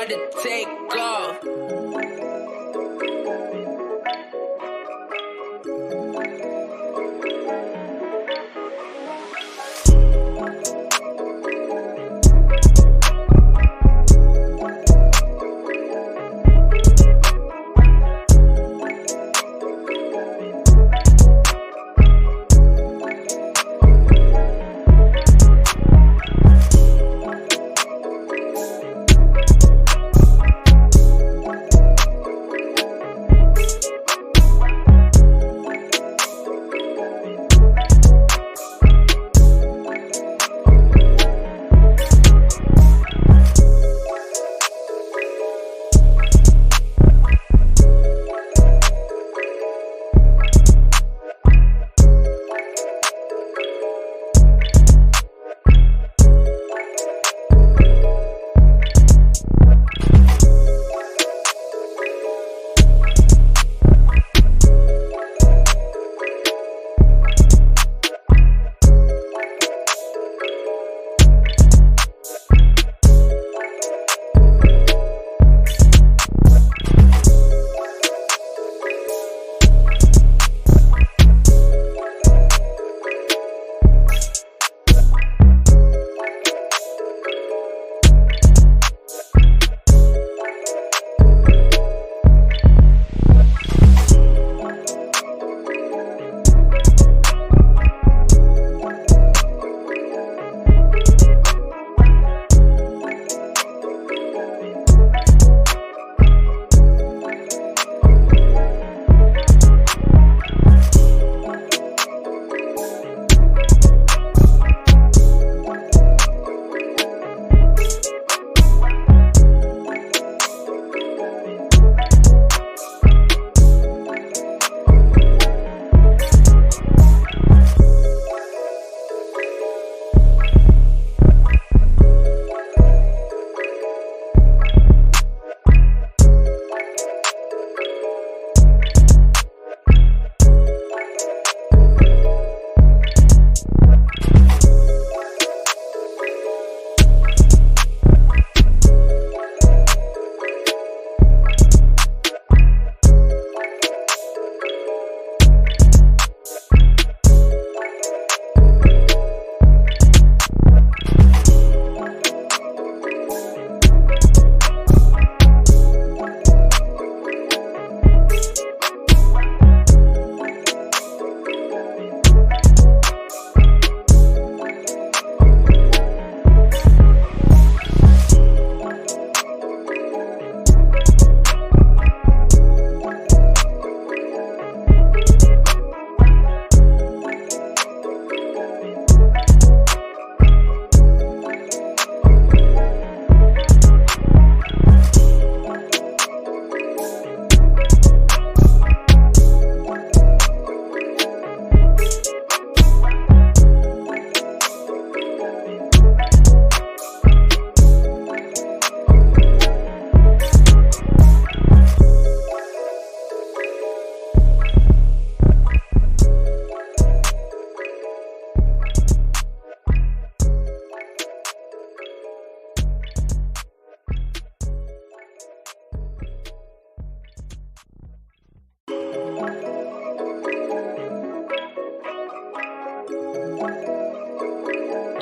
about to take off.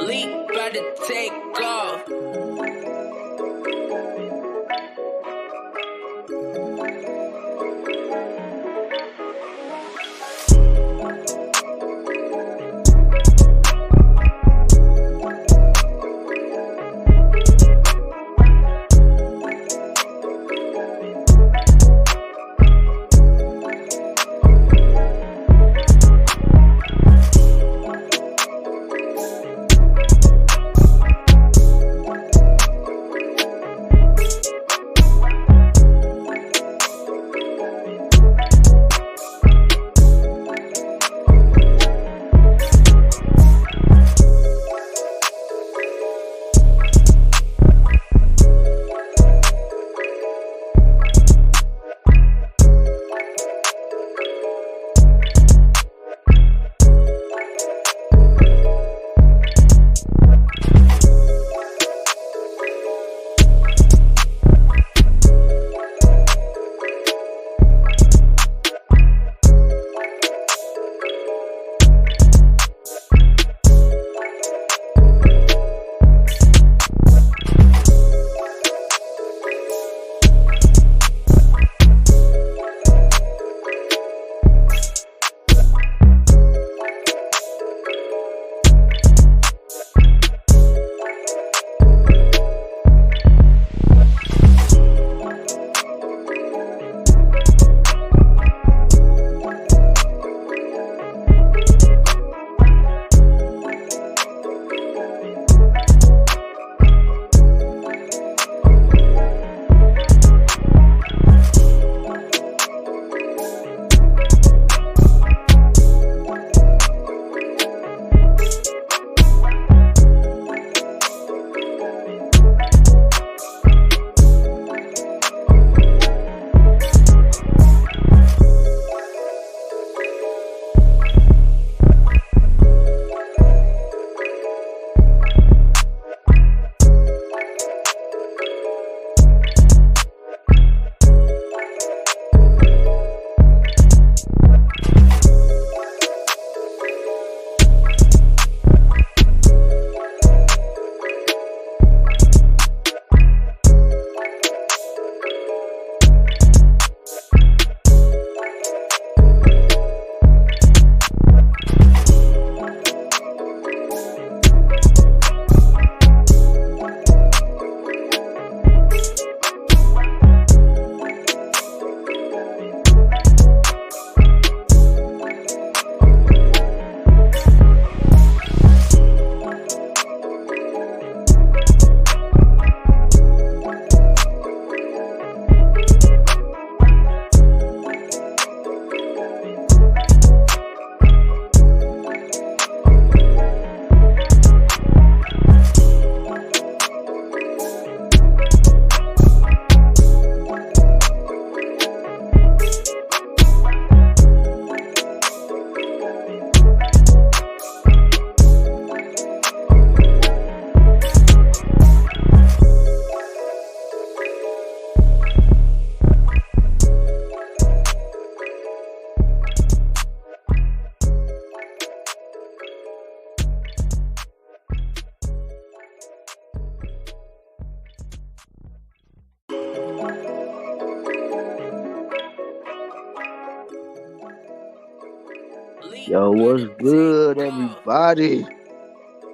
Leak about to take off. Yo, what's good, everybody?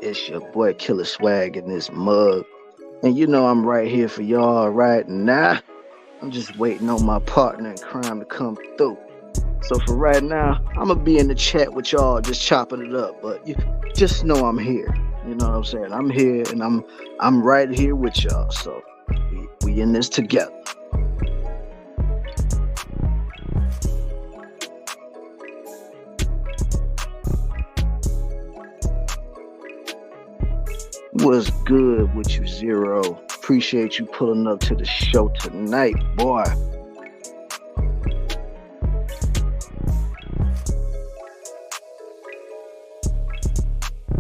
It's your boy Killer Swag in this mug. And you know I'm right here for y'all right now. I'm just waiting on my partner in crime to come through. So for right now, I'm gonna be in the chat with y'all just chopping it up. But you just know I'm here. You know what I'm saying? I'm here and I'm right here with y'all. So we in this together. What's good with you, Zero? Appreciate you pulling up to the show tonight, boy.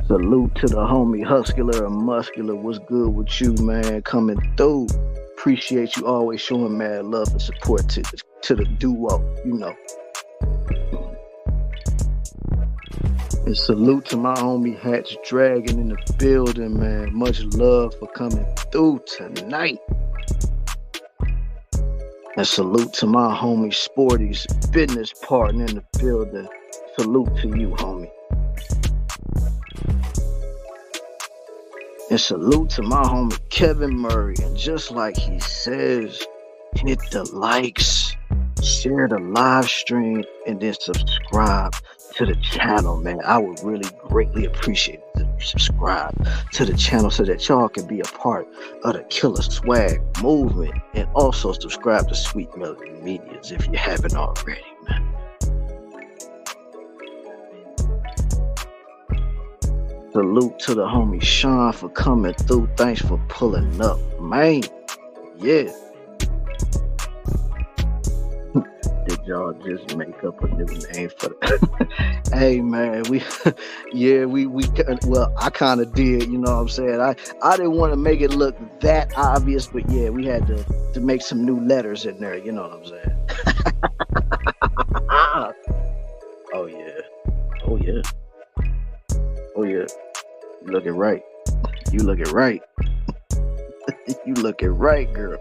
Salute to the homie Huscular and Muscular. What's good with you, man? Coming through. Appreciate you always showing mad love and support to the duo, you know. And salute to my homie Hatch Dragon in the building, man. Much love for coming through tonight. And salute to my homie Sporty's business partner in the building. Salute to you, homie. And salute to my homie Kevin Murray. And just like he says, hit the likes, share the live stream, and then subscribe to the channel, man. I would really greatly appreciate it if you subscribe to the channel so that y'all can be a part of the Killer Swag movement, and also subscribe to Sweet Melody Medias if you haven't already, man. Salute to the homie Sean for coming through. Thanks for pulling up, man. Yeah. Did y'all just make up a new name for the Hey man, well, I kind of did, you know what I'm saying? I didn't want to make it look that obvious, but yeah, we had to make some new letters in there, you know what I'm saying? Oh yeah. You looking right. You looking right, girl.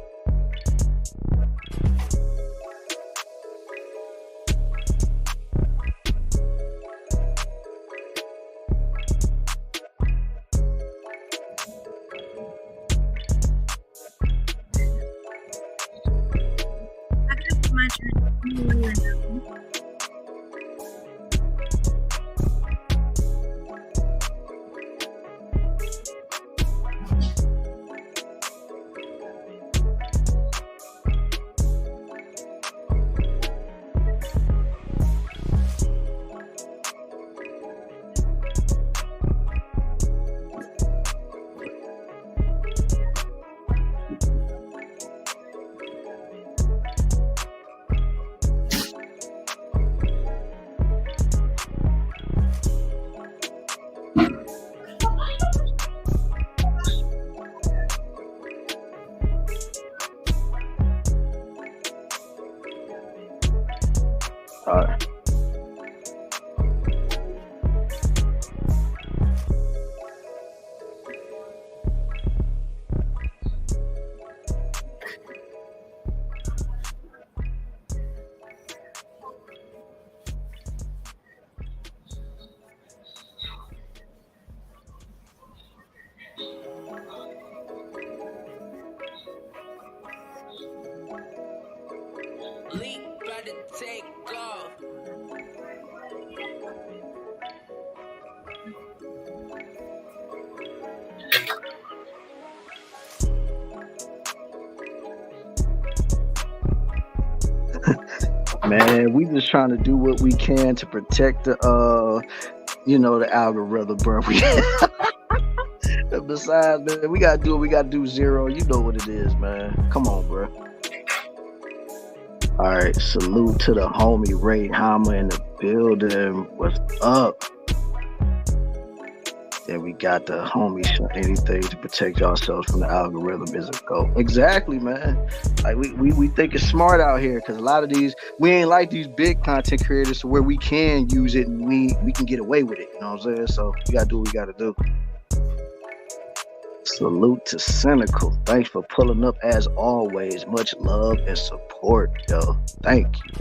All right. Leap by the take off. Man, we just trying to do what we can to protect the the algorithm, bro. Besides, man, we gotta do what we gotta do, Zero. You know what it is, man. Come on, bro. All right, salute to the homie Ray Hammer in the building. What's up? And we got the homie anything to protect yourselves from the algorithm is a go. Exactly, man. Like we think it's smart out here because a lot of these we ain't like these big content creators to where we can use it and we can get away with it. You know what I'm saying? So we gotta do what we gotta do. Salute to Cynical. Thanks for pulling up as always. Much love and support, yo. Thank you.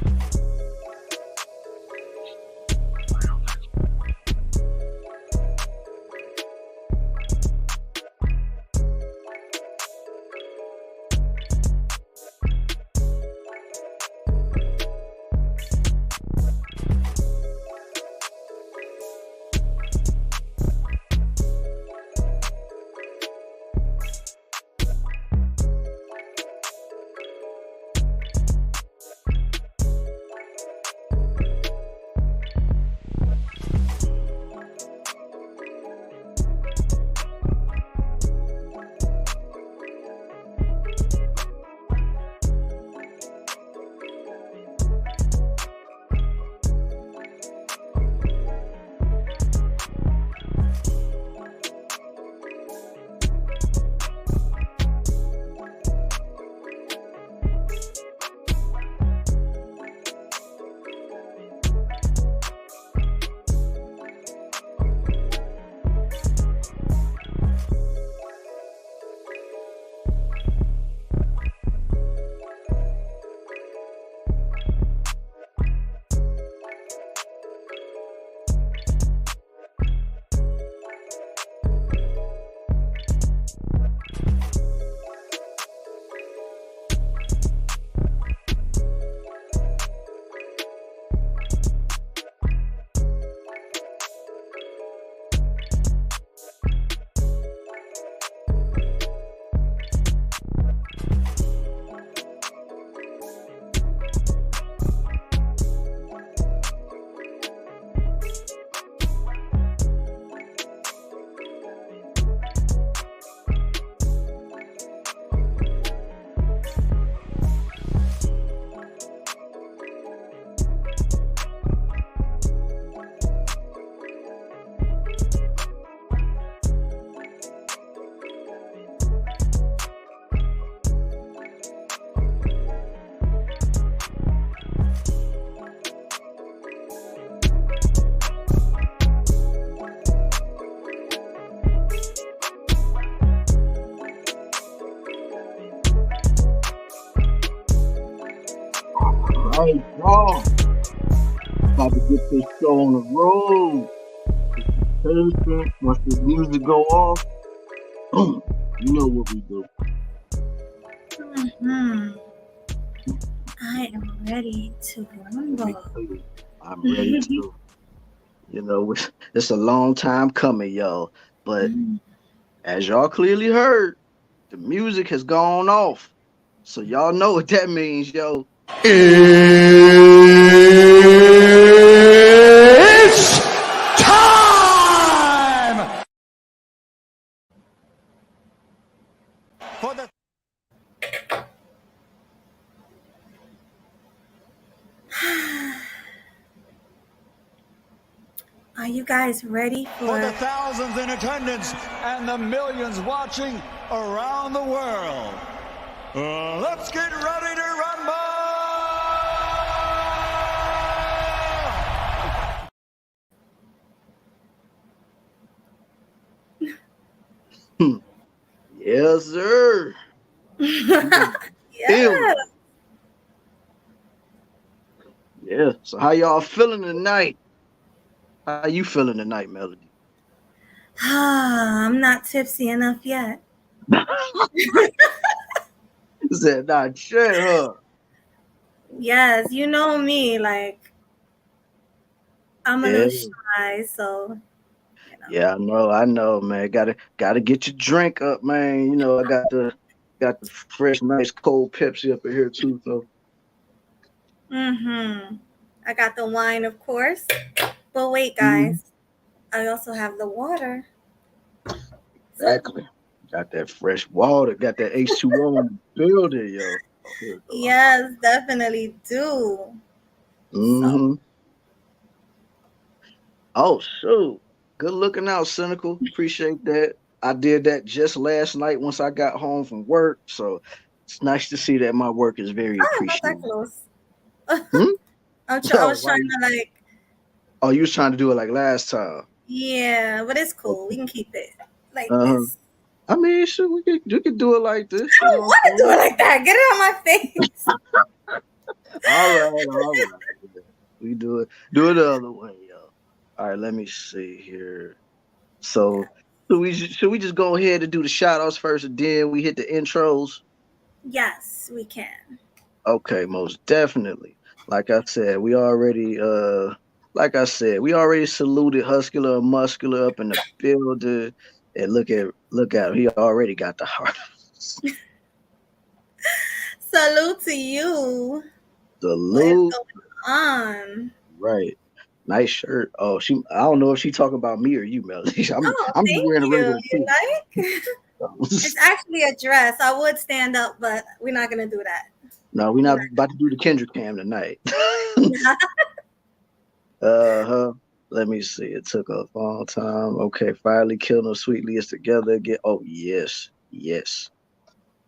right, y'all. About to get this show on the road. Patient. Once the music go off, you know what we do. I am ready to rumble. I'm ready to. You know, it's a long time coming, y'all. But as y'all clearly heard, the music has gone off. So y'all know what that means, yo. It's time for the Are you guys ready for the thousands in attendance and the millions watching around the world? Let's get ready to rumble! Yes, sir. Yeah. Yeah. So how y'all feeling tonight? How you feeling tonight, Melody? I'm not tipsy enough yet. Said not shit, huh? Yes, you know me. Like I'm a Yeah. little shy, so you know. Yeah, I know, man. Gotta get your drink up, man. You know, I got the fresh, nice cold Pepsi up in here too. So I got the wine, of course. But wait, Mhm. guys, I also have the water. So Exactly. Got that fresh water, got that H2O in the building, yo. Oh, here we go. yes, definitely do. So Mm-hmm. Oh, shoot. Good looking out, Cynical. Appreciate that. I did that just last night once I got home from work. So it's nice to see that my work is very not that appreciated. close. Hmm? I Oh, was trying to like, oh, you was trying to do it like last time. yeah, but it's cool. We Okay. can keep it like Uh-huh. this. I mean, sure, you could do it like this, I you don't know what want to I'm do it saying? like that. Get it on my face. All right, all right. We do it the other way, yo. All right, let me see here. So, should we just go ahead and do the shout outs first and then we hit the intros? Yes, we can. Okay, most definitely. Like I said, we already saluted Huscular and Muscular up in the building. And look at him. He already got the heart. Salute to you. What is Salute. going on? Right. Nice shirt. Oh, I don't know if she talking about me or you, Melody. I'm Oh, I'm just thank wearing a you. regular You like? suit. It's actually a dress. I would stand up, but we're not gonna do that. No, we're We're not about to do the Kendrick cam tonight. not. Uh-huh. Let me see. It took a long time. Okay, finally killed them sweetly is together again. Oh, yes. Yes.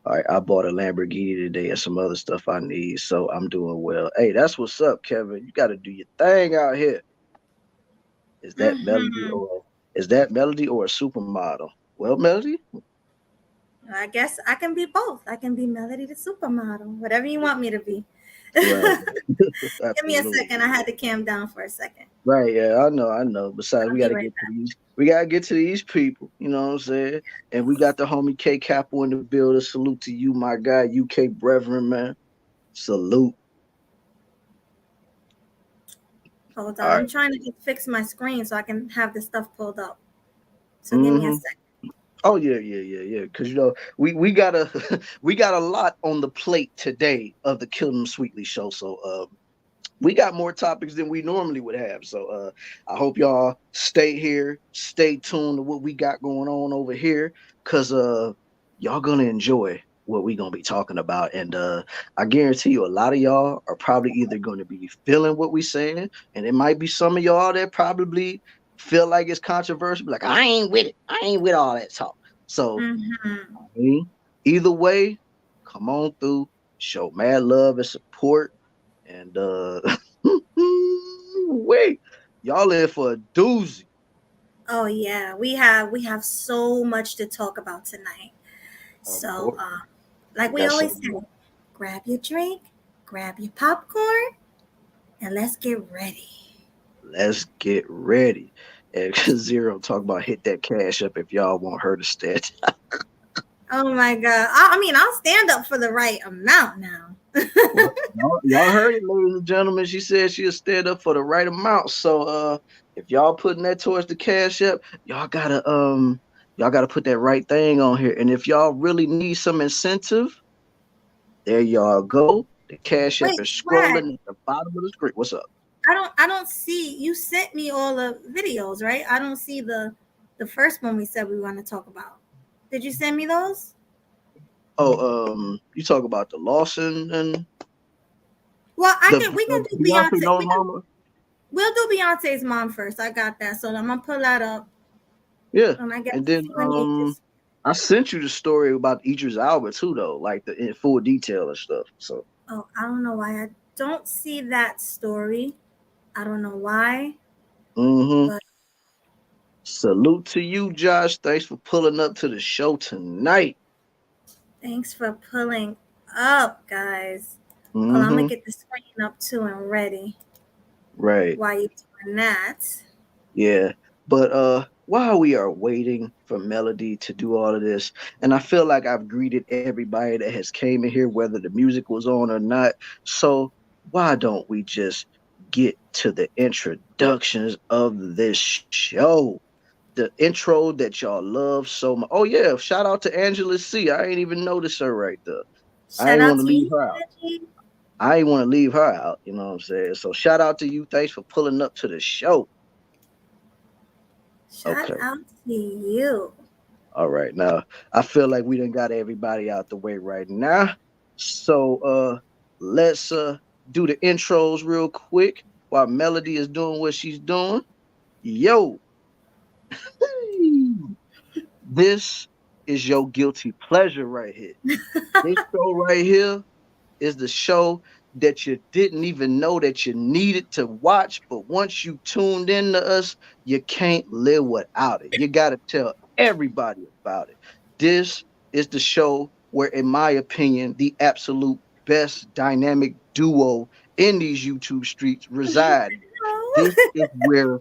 All right, I bought a Lamborghini today and some other stuff I need, so I'm doing well. Hey, that's what's up, Kevin. You got to do your thing out here. Is that Melody hmm or is that Melody or a supermodel? Well, Melody, I guess I can be both. I can be Melody the supermodel, whatever you want me to be. right? Give me a Absolutely. second. I had to calm down for a second. Right, yeah, I know. Besides, I'll be right we gotta get to these people, you know what I'm saying? And we got the homie K Capo in the building. Salute to you, my guy, UK brethren, man. Salute. back. Hold All on. right. I'm trying to just fix my screen so I can have the stuff pulled up. So give me a Mm-hmm. second. Oh yeah. Cause you know, we got a we got a lot on the plate today of the Kill 'Em Sweetly show. So we got more topics than we normally would have. So I hope y'all stay here, stay tuned to what we got going on over here, cause y'all gonna enjoy what we gonna be talking about. And I guarantee you a lot of y'all are probably either gonna be feeling what we saying, and it might be some of y'all that probably feel like it's controversial, like I ain't with it. I ain't with all that talk. So Mm-hmm. I mean, either way, come on through, show mad love and support. And wait, y'all in for a doozy. Oh yeah, we have so much to talk about tonight. Of So, course. like I we got always some. say, grab your drink, grab your popcorn, and let's get ready. Let's get ready. And Zero talk about hit that cash up if y'all want her to stand. Oh my God. I mean, I'll stand up for the right amount now. Well, y'all heard it, ladies and gentlemen. She said she'll stand up for the right amount. So if y'all putting that towards the cash app, y'all gotta put that right thing on here. And if y'all really need some incentive, there y'all go. The cash app Wait, is Swag. scrolling at the bottom of the screen. What's up? I don't see you sent me all the videos, right? I don't see the first one we said we want to talk about. Did you send me those? Oh, you talk about the Lawson and Well, I the can we can do Beyonce Beyonce. No Mama. We'll do Beyonce's mom first. I got that. So I'm gonna pull that up. Yeah, I guess and then let me just I sent you the story about Idris Elba too, though, like the in full detail and stuff. So, oh, I don't know why I don't see that story. I don't know why, mm-hmm. but Salute to you, Josh. Thanks for pulling up to the show tonight. thanks for pulling up, guys. Well, I'm gonna Mm-hmm. get the screen up too and ready Right. while you're doing that. Yeah. But while we are waiting for Melody to do all of this, and I feel like I've greeted everybody that has came in here, whether the music was on or not. So why don't we just get to the introductions of this show? The intro that y'all love so much. Oh yeah, shout out to Angela C. I ain't even noticed her right there. I Shout ain't out want to to leave you, her out. Reggie. I ain't want to leave her out. You know what I'm saying? So shout out to you. Thanks for pulling up to the show. Shout Okay. out to you. All right. Now I feel like we done got everybody out the way right now. So let's do the intros real quick while Melody is doing what she's doing. Yo, this is your guilty pleasure right here. This show right here is the show that you didn't even know that you needed to watch, but once you tuned in to us, you can't live without it. You got to tell everybody about it. This is the show where, in my opinion, the absolute best dynamic duo in these YouTube streets reside. This Oh. is where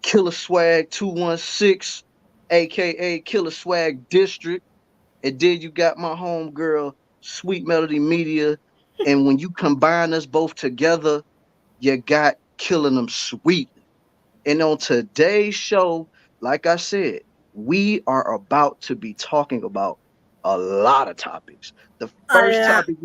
Killer Swag 216, aka Killer Swag District, and then you got my homegirl, Sweet Melody Media. And when you combine us both together, you got Killing Them Sweet. And on today's show, like I said, we are about to be talking about a lot of topics. The A first lot. topic,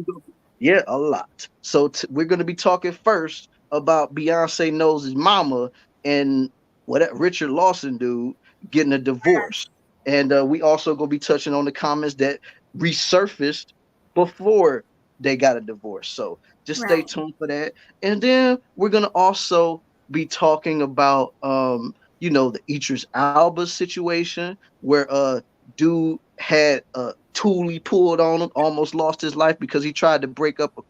yeah, a lot. So we're going to be talking first about Beyonce Knowles' mama and what that Richard Lawson dude getting a divorce. And we also going to be touching on the comments that resurfaced before they got a divorce. So just stay Right. tuned for that. And then we're going to also be talking about the Idris Alba situation where dude had a toolie pulled on him, almost lost his life because he tried to break up a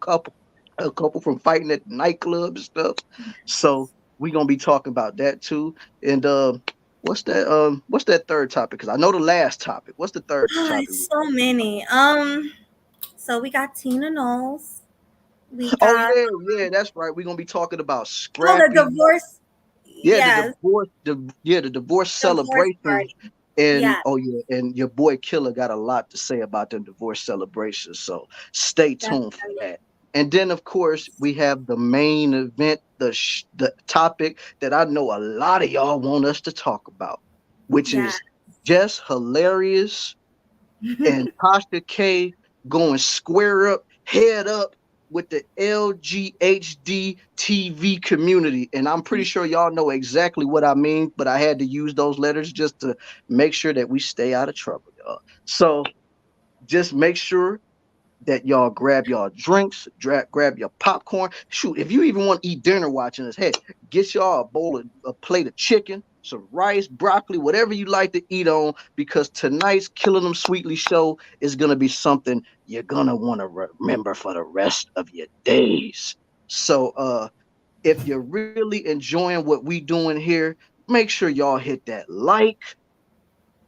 couple from fighting at the nightclub and stuff. So we're gonna be talking about that too. And what's that third topic? Because I know the last topic. What's the third Oh, topic? it's so many. So we got Tina Knowles. We Oh got yeah, that's right. We're gonna be talking about the Scrappy. divorce. Yeah, the Yes, divorce, the divorce divorce celebrations, party. and Yes, oh yeah, and your boy Killer got a lot to say about them divorce celebrations. So stay tuned for definitely. that. And then of course we have the main event, the topic that I know a lot of y'all want us to talk about, which Yeah. is just hilarious and Tasha K going square up, head up with the LGHDTV community. And I'm pretty sure y'all know exactly what I mean, but I had to use those letters just to make sure that we stay out of trouble, y'all. So just make sure that y'all grab y'all drinks, grab your popcorn. Shoot, if you even want to eat dinner watching us, hey, get y'all a plate of chicken, some rice, broccoli, whatever you like to eat on, because tonight's Killing Them Sweetly show is gonna be something you're gonna want to remember for the rest of your days. So if you're really enjoying what we doing here, make sure y'all hit that like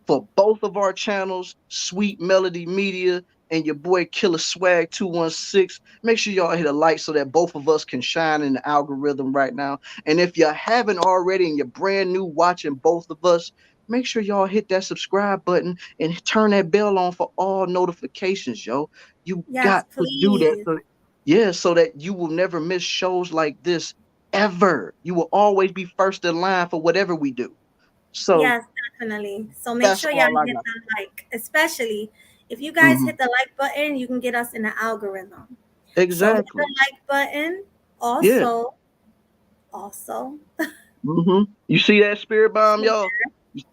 for both of our channels, Sweet Melody Media and your boy Killer Swag 216. Make sure y'all hit a like so that both of us can shine in the algorithm right now. And if you haven't already and you're brand new watching both of us, make sure y'all hit that subscribe button and turn that bell on for all notifications, yo. You Yes, got to do that. please. Yeah, so that you will never miss shows like this ever. You will always be first in line for whatever we do. So Yes, definitely. So make that's sure y'all all I hit got. the like, especially if you guys Hmm. hit the like button, you can get us in the algorithm. So hit the Exactly. like button. Yeah. Also, You see that spirit bomb, share. y'all?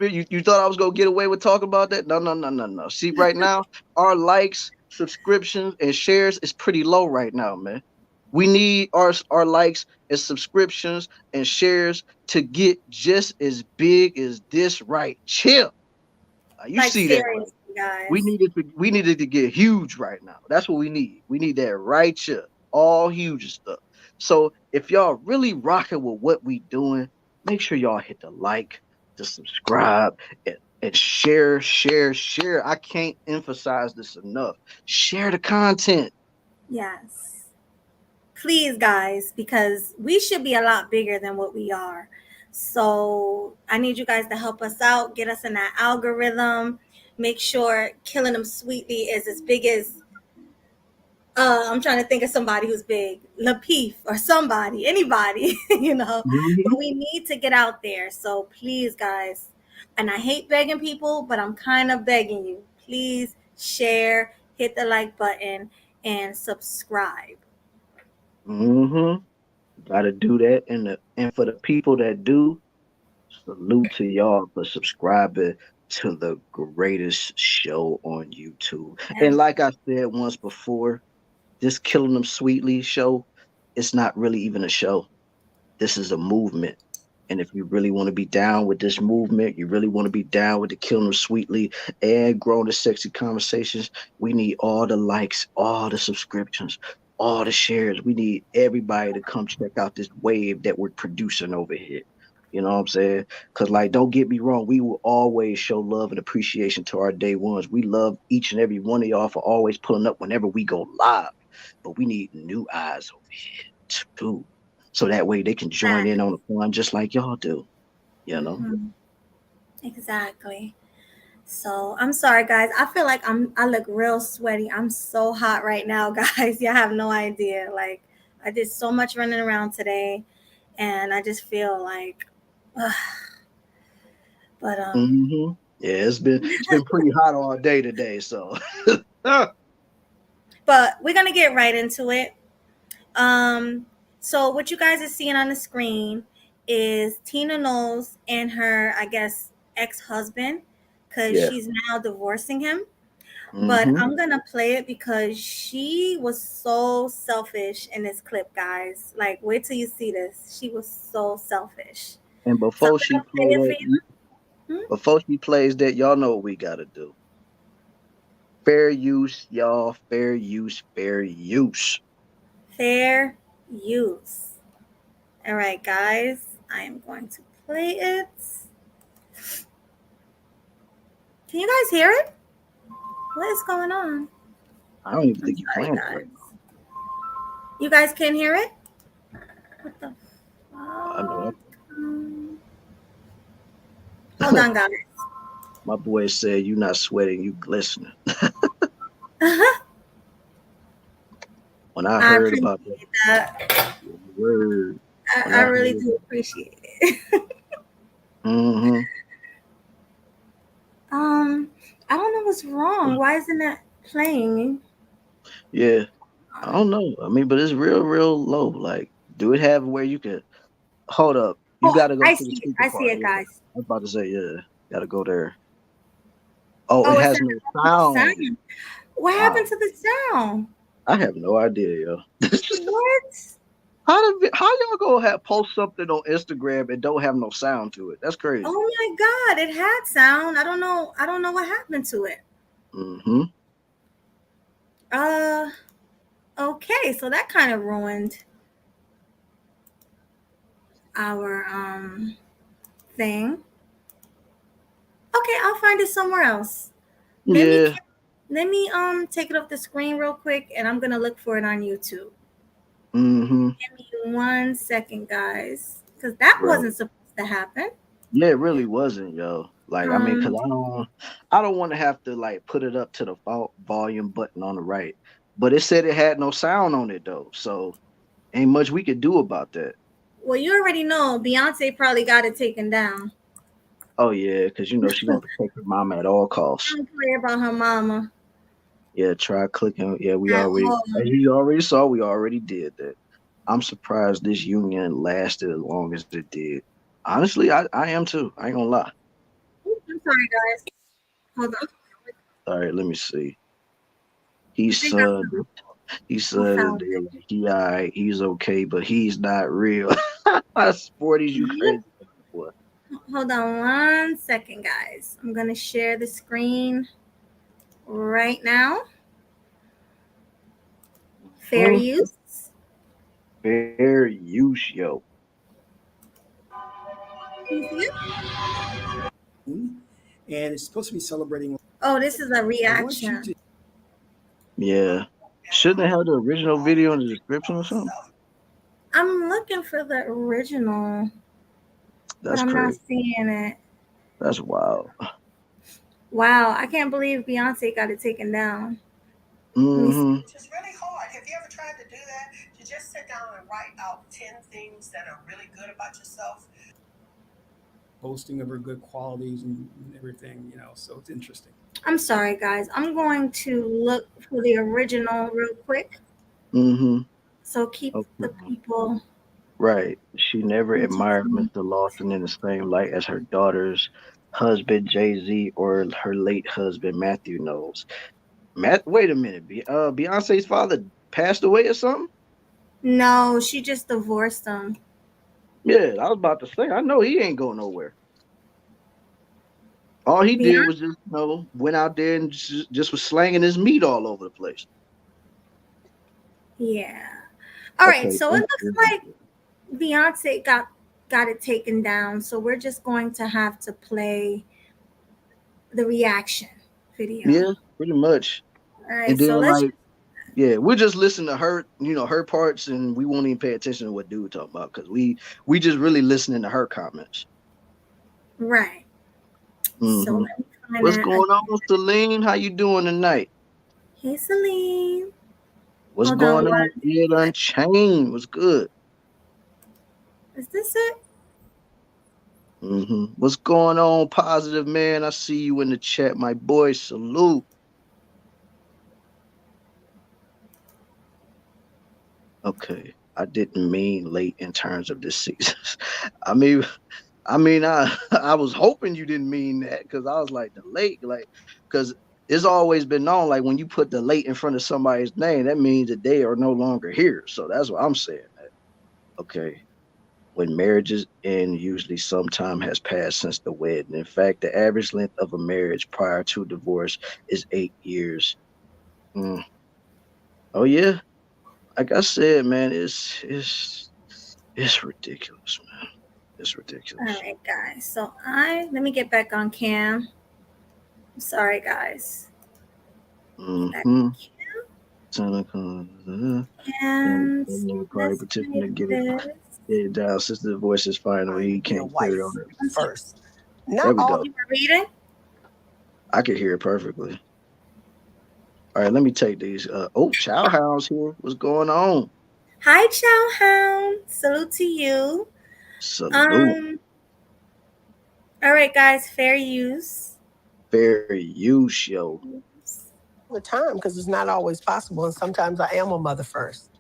You thought I was gonna get away with talking about that? No, no, no, no, no. See, right now, our likes, subscriptions, and shares is pretty low right now, man. We need our likes and subscriptions and shares to get just as big as this right. Chill. You Like see that right? seriously, We guys. needed to get huge right now. That's what we need. We need that right here. All huge stuff. So if y'all really rocking with what we doing, make sure y'all hit the like, the subscribe, and share, share, share. I can't emphasize this enough. Share the content. Yes. Please, guys, because we should be a lot bigger than what we are. So I need you guys to help us out, get us in that algorithm, make sure Killing Them Sweetly is as big as I'm trying to think of somebody who's big, Lapeef or somebody, anybody, Mhm. But we need to get out there. So please, guys, and I hate begging people, but I'm kind of begging you. Please share, hit the like button, and subscribe. Mhm. Gotta do that. And for the people that do, salute to y'all for subscribing to the greatest show on YouTube. And And like I said once before, this Killing Them Sweetly show, it's not really even a show. This is a movement. And if you really want to be down with this movement, you really want to be down with the Killing Them Sweetly and growing the sexy conversations, we need all the likes, all the subscriptions, all the shares. We need everybody to come check out this wave that we're producing over here. You know what I'm saying? Because, like, don't get me wrong, we will always show love and appreciation to our day ones. We love each and every one of y'all for always pulling up whenever we go live. But we need new eyes over here, too, so that way they can join in on the fun just like y'all do. You know. Mhm. Exactly. So I'm sorry, guys. I feel like I look real sweaty. I'm so hot right now, guys. You have no idea. Like I did so much running around today, and I just feel like, ugh. But Yeah, it's been pretty hot all day today. So but we're gonna get right into it. Um, so what you guys are seeing on the screen is Tina Knowles and her, I guess, ex-husband, because yeah. she's now divorcing him. But hmm I'm gonna play it because she was so selfish in this clip, guys. Like, wait till you see this. She was so selfish. And So I'm gonna play it for you. Hmm? before she plays that, y'all know what we gotta do. Fair use, y'all. Fair use. Fair use. Fair use. All right, guys. I am going to play it. Can you guys hear it? What is going on? I don't even I'm think you sorry, planned it right guys. You guys can hear it? What the now. I know. fuck? Hold on, guys. My boy said you not sweating, you glistening. When I I heard about that appreciate that. word, when I I really heard, do appreciate it. mm-hmm, Um, I don't know what's wrong. Why isn't it playing? yeah. I don't know. I mean, but it's real, real low. Like, do it have where you could hold up? You Oh, got to go I to the see it. speaker I see part. it, Yeah, I guys. was about to say, yeah, got to go there. Oh, it Oh, it says has no no sound. sound. What happened Wow, to the sound? I have no idea, yo. What? How y'all gonna have post something on Instagram and don't have no sound to it? That's crazy. Oh my God! It had sound. I don't know. I don't know what happened to it. Mm-hmm. Uh. Okay, so that kind of ruined our thing. Okay, I'll find it somewhere else. Maybe Yeah, Let me take it off the screen real quick, and I'm gonna look for it on YouTube. Mm-hmm. Give me 1 second, guys, because that Right. wasn't supposed to happen. Yeah, it really wasn't, yo. Like, I mean, cause Um, I don't want to have to like put it up to the volume button on the right, but it said it had no sound on it though, so ain't much we could do about that. well, you already know Beyonce probably got it taken down. Oh yeah, cause you know she gonna protect her mama at all costs. Don't play about her mama Yeah, try clicking. Yeah, at all. as you already saw, we already did that. I'm surprised this union lasted as long as it did. Honestly, I am too. I ain't gonna lie. I'm sorry, guys. Hold on. All right, let me see. I think I He said found they're like, he's okay, but he's not real. Sporty's you it. crazy boy. Hold on 1 second, guys. I'm gonna share the screen right now. Fair use. Fair use, yo. You see it? And it's supposed to be celebrating. Oh, this is a reaction. Yeah. Shouldn't it have the original video in the description or something? I'm looking for the original, but That's I'm crazy. not seeing it. That's wild. Wow, I can't believe Beyonce got it taken down. Mm-hmm. Which is really hard. Have you ever tried to do that? To just sit down and write out 10 things that are really good about yourself? Boasting of her good qualities and everything, so it's interesting. I'm sorry, guys. I'm going to look for the original real quick. Mm-hmm. So keep the people. Right. She never admired Mr. Lawson in the same light as her daughter's husband, Jay-Z, or her late husband, Matthew Knowles. Wait a minute. Beyonce's father passed away or something? No, she just divorced him. Yeah, I was about to say, I know he ain't going nowhere. All he did was just, went out there and just was slanging his meat all over the place. Yeah. All right, so it looks like Beyonce got it taken down. So we're just going to have to play the reaction video. Yeah, pretty much. All right, and then, so let's we'll just listen to her, her parts, and we won't even pay attention to what dude talking about because we just really listening to her comments. Right. Mm-hmm. So what's going on, Celine? How you doing tonight? Hey, Celine. What's going on? Ed Unchained. What's good? Is this it? Mm-hmm. What's going on, Positive Man? I see you in the chat, my boy. Salute. Okay, I didn't mean late in terms of this season. I mean, I was hoping you didn't mean that because I was like the late, because it's always been known, like when you put the late in front of somebody's name, that means that they are no longer here. So that's what I'm saying. Okay. When marriages end, usually some time has passed since the wedding. In fact, the average length of a marriage prior to divorce is 8 years. Oh yeah. Like I said, man, it's ridiculous, man. It's ridiculous. All right, guys. So let me get back on cam. I'm sorry, guys. Mm-hmm. And participant to get it down since the divorce is final. He can't carry on it first. There we go. You were reading? I could hear it perfectly. All right, let me take these. Chow House here. What's going on? Hi, Chow Hound. Salute to you. Salute. All right, guys. Fair use. Fair use, yo. All the time, because it's not always possible, and sometimes I am a mother first.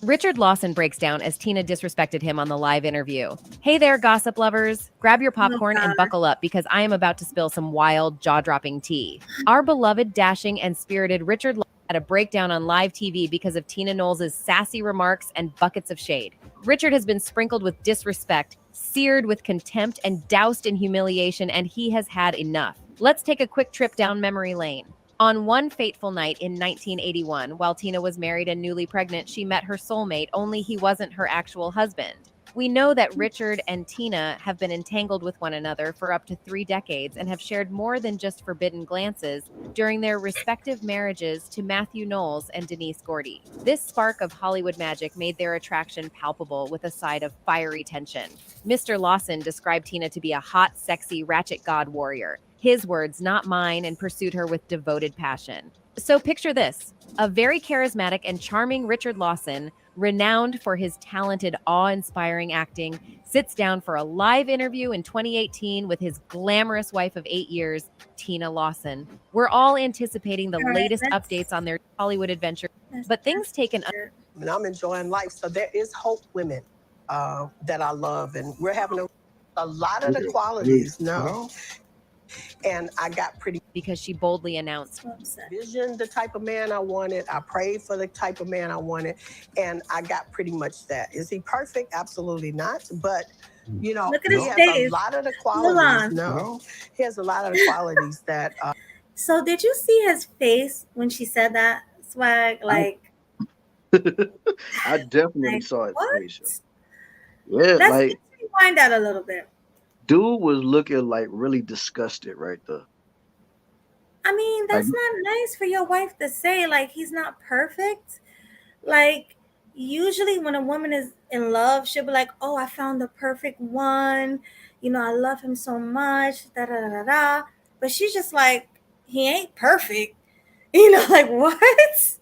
Richard Lawson breaks down as Tina disrespected him on the live interview. Hey there, gossip lovers. Grab your popcorn and buckle up because I am about to spill some wild, jaw-dropping tea. Our beloved, dashing, and spirited Richard Lawson had a breakdown on live TV because of Tina Knowles' sassy remarks and buckets of shade. Richard has been sprinkled with disrespect, seared with contempt, and doused in humiliation, and he has had enough. Let's take a quick trip down memory lane. On one fateful night in 1981, while Tina was married and newly pregnant, she met her soulmate, only he wasn't her actual husband. We know that Richard and Tina have been entangled with one another for up to 3 decades and have shared more than just forbidden glances during their respective marriages to Matthew Knowles and Denise Gordy. This spark of Hollywood magic made their attraction palpable with a side of fiery tension. Mr. Lawson described Tina to be a hot, sexy, ratchet god warrior. His words, not mine, and pursued her with devoted passion. So picture this: a very charismatic and charming Richard Lawson, renowned for his talented, awe-inspiring acting, sits down for a live interview in 2018 with his glamorous wife of 8 years, Tina Lawson. We're all anticipating the latest updates on their Hollywood adventure, but things take an... And I'm enjoying life. So there is hope women that I love. And we're having a lot of the qualities. No. And I got pretty... Because she boldly announced, vision the type of man I wanted. I prayed for the type of man I wanted. And I got pretty much that. Is he perfect? Absolutely not. But, you know, look at he his has face. a lot of the qualities. No. He has a lot of the qualities that... So did you see his face when she said that, Swag? Like... I definitely like, saw his what? face. Yeah, Let's like... rewind that a little bit. Dude was looking like really disgusted right there. I mean, that's not nice for your wife to say. Like, he's not perfect. Like, usually when a woman is in love, she'll be like, oh, I found the perfect one. You know, I love him so much. Da da da da. But she's just like, he ain't perfect. You know, like, what?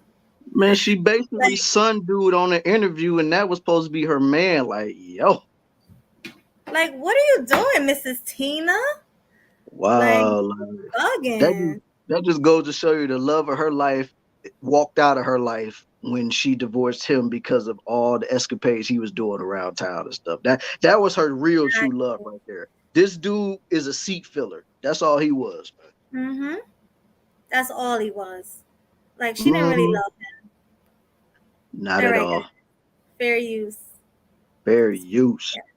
Man, she basically son dude on the interview, and that was supposed to be her man. Like, yo. Like, what are you doing, Mrs. Tina? Wow. Like, that just goes to show you the love of her life walked out of her life when she divorced him because of all the escapades he was doing around town and stuff. That was her real true love right there. This dude is a seat filler. That's all he was. Mm-hmm. That's all he was. Like, she didn't really love him. Not at all. Fair use. Fair use. Yeah.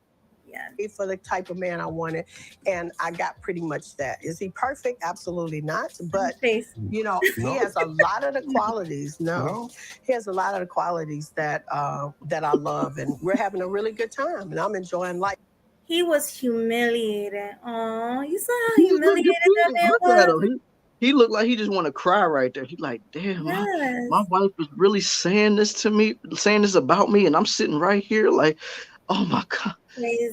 For the type of man I wanted, and I got pretty much that. Is he perfect? Absolutely not. But you know, he has a lot of the qualities. No, he has a lot of the qualities that that I love, and we're having a really good time, and I'm enjoying life. He was humiliated. Oh, you saw how humiliated that man was. He looked like he just want to cry right there. He's like, damn, my wife was really saying this to me, saying this about me, and I'm sitting right here like, oh my God. Crazy.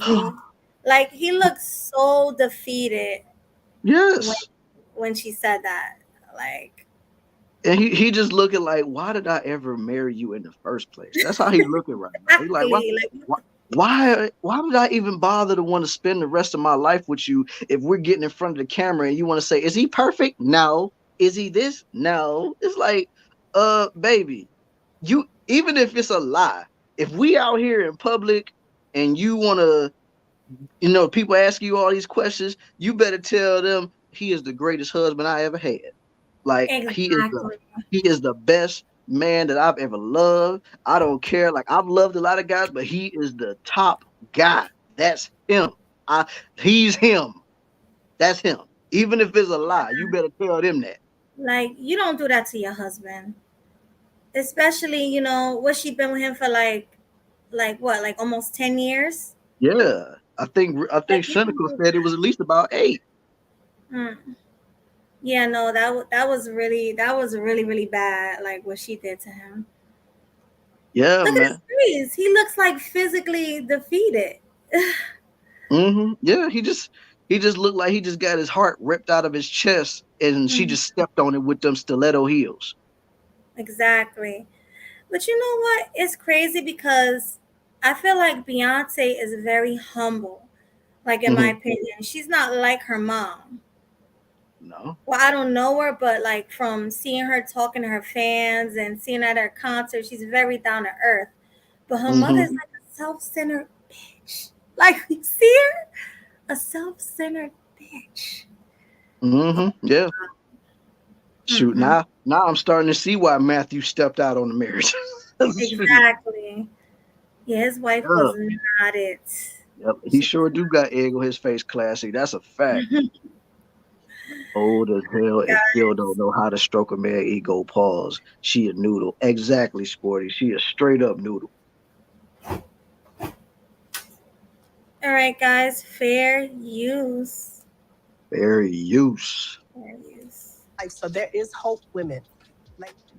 Like, he looked so defeated. Yes. When she said that. Like, and he just looking like, why did I ever marry you in the first place? That's how he's looking right now. He's like, why did I even bother to want to spend the rest of my life with you if we're getting in front of the camera and you want to say, is he perfect? No. Is he this? No. It's like, baby, you, even if it's a lie, if we out here in public and you want to, you know, people ask you all these questions, you better tell them he is the greatest husband I ever had. Like, he is the best man that I've ever loved. I don't care. Like, I've loved a lot of guys, but he is the top guy. That's him. He's him. That's him. Even if it's a lie, you better tell them that. Like, you don't do that to your husband. Especially, you know, what she been with him for like what, like almost 10 years? Yeah. I think Cynical said it was at least about 8. Yeah, no, that was really really bad, like what she did to him. Yeah, look man. At his face. He looks like physically defeated. Yeah, he just looked like he just got his heart ripped out of his chest, and she just stepped on it with them stiletto heels. Exactly. But you know what? It's crazy because I feel like Beyonce is very humble. Like, in my opinion, she's not like her mom. No. Well, I don't know her, but like from seeing her talking to her fans and seeing her at her concert, she's very down to earth. But her mother's like a self-centered bitch. Like, you see her? A self-centered bitch. Yeah. Shoot, now I'm starting to see why Matthew stepped out on the marriage. Exactly. Yeah, his wife was not it. Yep, he sure do got egg on his face, classic. That's a fact. Old as hell and still don't know how to stroke a man ego. Pause. She a noodle. Exactly, Sporty. She a straight up noodle. right, guys. Fair use. Fair use. Fair use. So there is hope, women.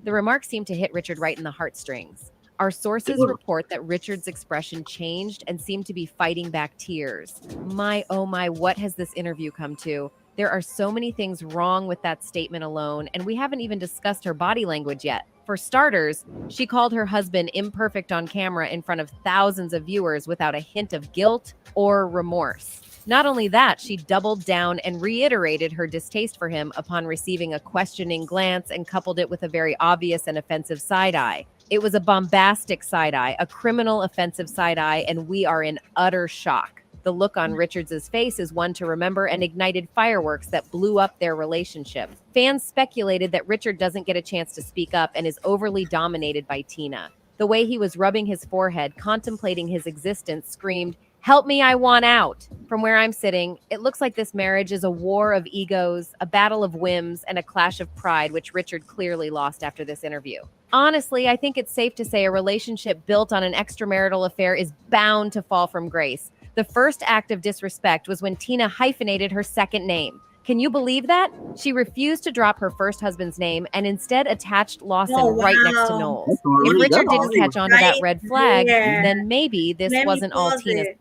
The remarks seemed to hit Richard right in the heartstrings. Our sources report that Richard's expression changed and seemed to be fighting back tears. My, oh my, what has this interview come to? There are so many things wrong with that statement alone, and we haven't even discussed her body language yet. For starters, she called her husband imperfect on camera in front of thousands of viewers without a hint of guilt or remorse. Not only that, she doubled down and reiterated her distaste for him upon receiving a questioning glance and coupled it with a very obvious and offensive side eye. It was a bombastic side eye, a criminal offensive side eye, and we are in utter shock. The look on Richards' face is one to remember and ignited fireworks that blew up their relationship. Fans speculated that Richard doesn't get a chance to speak up and is overly dominated by Tina. The way he was rubbing his forehead, contemplating his existence, screamed, "Help me, I want out." From where I'm sitting, it looks like this marriage is a war of egos, a battle of whims, and a clash of pride, which Richard clearly lost after this interview. Honestly, I think it's safe to say a relationship built on an extramarital affair is bound to fall from grace. The first act of disrespect was when Tina hyphenated her second name. Can you believe that? She refused to drop her first husband's name and instead attached Lawson right next to Knowles. If Richard didn't catch on to that red flag, then maybe this wasn't all Tina's.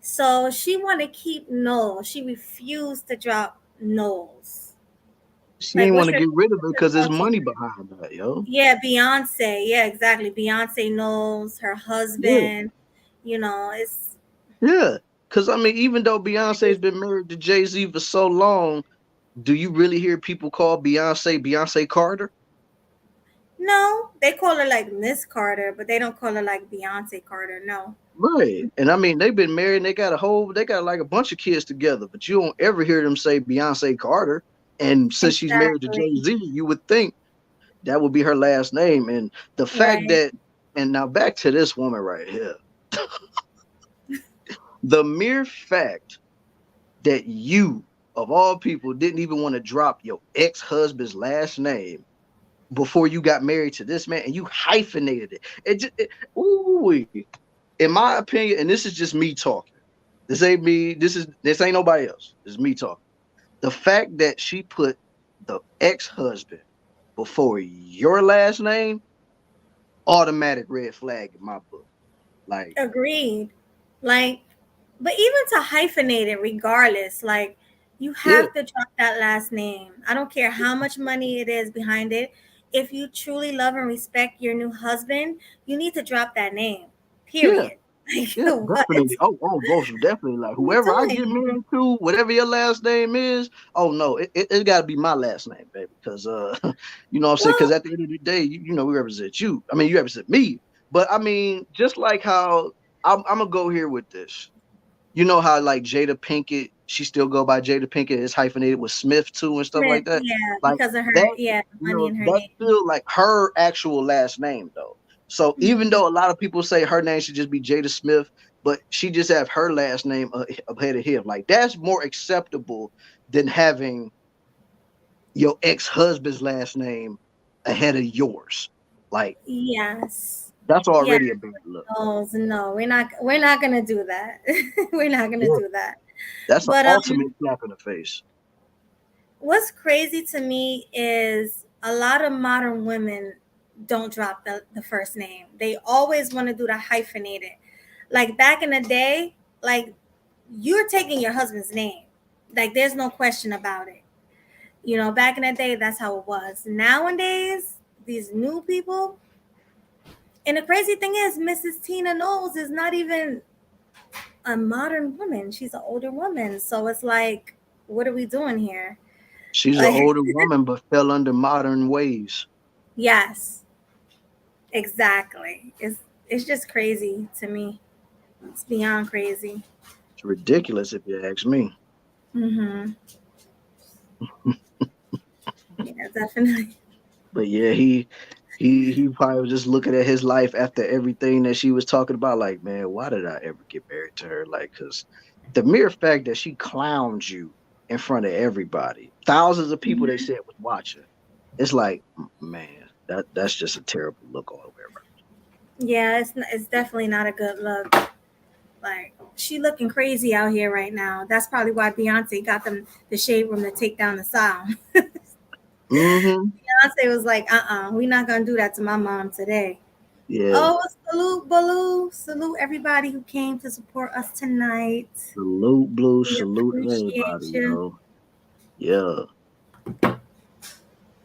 So she wanted to keep Knowles. She refused to drop Knowles. She didn't want to get rid of it because there's money behind that, yo. Yeah, Beyonce. Yeah, exactly. Beyonce Knowles, her husband. Yeah. You know, it's... Yeah, because, I mean, even though Beyonce's been married to Jay-Z for so long, do you really hear people call Beyonce Carter? No, they call her like Miss Carter, but they don't call her like Beyonce Carter, no. Right. And I mean, they've been married and they got like a bunch of kids together, but you don't ever hear them say Beyonce Carter. And since she's married to Jay-Z, you would think that would be her last name. And the fact that, and now back to this woman right here, the mere fact that you, of all people, didn't even want to drop your ex-husband's last name before you got married to this man, and you hyphenated it. In my opinion, and this is just me talking. This ain't me. This ain't nobody else. This is me talking. The fact that she put the ex-husband before your last name, automatic red flag in my book. Like, agreed. Like, but even to hyphenate it, regardless, like, you have to drop that last name. I don't care how much money it is behind it. If you truly love and respect your new husband, you need to drop that name. Period. Yeah, definitely. Oh, most definitely. Like, whoever I get married to, whatever your last name is, oh no, it got to be my last name, baby. Because you know what I'm saying? Because at the end of the day, you know, we represent you. I mean, you represent me. But I mean, just like how I'm gonna go here with this. You know how like Jada Pinkett, she still go by Jada Pinkett. It's hyphenated with Smith too and stuff like that. Yeah, like, because of her. Money in her that's name. still like her actual last name though. So even though a lot of people say her name should just be Jada Smith, but she just have her last name ahead of him. Like, that's more acceptable than having your ex-husband's last name ahead of yours. Like, yes, that's already a big look. No, we're not gonna do that. We're not gonna do that. That's an ultimate slap in the face. What's crazy to me is a lot of modern women don't drop the first name. They always want to do the hyphenated. Like back in the day, like you're taking your husband's name. Like there's no question about it. You know, back in the day, that's how it was. Nowadays, these new people, and the crazy thing is Mrs. Tina Knowles is not even a modern woman. She's an older woman. So it's like, what are we doing here? She's an older woman, but fell under modern ways. Yes. Exactly. It's just crazy to me. It's beyond crazy. It's ridiculous if you ask me. Yeah, definitely. But yeah, he probably was just looking at his life after everything that she was talking about. Like, man, why did I ever get married to her? Like, because the mere fact that she clowns you in front of everybody, thousands of people they said was watching. It's like, man. That's just a terrible look all the way around. Yeah, it's definitely not a good look. Like, she looking crazy out here right now. That's probably why Beyonce got them the shade room to take down the sound. Beyonce was like, we're not gonna do that to my mom today. Yeah. Oh, salute, Baloo. Salute everybody who came to support us tonight. Salute, Blue. We Salute appreciate everybody, you. yo. Yeah.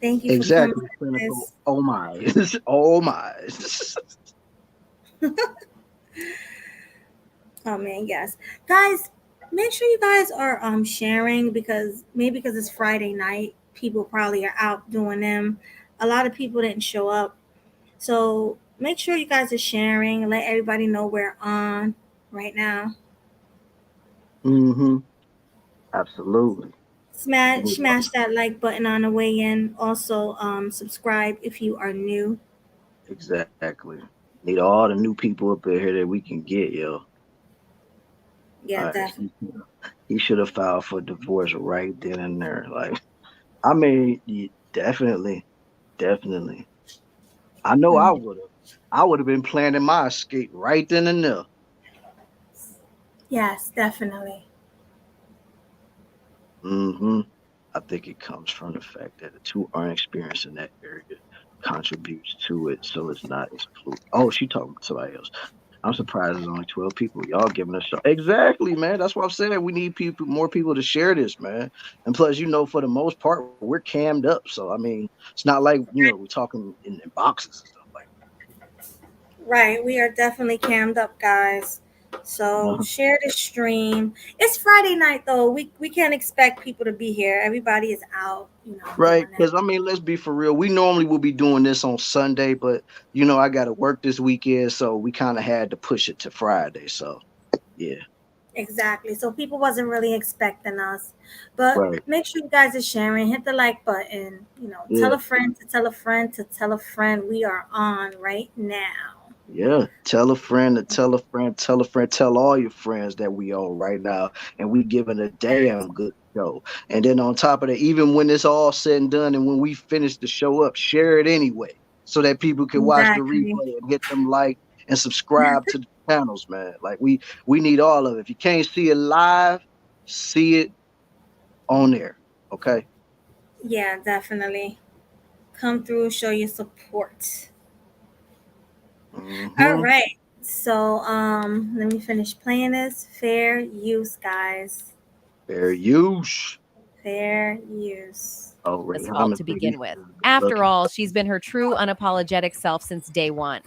Thank you Exactly. for coming. Clinical. Oh my. Oh my. Oh man, yes. Guys, make sure you guys are sharing, because maybe because it's Friday night, people probably are out doing them. A lot of people didn't show up. So make sure you guys are sharing. Let everybody know we're on right now. Absolutely. Smash that like button on the way in. Also, subscribe if you are new. Exactly. Need all the new people up in here that we can get, yo. Yeah, All right. definitely. He should have filed for divorce right then and there. Like, I mean, definitely. I know I would have. I would have been planning my escape right then and there. Yes, definitely. I think it comes from the fact that the two aren't experienced in that area contributes to it, so it's not excluded. Oh, she talking about somebody else. I'm surprised there's only 12 people. Y'all giving us exactly, man. That's what I'm saying. We need more people to share this, man. And plus, for the most part, we're cammed up. So I mean, it's not like we're talking in boxes and stuff like that. Right, we are definitely cammed up, guys. So Uh-huh. share the stream. It's Friday night though. We can't expect people to be here. Everybody is out, Right, doing that. because I mean, let's be for real. We normally will be doing this on Sunday, but I got to work this weekend, so we kind of had to push it to Friday. So, yeah. Exactly. So people wasn't really expecting us. But Right. make sure you guys are sharing. Hit the like button. Tell Yeah. a friend to tell a friend to tell a friend. We are on right now. Yeah. Tell a friend to tell a friend, tell a friend, tell all your friends that we on right now, and we giving a damn good show. And then on top of that, even when it's all said and done, and when we finish the show up, share it anyway, so that people can watch the Exactly. replay and hit them like and subscribe to the channels, man. Like we need all of it. If you can't see it live, see it on there. Okay. Yeah, definitely. Come through, show your support. All right. So let me finish playing this. Fair use, guys. Fair use. Fair use. Oh, This fault to begin with. After After all, she's been her true unapologetic self since day one.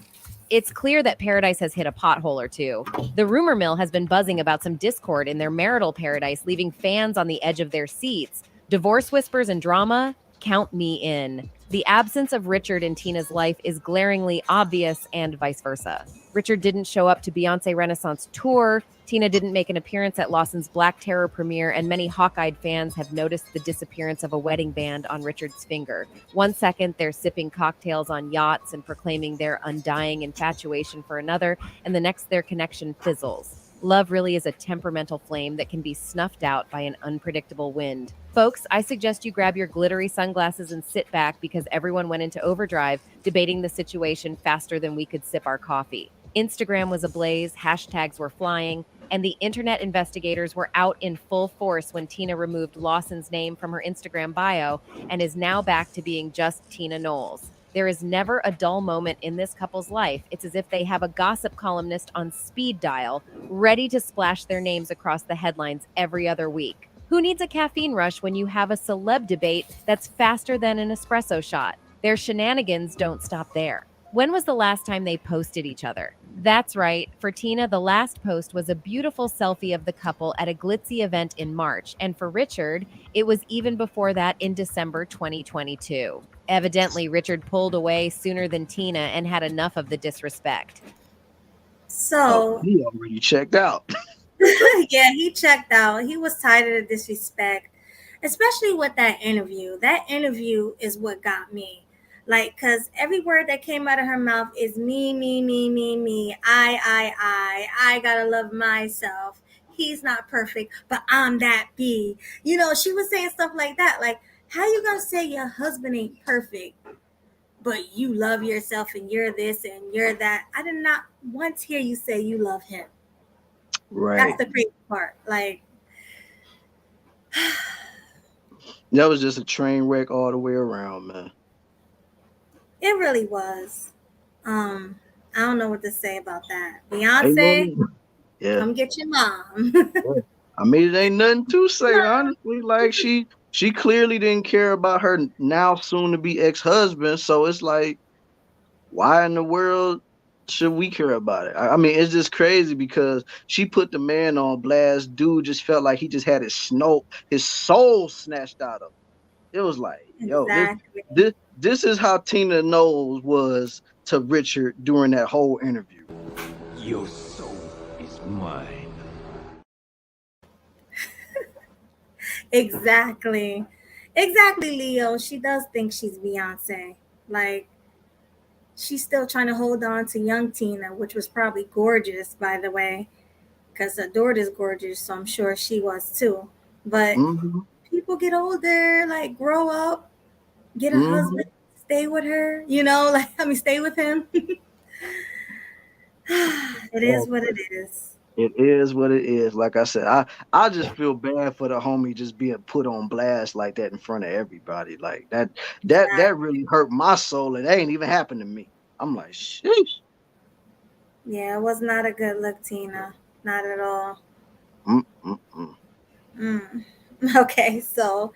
It's clear that Paradise has hit a pothole or two. The rumor mill has been buzzing about some discord in their marital paradise, leaving fans on the edge of their seats. Divorce whispers and drama? Count me in. The absence of Richard in Tina's life is glaringly obvious, and vice versa. Richard didn't show up to Beyonce Renaissance tour. Tina didn't make an appearance at Lawson's Black Terror premiere, and many hawk-eyed fans have noticed the disappearance of a wedding band on Richard's finger. One second, they're sipping cocktails on yachts and proclaiming their undying infatuation for another, and the next, their connection fizzles. Love really is a temperamental flame that can be snuffed out by an unpredictable wind. Folks, I suggest you grab your glittery sunglasses and sit back, because everyone went into overdrive, debating the situation faster than we could sip our coffee. Instagram was ablaze, hashtags were flying, and the internet investigators were out in full force when Tina removed Lawson's name from her Instagram bio and is now back to being just Tina Knowles. There is never a dull moment in this couple's life. It's as if they have a gossip columnist on speed dial, ready to splash their names across the headlines every other week. Who needs a caffeine rush when you have a celeb debate that's faster than an espresso shot? Their shenanigans don't stop there. When was the last time they posted each other? That's right. For Tina, the last post was a beautiful selfie of the couple at a glitzy event in March. And for Richard, it was even before that in December 2022. Evidently, Richard pulled away sooner than Tina and had enough of the disrespect. So he already checked out. Yeah, he checked out. He was tired of the disrespect, especially with that interview. That interview is what got me. Like, because every word that came out of her mouth is me, me, me, me, me. I gotta love myself. He's not perfect, but I'm that B. She was saying stuff like that. Like, how you gonna say your husband ain't perfect, but you love yourself and you're this and you're that? I did not once hear you say you love him. Right. That's the crazy part. Like, that was just a train wreck all the way around, man. it really was. I don't know what to say about that. Ain't no Beyonce, need. Yeah. come get your mom. Yeah. I mean, it ain't nothing to say, honestly. Like she clearly didn't care about her now soon to be ex-husband. So it's like, why in the world should we care about it? I mean, it's just crazy because she put the man on blast. Dude just felt like he just had his soul snatched out of him. It was like, yo, Exactly. this is how Tina Knowles was to Richard during that whole interview. Your soul is mine. Exactly. Exactly, Leo. She does think she's Beyonce. Like, she's still trying to hold on to young Tina, which was probably gorgeous, by the way, because her daughter's gorgeous, so I'm sure she was too. But people get older, like grow up, get a husband, stay with her, like, stay with him. It is what it is. It is what it is. Like I said, I just feel bad for the homie just being put on blast like that in front of everybody. Like that really hurt my soul. It ain't even happened to me. I'm like, sheesh. Yeah, it was not a good look, Tina. Not at all. Okay, so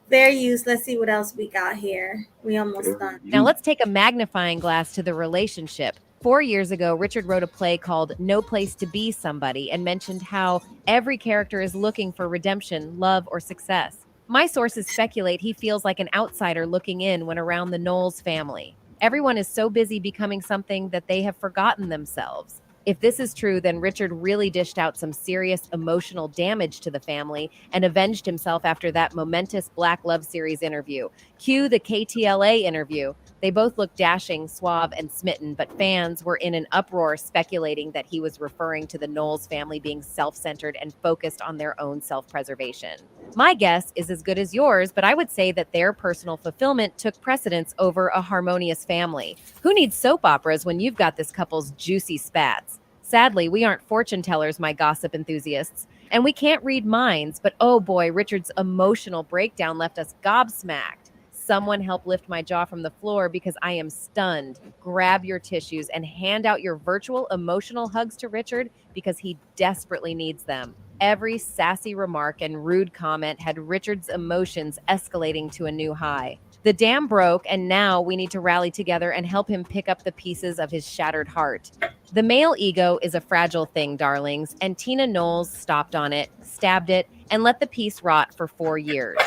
fair use. Let's see what else we got here. We almost done. Now let's take a magnifying glass to the relationship. 4 years ago, Richard wrote a play called No Place to Be Somebody and mentioned how every character is looking for redemption, love, or success. My sources speculate he feels like an outsider looking in when around the Knowles family. Everyone is so busy becoming something that they have forgotten themselves. If this is true, then Richard really dished out some serious emotional damage to the family and avenged himself after that momentous Black Love Series interview. Cue the KTLA interview. They both looked dashing, suave, and smitten, but fans were in an uproar speculating that he was referring to the Knowles family being self-centered and focused on their own self-preservation. My guess is as good as yours, but I would say that their personal fulfillment took precedence over a harmonious family. Who needs soap operas when you've got this couple's juicy spats? Sadly, we aren't fortune tellers, my gossip enthusiasts, and we can't read minds, but oh boy, Richard's emotional breakdown left us gobsmacked. Someone help lift my jaw from the floor because I am stunned. Grab your tissues and hand out your virtual emotional hugs to Richard because he desperately needs them. Every sassy remark and rude comment had Richard's emotions escalating to a new high. The dam broke, and now we need to rally together and help him pick up the pieces of his shattered heart. The male ego is a fragile thing, darlings, and Tina Knowles stopped on it, stabbed it, and let the piece rot for 4 years.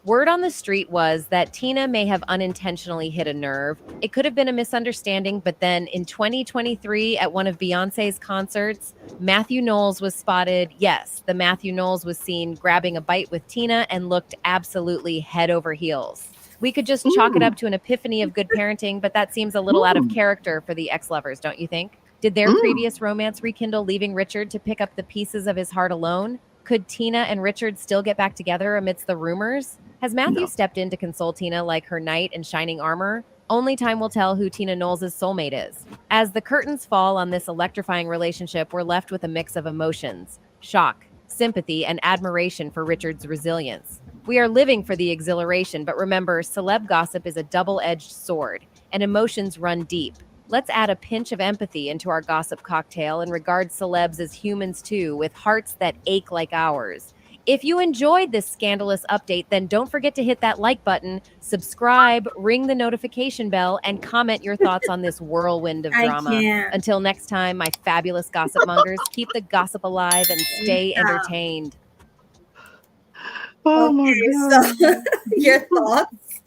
Word on the street was that Tina may have unintentionally hit a nerve. It could have been a misunderstanding, but then in 2023 at one of Beyonce's concerts, Matthew Knowles was spotted. Yes, the Matthew Knowles was seen grabbing a bite with Tina and looked absolutely head over heels. We could just chalk it up to an epiphany of good parenting, but that seems a little out of character for the ex-lovers, don't you think? Did their previous romance rekindle, leaving Richard to pick up the pieces of his heart alone? Could Tina and Richard still get back together amidst the rumors? Has Matthew stepped in to console Tina like her knight in shining armor? Only time will tell who Tina Knowles' soulmate is. As the curtains fall on this electrifying relationship, we're left with a mix of emotions: shock, sympathy, and admiration for Richard's resilience. We are living for the exhilaration, but remember, celeb gossip is a double-edged sword, and emotions run deep. Let's add a pinch of empathy into our gossip cocktail and regard celebs as humans too, with hearts that ache like ours. If you enjoyed this scandalous update, then don't forget to hit that like button, subscribe, ring the notification bell, and comment your thoughts on this whirlwind of drama. Until next time, my fabulous gossip mongers, keep the gossip alive and stay entertained. Oh my God. So, your thoughts?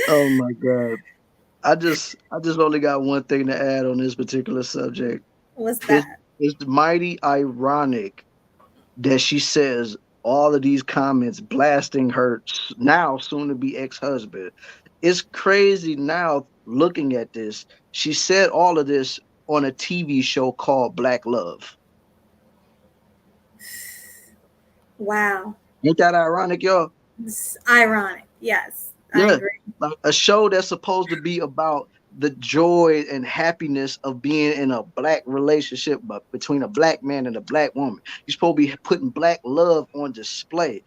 Oh my God. I just only got one thing to add on this particular subject. What's that? It's mighty ironic that she says all of these comments blasting her now soon to be ex-husband. It's crazy now looking at this. She said all of this on a TV show called Black Love. Wow. Ain't that ironic, y'all? It's ironic, yes. Yeah, like a show that's supposed to be about the joy and happiness of being in a black relationship, but between a black man and a black woman. You're supposed to be putting black love on display.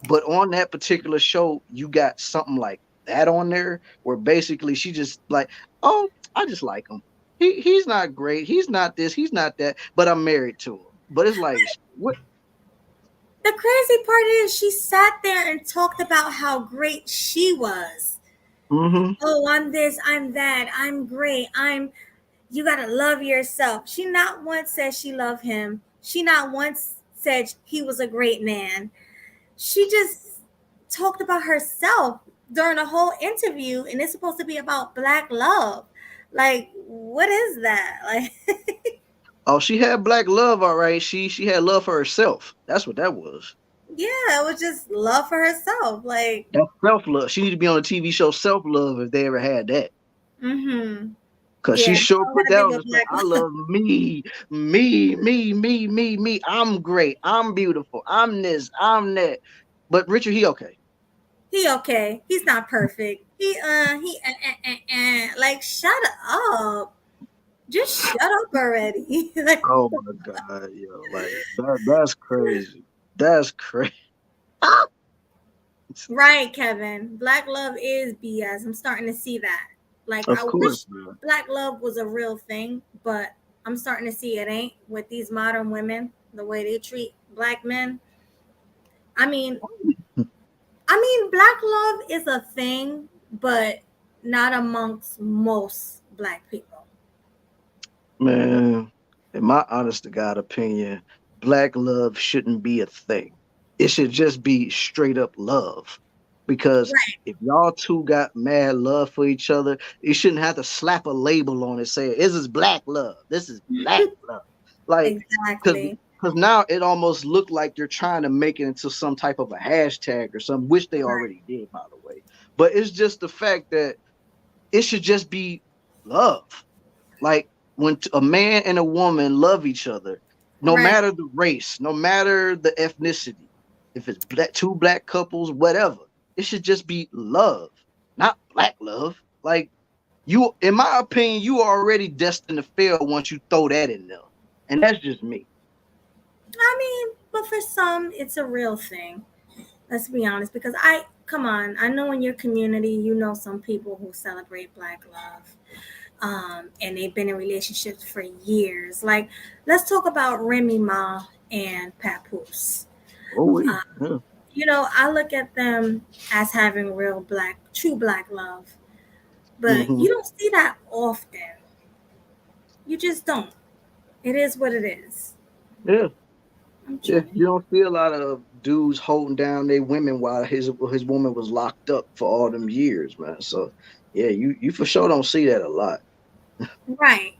But on that particular show, you got something like that on there, where basically she just like, oh, I just like him. He's not great. He's not this. He's not that. But I'm married to him. But it's like, what? The crazy part is she sat there and talked about how great she was. Mm-hmm. Oh, I'm this, I'm that, I'm great. You gotta love yourself. She not once said she loved him. She not once said he was a great man. She just talked about herself during the whole interview, and it's supposed to be about black love. Like, what is that? Like, oh, she had black love, all right. She had love for herself. That's what that was. yeah, it was just love for herself. Like, that's self-love. She need to be on a TV show Self-Love if they ever had that. Mm-hmm. Cause she sure put that on. I love me. I'm great. I'm beautiful. I'm this. I'm that. But Richard, he okay. He okay. He's not perfect. Like, shut up. Just shut up already. Like, oh my God, yo, like that's crazy. That's crazy. Right, Kevin. Black love is BS. I'm starting to see that. Like, I wish black love was a real thing, but I'm starting to see it ain't with these modern women, the way they treat black men. I mean, black love is a thing, but not amongst most black people. Man, in my honest to God opinion, black love shouldn't be a thing. It should just be straight up love. Because if y'all two got mad love for each other, you shouldn't have to slap a label on it saying, this is black love. This is black love. Like, exactly. Because now it almost looked like you're trying to make it into some type of a hashtag or something, which they already did, by the way. But it's just the fact that it should just be love. Like, when a man and a woman love each other, no matter the race, no matter the ethnicity, if it's two black couples, whatever, it should just be love, not black love. Like, you, in my opinion, you are already destined to fail once you throw that in there. And that's just me. I mean, but for some, it's a real thing. Let's be honest, because come on, I know in your community, you know some people who celebrate black love. And they've been in relationships for years. Like, let's talk about Remy Ma and Papoose. You know, I look at them as having real true black love, but you don't see that often. You just don't. It is what it is. Yeah. You don't see a lot of dudes holding down their women while his woman was locked up for all them years, man. So yeah, you for sure don't see that a lot. Right.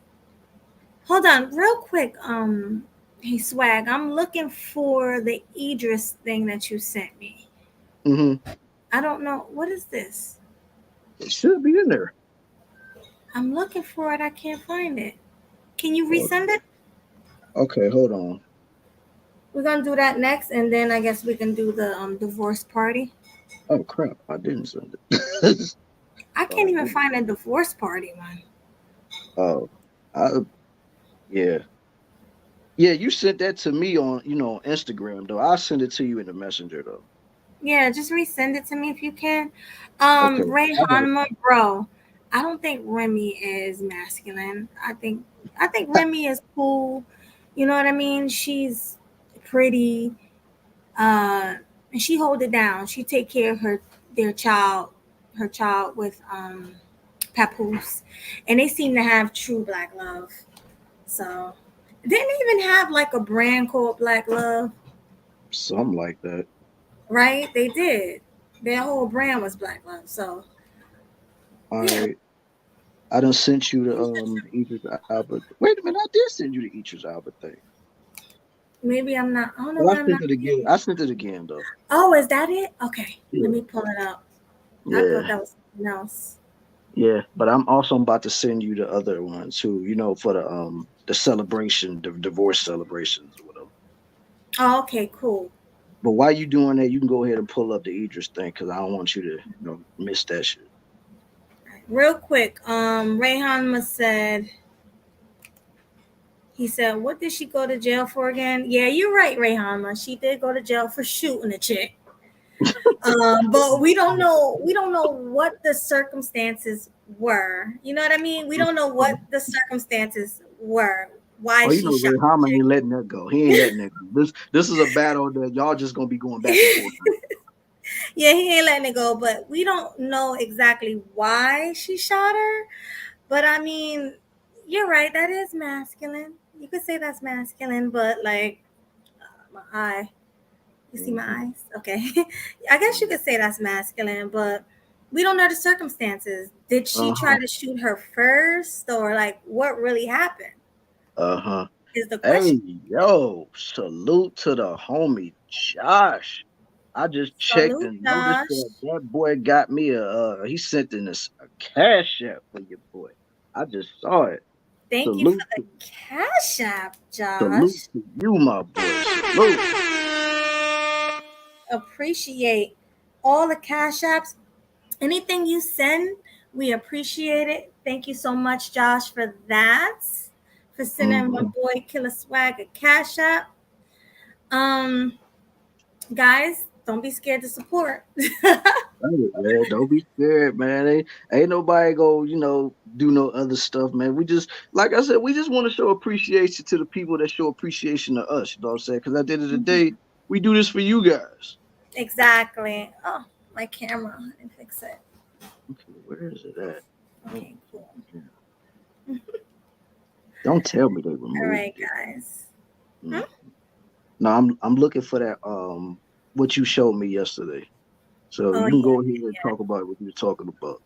Hold on, real quick. Hey Swag, I'm looking for the Idris thing that you sent me. I don't know, what is this? It should be in there. I'm looking for it. I can't find it. Can you resend it? Okay, hold on. We're gonna do that next, and then I guess we can do the divorce party. Oh crap! I didn't send it. I can't even find a divorce party one. Oh, yeah. You sent that to me on Instagram though. I'll send it to you in the messenger though. Yeah, just resend it to me if you can. Ray Hanma, bro. I don't think Remy is masculine. I think Remy is cool. You know what I mean? She's pretty. And she hold it down. She take care of her child with Papoose. And they seem to have true black love. So didn't they even have like a brand called Black Love? Something like that. Right? They did. Their whole brand was Black Love. So all right. I done sent you the Idris Elba. Wait a minute, I did send you the Idris Elba thing. Maybe I'm not. I don't know. I sent it again though. Oh, is that it? Okay, let me pull it up. Yeah. I thought that was something else. Yeah, but I'm also about to send you the other one too. For the celebration, the divorce celebrations or whatever. Oh, okay, cool. But while you doing that, you can go ahead and pull up the Idris thing because I don't want you to miss that shit. All right, real quick. Rayhanma said, he said, what did she go to jail for again? Yeah, you're right, Rayhanma. She did go to jail for shooting a chick. But we don't know what the circumstances were. You know what I mean? We don't know what the circumstances were. Why You she know, shot Ray the Harmon chick. ain't letting that go. He ain't letting that go. This is a battle that y'all just gonna be going back and forth. Yeah, he ain't letting it go, but we don't know exactly why she shot her. But I mean, you're right, that is masculine. You could say that's masculine, but like my eye. You see my eyes? Okay. I guess you could say that's masculine, but we don't know the circumstances. Did she try to shoot her first, or like what really happened? Is the Hey, question. yo, salute to the homie Josh. I just checked Salute, and noticed Josh. that boy got me he sent in a cash app for your boy. I just saw it. Thank you for Salute, the cash app, salute Josh. to you, my boy. Salute. Appreciate all the cash apps. Anything you send, we appreciate it. Thank you so much, Josh, for that. For sending my boy Killer Swag a cash app. Guys, don't be scared to support. Man, don't be scared, man. Ain't nobody go, do no other stuff, man. We just, like I said, we just want to show appreciation to the people that show appreciation to us. You know what I'm saying? Because at the end of the day, we do this for you guys. Exactly. Oh, my camera. I didn't fix it. Okay, where is it at? Okay, cool. Don't tell me they removed All right, it. guys. No, I'm looking for that what you showed me yesterday. So you can go ahead and talk about what you're talking about.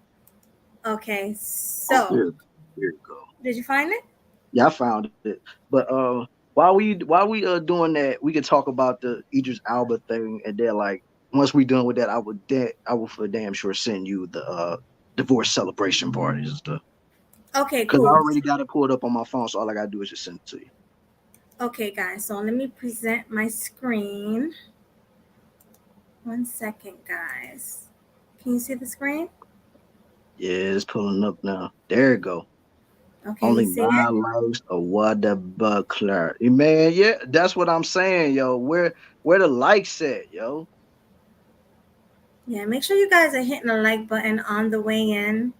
Okay, so here you go. Did you find it? Yeah, I found it. But while we doing that, we can talk about the Idris Elba thing, and then like once we done with that, I will for damn sure send you the divorce celebration parties and stuff. Okay, Because I cool. already got it pulled up on my phone, so all I gotta do is just send it to you. Okay, guys. So let me present my screen. 1 second, guys. Can you see the screen? Yeah, it's pulling up now. There you go. Okay, Only you see 9 it? likes of what the buckler. Man, yeah, that's what I'm saying, yo. Where the likes at, yo? Yeah, make sure you guys are hitting the like button on the way in.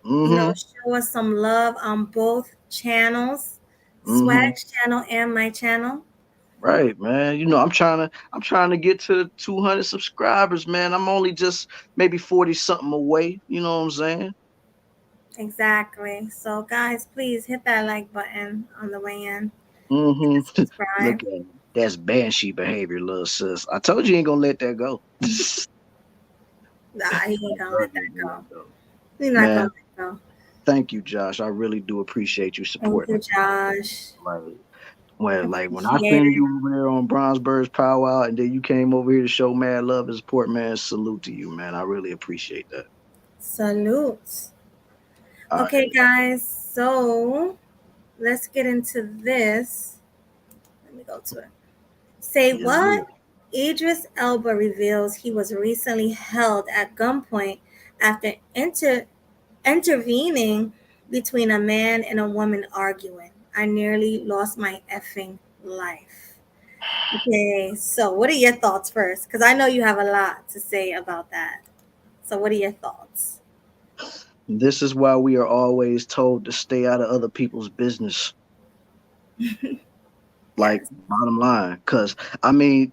Show us some love on both channels, Swag's channel and my channel. Right, man. I'm trying to get to 200 subscribers, man. I'm only just maybe 40 something away. You know what I'm saying? Exactly. So, guys, please hit that like button on the way in. Look at it. That's banshee behavior, little sis. I told you ain't gonna let that go. Nah, he ain't gonna let that go. He's not Man, gonna let it go. thank you, Josh. I really do appreciate you supporting. Thank you, Josh. When I seen you over there on Bronzebird's Powwow, and then you came over here to show mad love and support, man, salute to you, man. I really appreciate that. Salute. Okay, guys, so let's get into this. Let me go to it. Say what? Idris Elba reveals he was recently held at gunpoint after intervening between a man and a woman arguing. I nearly lost my effing life. Okay, so what are your thoughts first? Because I know you have a lot to say about that. So what are your thoughts? This is why we are always told to stay out of other people's business. Like, bottom line. Because, I mean,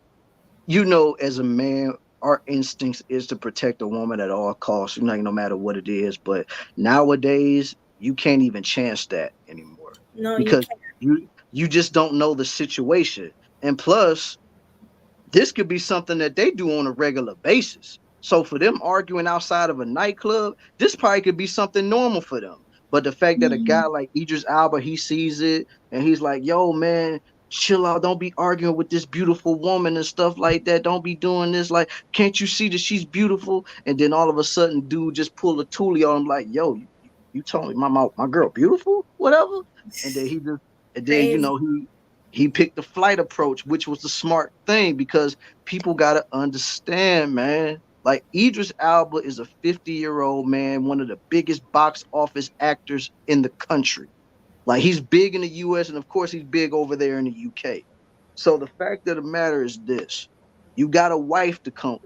as a man, our instincts is to protect a woman at all costs, no matter what it is. But nowadays, you can't even chance that anymore. No, because you can't. you just don't know the situation. And plus, this could be something that they do on a regular basis. So for them arguing outside of a nightclub, this probably could be something normal for them. But the fact that a guy like Idris Elba, he sees it and he's like, yo, man, chill out. Don't be arguing with this beautiful woman and stuff like that. Don't be doing this. Like, can't you see that she's beautiful? And then all of a sudden, dude just pull a toolie on him like, yo, you told me my girl beautiful? Whatever. And then he picked the flight approach, which was the smart thing, because people got to understand, man. Like Idris Elba is a 50-year-old man, one of the biggest box office actors in the country. Like he's big in the US and of course he's big over there in the UK. So the fact of the matter is this. You got a wife to come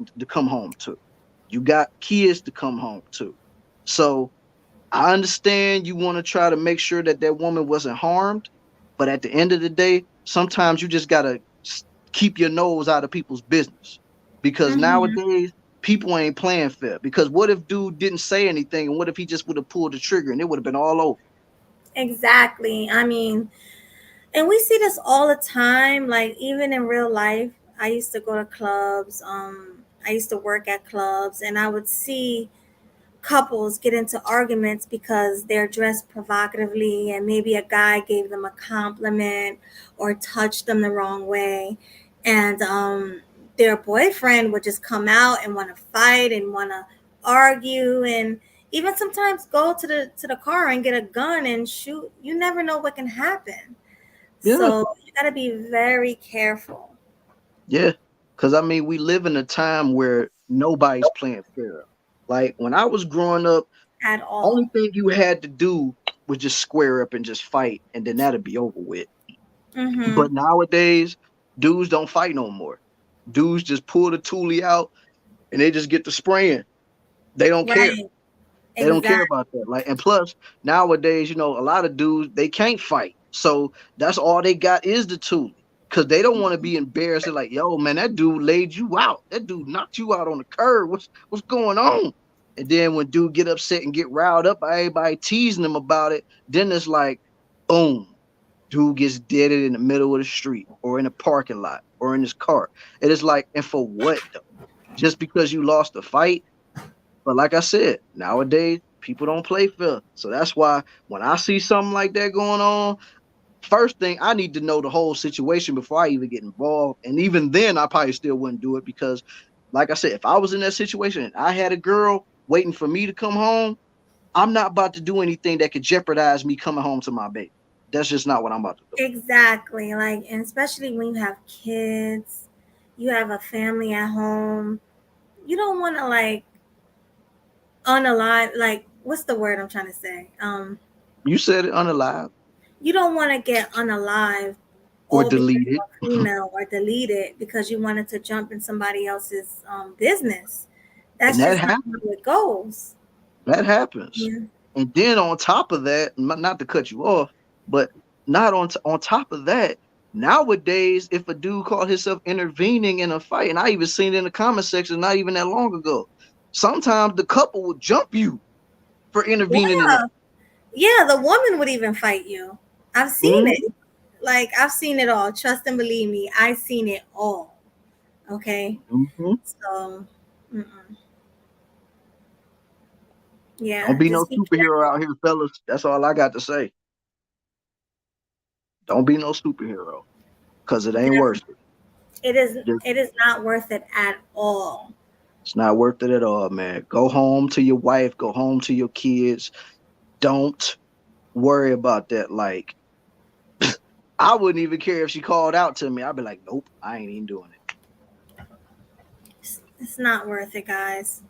home to. You got kids to come home to. So I understand you want to try to make sure that that woman wasn't harmed, but at the end of the day, sometimes you just got to keep your nose out of people's business because nowadays people ain't playing fair. Because what if dude didn't say anything and what if he just would have pulled the trigger and it would have been all over? Exactly. I mean, and we see this all the time, like even in real life. I used to go to clubs, I used to work at clubs, and I would see couples get into arguments because they're dressed provocatively and maybe a guy gave them a compliment or touched them the wrong way, and their boyfriend would just come out and want to fight and want to argue, and even sometimes go to the car and get a gun and shoot. You never know what can happen. Yeah. So you got to be very careful. Yeah, because I mean, we live in a time where nobody's playing fair. Like when I was growing up, At all. only thing you had to do was just square up and just fight, and then that'd be over with. But nowadays, dudes don't fight no more. Dudes just pull the toolie out and they just get to spraying. They don't care. They don't care about that. Like, and plus, nowadays, you know, a lot of dudes, they can't fight. So that's all they got is the toolie. Because they don't want to be embarrassed. They're like, yo, man, that dude laid you out. That dude knocked you out on the curb. What's going on? And then when dude get upset and get riled up by everybody teasing him about it, then it's like, boom, dude gets deaded in the middle of the street or in a parking lot or in his car. It is like, and for what though? Just because you lost a fight? But like I said, nowadays, people don't play fair. So that's why when I see something like that going on, first thing, I need to know the whole situation before I even get involved. And even then, I probably still wouldn't do it because, like I said, if I was in that situation and I had a girl waiting for me to come home, I'm not about to do anything that could jeopardize me coming home to my baby. That's just not what I'm about to do. Exactly. Like, and especially when you have kids, you have a family at home, you don't want to like unalive. Like, what's the word I'm trying to say? You said it, unalive. You don't want to get unalive or delete it, female, or delete it because you wanted to jump in somebody else's business. That's and just not how it goes. That happens. Yeah. And then on top of that, not to cut you off, but not on top of that, nowadays, if a dude called himself intervening in a fight, and I even seen it in the comment section not even that long ago, sometimes the couple would jump you for intervening in it. Yeah, the woman would even fight you. I've seen it. Like, I've seen it all. Trust and believe me, I've seen it all. Okay? So, yeah. Don't be no superhero out here, fellas. That's all I got to say. Don't be no superhero, because it ain't worth it. It is not worth it at all. It's not worth it at all, man. Go home to your wife. Go home to your kids. Don't worry about that. Like, I wouldn't even care if she called out to me. I'd be like, nope, I ain't even doing it. It's not worth it, guys.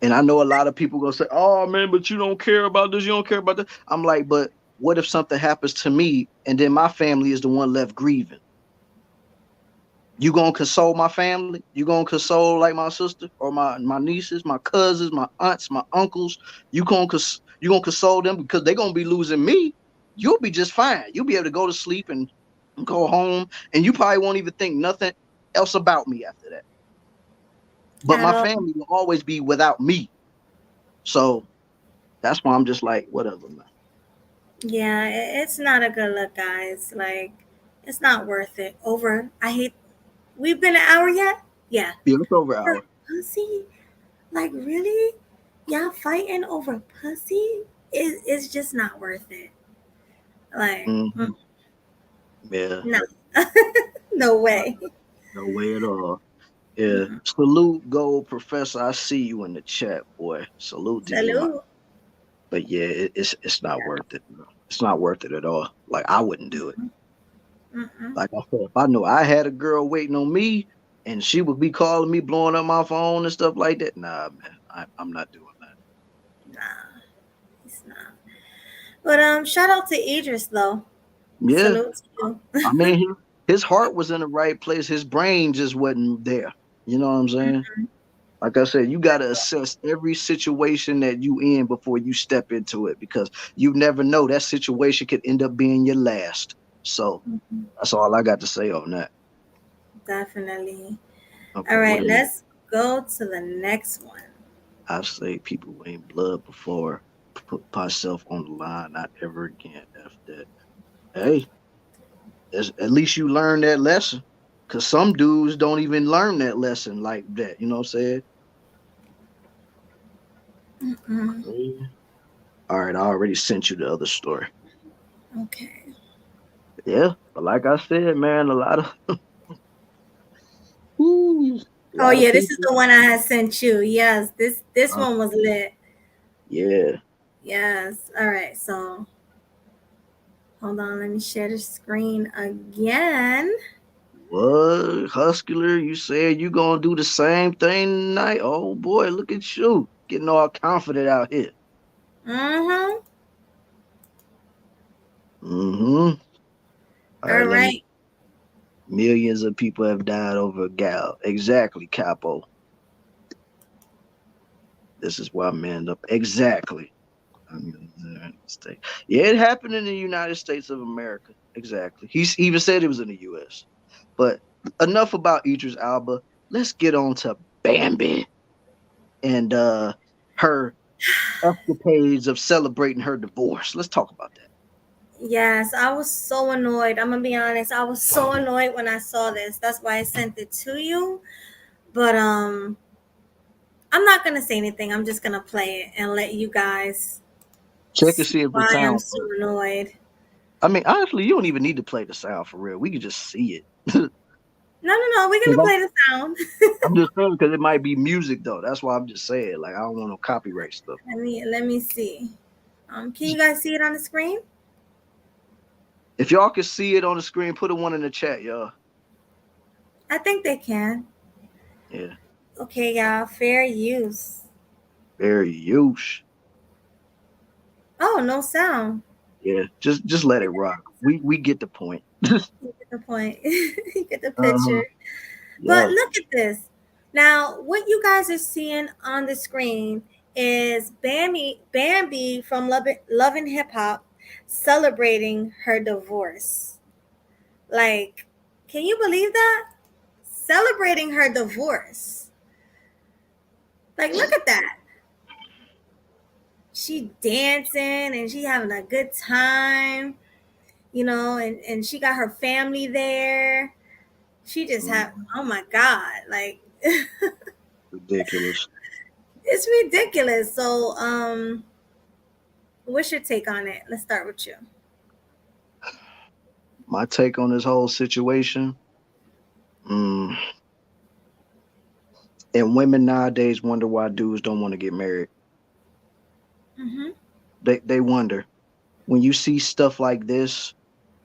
And I know a lot of people gonna say, oh man, but you don't care about this, you don't care about that. I'm like, but what if something happens to me and then my family is the one left grieving? You gonna console my family? You gonna console like my sister or my nieces, my cousins, my aunts, my uncles? You gonna console them because they're gonna be losing me? You'll be just fine. You'll be able to go to sleep and go home, and you probably won't even think nothing else about me after that. But my family will always be without me. So that's why I'm just like, whatever, man. Yeah, it's not a good look, guys. Like, it's not worth it. We've been an hour yet? Yeah. Yeah, it's over an hour. Pussy? Like, really? Y'all fighting over pussy? It's just not worth it. Like, yeah. No. No way. No way at all. Yeah. Salute, Gold Professor. I see you in the chat, boy. Salute to you. But yeah, it's not worth it. Bro. It's not worth it at all. Like, I wouldn't do it. Like I said, if I knew I had a girl waiting on me and she would be calling me, blowing up my phone and stuff like that. Nah, man, I'm not doing that. Nah, he's not. But shout out to Idris though. Yeah, Salute to you. I mean, his heart was in the right place. His brain just wasn't there. You know what I'm saying? Like I said, you got to assess every situation that you in before you step into it, because you never know, that situation could end up being your last. So that's all I got to say on that. Definitely. Okay, all right, let's go to the next one. I say people ain't blood before put myself on the line, not ever again after that. Hey, at least you learned that lesson, because some dudes don't even learn that lesson like that. You know what I'm saying? Okay. All right, I already sent you the other story. Okay. Yeah, but like I said, man, a lot of oh yeah, this is the one I had sent you. Yes, this one was lit. Yeah. Yes. All right. So hold on, let me share the screen again. What, Hustler? You said you gonna do the same thing tonight? Oh boy, look at you getting all confident out here. Mm-hmm. Mm-hmm. All right. Millions of people have died over a gal. Exactly, Capo. This is why men up. Exactly. Yeah, it happened in the United States of America. Exactly. He even said it was in the U.S. But enough about Idris Elba. Let's get on to Bambi and her escapades of celebrating her divorce. Let's talk about that. Yes, I was so annoyed. I'm gonna be honest. I was so annoyed when I saw this. That's why I sent it to you. But I'm not gonna say anything. I'm just gonna play it and let you guys check and see if the sound. I am so annoyed. I mean, honestly, you don't even need to play the sound for real. We can just see it. No. We're gonna play the sound. I'm just saying because it might be music though. That's why I'm just saying. Like, I don't want no copyright stuff. Let me see. Can you guys see it on the screen? If y'all can see it on the screen, put a one in the chat, y'all. I think they can. Yeah. Okay, y'all. Fair use. Fair use. Oh, no sound. Yeah, just let it rock. We get the point. You get the point. You get the picture. Yeah. But look at this. Now, what you guys are seeing on the screen is Bambi from Love and Hip Hop celebrating her divorce. Like, can you believe that? Celebrating her divorce. Like, look at that. She dancing and she having a good time, you know, and she got her family there. She just had, oh my God, like ridiculous. It's ridiculous. So, what's your take on it? Let's start with you. My take on this whole situation. And women nowadays wonder why dudes don't want to get married. Mm-hmm. They wonder. When you see stuff like this,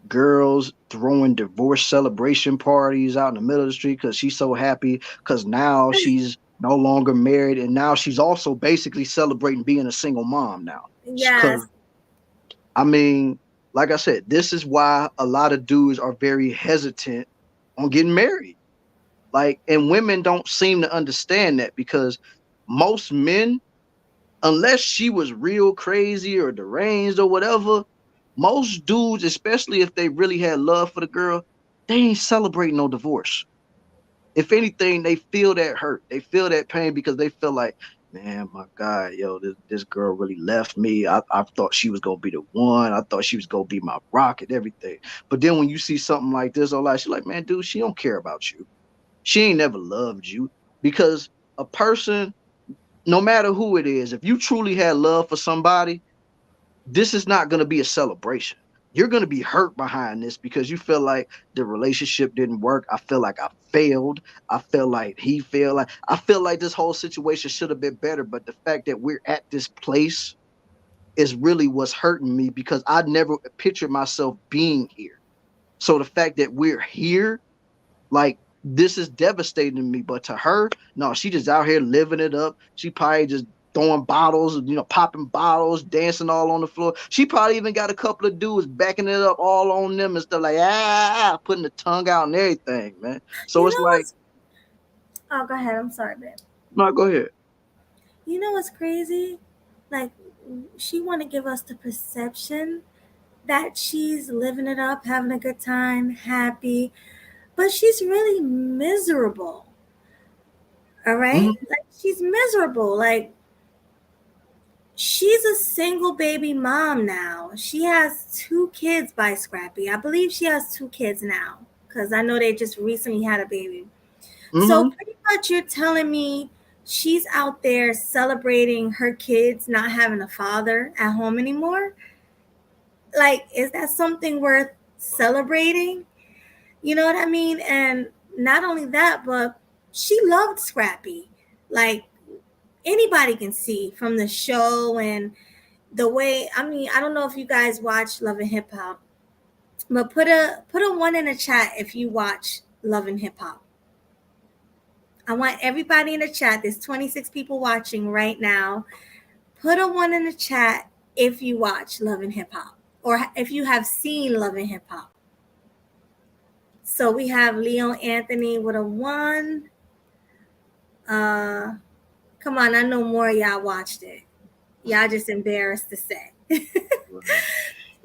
girls throwing divorce celebration parties out in the middle of the street because she's so happy because now she's no longer married, and now she's also basically celebrating being a single mom now. Yes. I mean, like I said, this is why a lot of dudes are very hesitant on getting married. Like, and women don't seem to understand that, because most men, unless she was real crazy or deranged or whatever, most dudes, especially if they really had love for the girl, they ain't celebrating no divorce. If anything, they feel that hurt. They feel that pain because they feel like, man, my God, yo, this girl really left me. I thought she was going to be the one. I thought she was going to be my rock and everything. But then when you see something like this, she's like, man, dude, she don't care about you. She ain't never loved you. Because a person, no matter who it is, if you truly had love for somebody, this is not going to be a celebration. You're going to be hurt behind this because you feel like the relationship didn't work. I feel like I failed. I feel like he failed. I feel like this whole situation should have been better. But the fact that we're at this place is really what's hurting me, because I never pictured myself being here. So the fact that we're here, like, this is devastating to me. But to her, no, she just out here living it up. She probably just throwing bottles, popping bottles, dancing all on the floor. She probably even got a couple of dudes backing it up all on them and stuff like putting the tongue out and everything, man. So it's like, oh, go ahead. I'm sorry, babe. No, go ahead. You know what's crazy? Like, she want to give us the perception that she's living it up, having a good time, happy, but she's really miserable. All right? Mm-hmm. Like, she's miserable. Like, she's a single baby mom now. She has 2 kids by Scrappy. I believe she has 2 kids now because I know they just recently had a baby. Mm-hmm. So pretty much you're telling me she's out there celebrating her kids not having a father at home anymore? Like, is that something worth celebrating? You know what I mean? And not only that, but she loved Scrappy. Like, anybody can see from the show and the way, I mean, I don't know if you guys watch Love and Hip Hop, but put a 1 in the chat if you watch Love and Hip Hop. I want everybody in the chat. There's 26 people watching right now. Put a 1 in the chat if you watch Love and Hip Hop or if you have seen Love and Hip Hop. So we have Leo Anthony with a 1. Come on, I know more of y'all watched it. Y'all just embarrassed to say.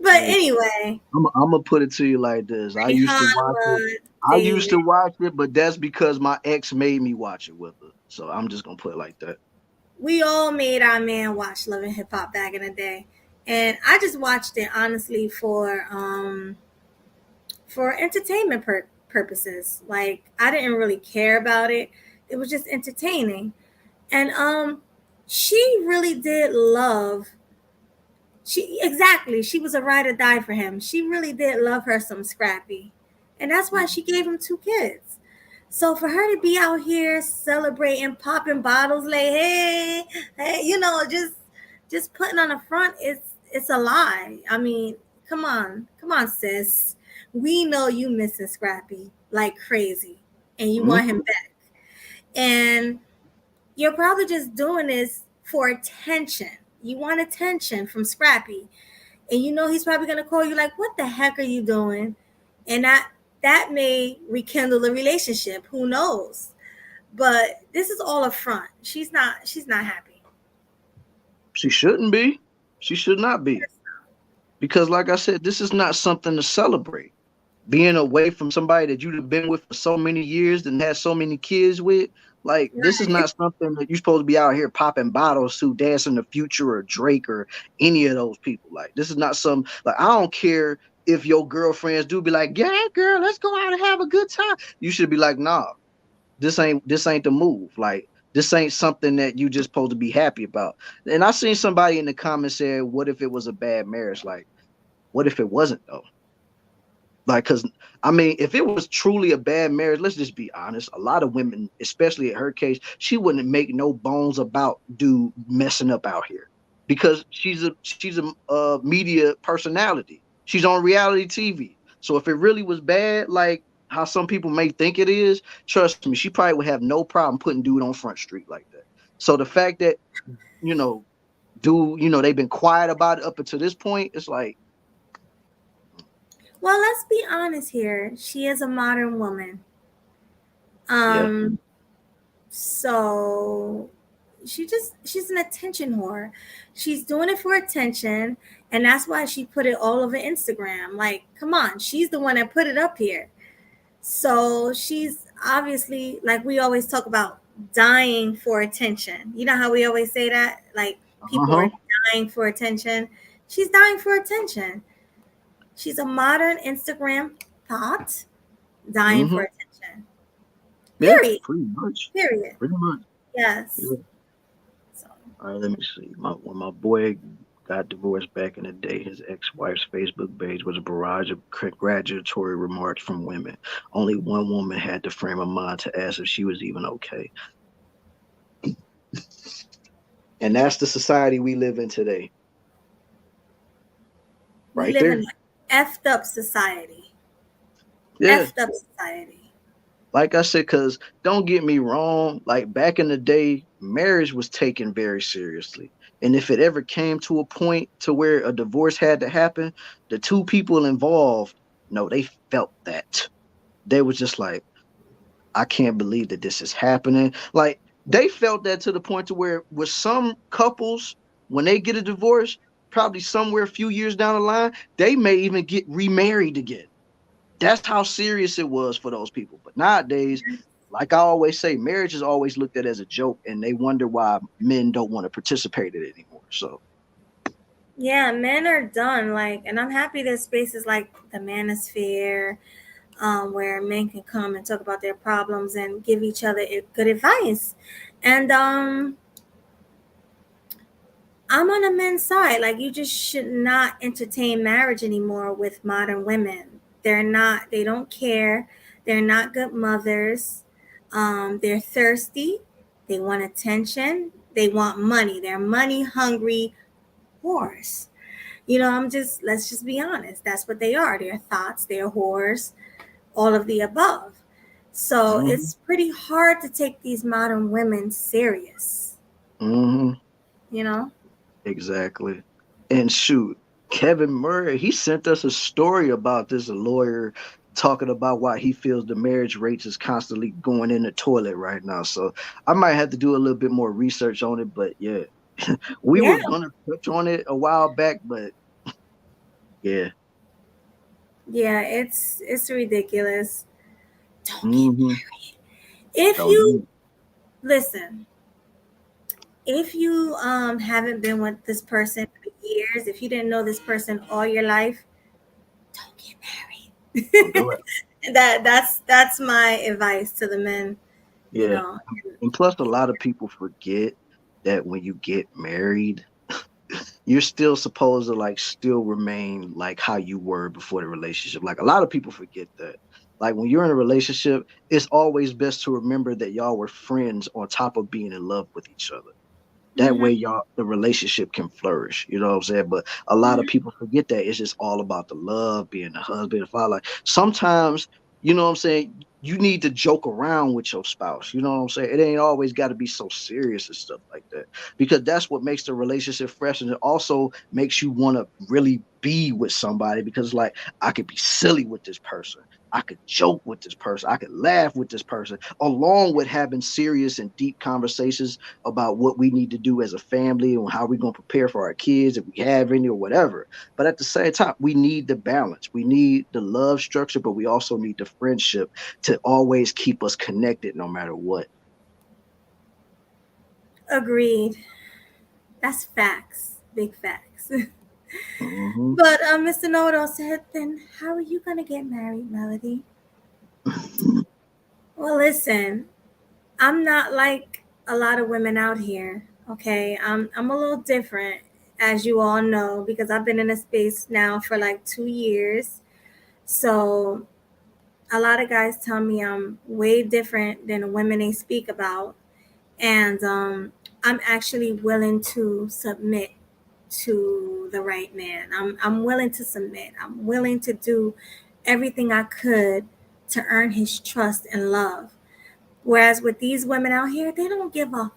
But anyway, I'm gonna put it to you like this. I used to watch it, but that's because my ex made me watch it with her. So I'm just gonna put it like that. We all made our man watch Love and Hip Hop back in the day, and I just watched it honestly for entertainment purposes. Like, I didn't really care about it. It was just entertaining, and she really did love. She was a ride or die for him. She really did love her some Scrappy. And that's why she gave him 2 kids. So for her to be out here celebrating, popping bottles, like, hey, just putting on the front, it's a lie. I mean, come on, sis. We know you missing Scrappy like crazy and you want him back. And you're probably just doing this for attention. You want attention from Scrappy. And you know he's probably going to call you like, what the heck are you doing? And that may rekindle the relationship. Who knows? But this is all a front. She's not happy. She shouldn't be. She should not be. Because like I said, this is not something to celebrate. Being away from somebody that you've been with for so many years and had so many kids with, like, this is not something that you're supposed to be out here popping bottles to, dancing the Future or Drake or any of those people. Like, this is not some, like, I don't care if your girlfriends do be like, yeah, girl, let's go out and have a good time. You should be like, nah, this ain't the move. Like, this ain't something that you just supposed to be happy about. And I seen somebody in the comments say, what if it was a bad marriage? Like, what if it wasn't though? Like, because, I mean, if it was truly a bad marriage, let's just be honest. A lot of women, especially in her case, she wouldn't make no bones about dude messing up out here because she's a media personality. She's on reality TV. So if it really was bad, like how some people may think it is, trust me, she probably would have no problem putting dude on Front Street like that. So the fact that, they've been quiet about it up until this point, it's like, well, let's be honest here. She is a modern woman. So she's an attention whore. She's doing it for attention, and that's why she put it all over Instagram. Like, come on, she's the one that put it up here. So she's obviously, like we always talk about, dying for attention. You know how we always say that? Like, people are dying for attention. She's dying for attention. She's a modern Instagram thought, dying for attention. Period. Yeah, pretty much. Period. Pretty much. Yes. Yeah. So. All right, let me see. When my boy got divorced back in the day, his ex-wife's Facebook page was a barrage of congratulatory remarks from women. Only one woman had the frame of mind to ask if she was even okay. And that's the society we live in today. We live in an effed up society. Yeah. Effed up society. Like I said, because don't get me wrong, like back in the day, marriage was taken very seriously. And if it ever came to a point to where a divorce had to happen, the two people involved, no, they felt that. They was just like, I can't believe that this is happening. Like they felt that to the point to where with some couples, when they get a divorce, probably somewhere a few years down the line, they may even get remarried again. That's how serious it was for those people. But nowadays, like I always say, marriage is always looked at as a joke, and they wonder why men don't want to participate in it anymore. So Yeah, men are done. Like, and I'm happy there's spaces like the Manosphere, where men can come and talk about their problems and give each other good advice. And I'm on the men's side. Like, you just should not entertain marriage anymore with modern women. They don't care. They're not good mothers. They're thirsty. They want attention. They want money. They're money hungry whores. Let's just be honest. That's what they are. They're thoughts, they're whores, all of the above. So it's pretty hard to take these modern women serious. You know? exactly. And shoot, Kevin Murray, he sent us a story about this, a lawyer talking about why he feels the marriage rates is constantly going in the toilet right now. So I might have to do a little bit more research on it, but yeah. We were gonna touch on it a while back, but yeah. Yeah, it's ridiculous. Don't get Mm-hmm. married. If you listen, if you haven't been with this person for years, if you didn't know this person all your life, don't get married. Don't do it. That's my advice to the men. Yeah. You know. And plus a lot of people forget that when you get married, you're still supposed to like still remain like how you were before the relationship. Like a lot of people forget that. Like when you're in a relationship, it's always best to remember that y'all were friends on top of being in love with each other. That way the relationship can flourish. You know what I'm saying? But a lot of people forget that it's just all about the love, being the husband and father. Like sometimes, you know what I'm saying, you need to joke around with your spouse. You know what I'm saying? It ain't always got to be so serious and stuff like that. Because that's what makes the relationship fresh. And it also makes you want to really be with somebody because like I could be silly with this person. I could joke with this person. I could laugh with this person, along with having serious and deep conversations about what we need to do as a family and how we're going to prepare for our kids if we have any or whatever. But at the same time, we need the balance. We need the love structure, but we also need the friendship to always keep us connected no matter what. Agreed. That's facts. Big facts. But Mr. Know-It-All said, then how are you going to get married, Melody? Well, listen, I'm not like a lot of women out here, okay? I'm a little different, as you all know, because I've been in a space now for like 2 years. So a lot of guys tell me I'm way different than the women they speak about. And I'm actually willing to submit to the right man. I'm willing to submit. I'm willing to do everything I could to earn his trust and love. Whereas with these women out here, they don't give a,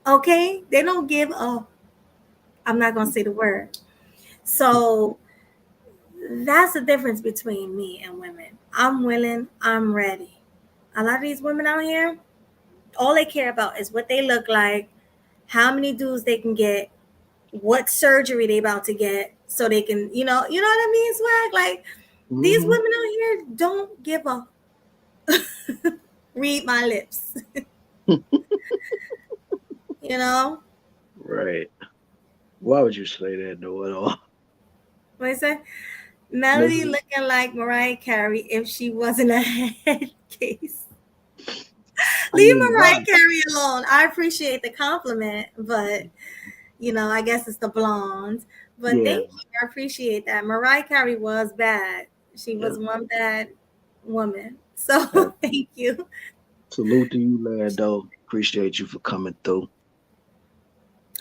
okay? They don't give a, I'm not going to say the word. So that's the difference between me and women. I'm willing, I'm ready. A lot of these women out here, all they care about is what they look like, how many dudes they can get, what surgery they about to get, so they can, you know what I mean, Swag? Like these women out here don't give a read my lips. You know? Right. Why would you say that, Know-It-All? What I say? Melody looking like Mariah Carey if she wasn't a head case. Leave Mariah Carey alone. I appreciate the compliment, but I guess it's the blonde. But thank you. I appreciate that. Mariah Carey was bad. She was one bad woman. So thank you. Salute to you, Lando. Appreciate you for coming through.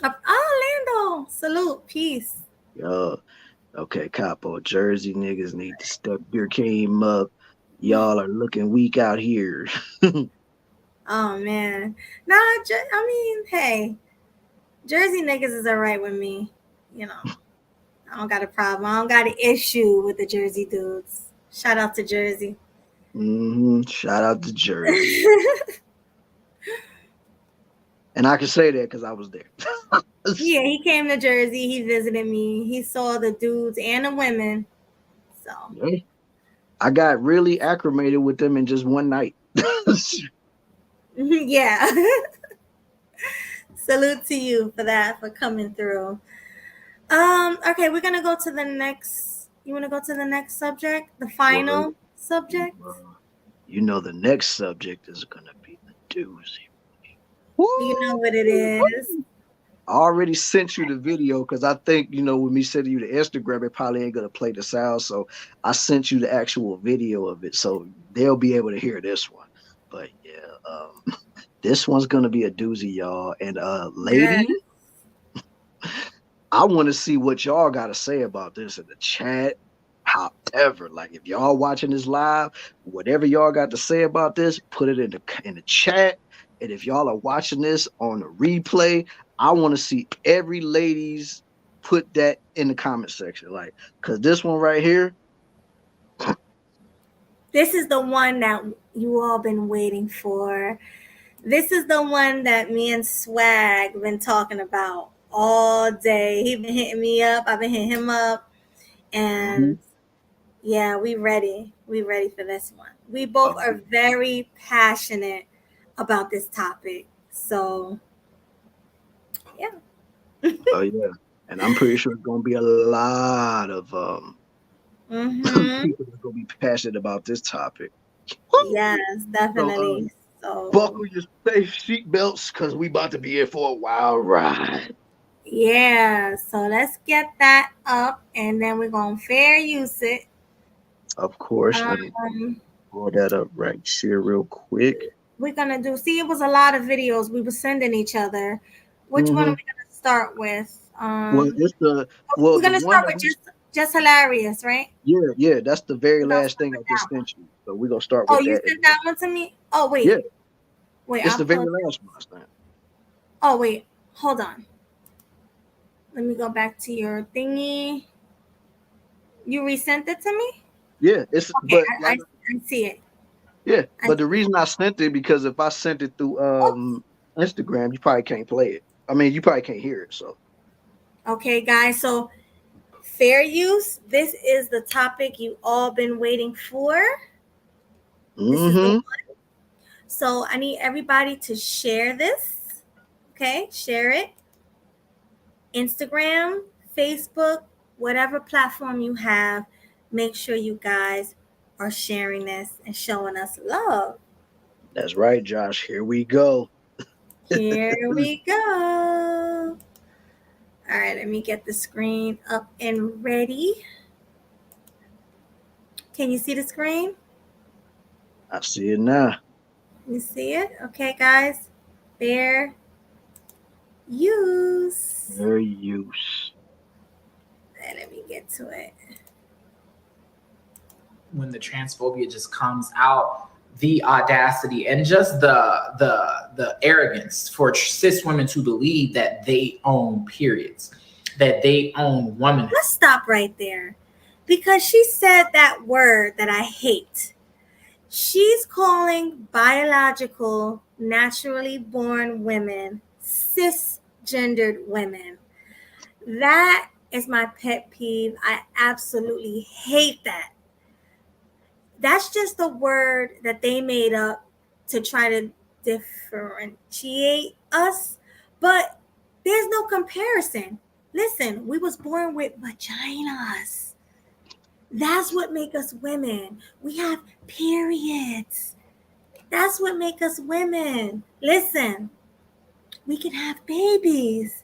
Lando. Salute. Peace. Okay, Capo. Jersey niggas need to step your game up. Y'all are looking weak out here. Oh man, nah. I mean, hey, Jersey niggas is alright with me. You know, I don't got a problem. I don't got an issue with the Jersey dudes. Shout out to Jersey. Shout out to Jersey. And I can say that because I was there. Yeah, he came to Jersey. He visited me. He saw the dudes and the women. So I got really acclimated with them in just one night. Yeah. Salute to you for that, for coming through. Okay, we're gonna go to the next. You want to go to the next subject, the final subject? You know, the next subject is gonna be the doozy. You know what it is. I already sent you the video because I think, you know, with me sending you the Instagram, it probably ain't gonna play the sound. So I sent you the actual video of it, so they'll be able to hear this one. But yeah, this one's gonna be a doozy, y'all. And lady, I want to see what y'all got to say about this in the chat. However, like if y'all watching this live, whatever y'all got to say about this, put it in the chat. And if y'all are watching this on a replay, I want to see every ladies put that in the comment section, like, because this one right here. This is the one that you all been waiting for. This is the one that me and Swag been talking about all day. He been hitting me up. I've been hitting him up. And yeah, we ready. We ready for this one. We both are very passionate about this topic. So yeah. Oh yeah. And I'm pretty sure it's gonna be a lot of people are gonna be passionate about this topic. Yes, definitely. So buckle your safe seat belts because we about to be here for a wild ride. Yeah, so let's get that up and then we're gonna fair use it. Of course. Let me pull that up right here real quick. We're gonna do, see, it was a lot of videos we were sending each other. Which one are we gonna start with? Well, we're gonna start with just hilarious, right? Yeah, that's the very last thing I just sent you. So we're gonna start with that. Oh, you sent that one to me? Oh wait. Yeah. Wait, it's the very last one I sent. Oh wait, hold on. Let me go back to your thingy. You resent it to me? Yeah, it's okay, but I see it. Yeah, but the reason I sent it because if I sent it through Instagram, you probably can't play it. I mean, you probably can't hear it. So okay, guys. So fair use. This is the topic you all been waiting for. This is the one. So I need everybody to share this. Okay, share it. Instagram, Facebook, whatever platform you have, make sure you guys are sharing this and showing us love. That's right, Josh. Here we go. Here we go. All right, let me get the screen up and ready. Can you see the screen? I see it now. You see it? Okay, guys. Fair use. Fair use. Let me get to it. When the transphobia just comes out, the audacity and just the arrogance for cis women to believe that they own periods, that they own womanhood. Let's stop right there, because she said that word that I hate. She's calling biological, naturally born women cisgendered women. That is my pet peeve. I absolutely hate that. That's just a word that they made up to try to differentiate us, but there's no comparison. Listen, we was born with vaginas. That's what make us women. We have periods. That's what make us women. Listen, we can have babies.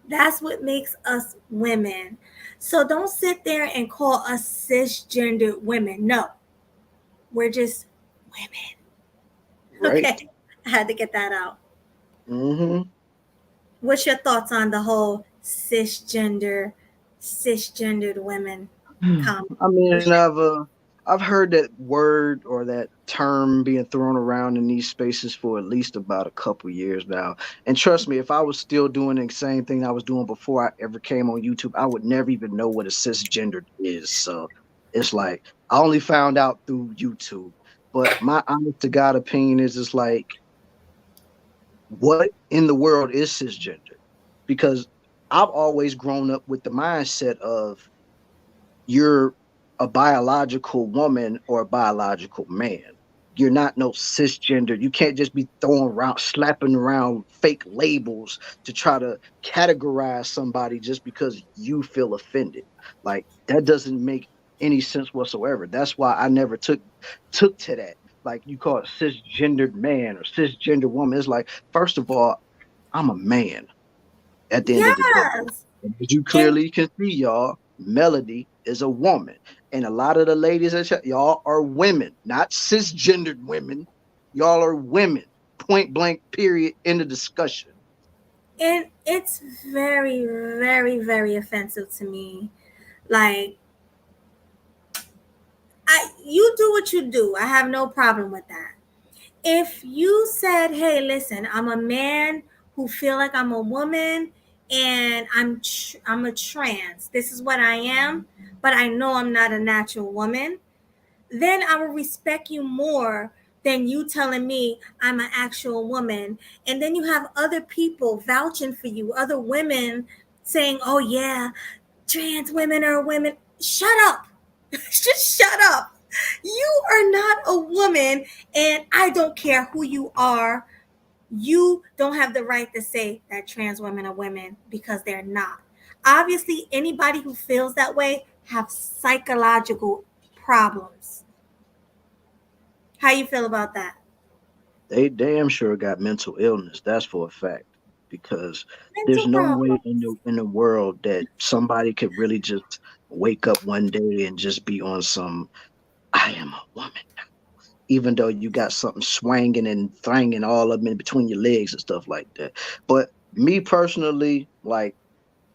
That's what makes us women. So don't sit there and call us cisgendered women. No. We're just women. Right. Okay. I had to get that out. Mm-hmm. What's your thoughts on the whole cisgendered women comment? I mean, I've heard that word or that term being thrown around in these spaces for at least about a couple years now. And trust me, if I was still doing the same thing I was doing before I ever came on YouTube, I would never even know what a cisgender is. So it's like I only found out through YouTube. But my honest to God opinion is it's like, what in the world is cisgender? Because I've always grown up with the mindset of you're a biological woman or a biological man. You're not no cisgender. You can't just be throwing around, slapping around fake labels to try to categorize somebody just because you feel offended. Like that doesn't make any sense whatsoever. That's why I never took to that. Like you call it cisgendered man or cisgender woman. It's like, first of all, I'm a man at the end of the day. Yes. As you clearly can see, y'all, Melody is a woman. And a lot of the ladies that y'all are women, not cisgendered women. Y'all are women. Point blank, period, end of discussion. And it's very, very, very offensive to me. Like, you do what you do. I have no problem with that. If you said, hey, listen, I'm a man who feel like I'm a woman and I'm a trans. This is what I am, but I know I'm not a natural woman. Then I will respect you more than you telling me I'm an actual woman. And then you have other people vouching for you, other women saying, oh yeah, trans women are women. Shut up. Just shut up. You are not a woman, and I don't care who you are. You don't have the right to say that trans women are women because they're not. Obviously, anybody who feels that way have psychological problems. How you feel about that? They damn sure got mental illness. That's for a fact. Because there's Mental no way problems. in the world that somebody could really just wake up one day and just be on some, I am a woman now. Even though you got something swanging and thanging all up in between your legs and stuff like that. But me personally, like,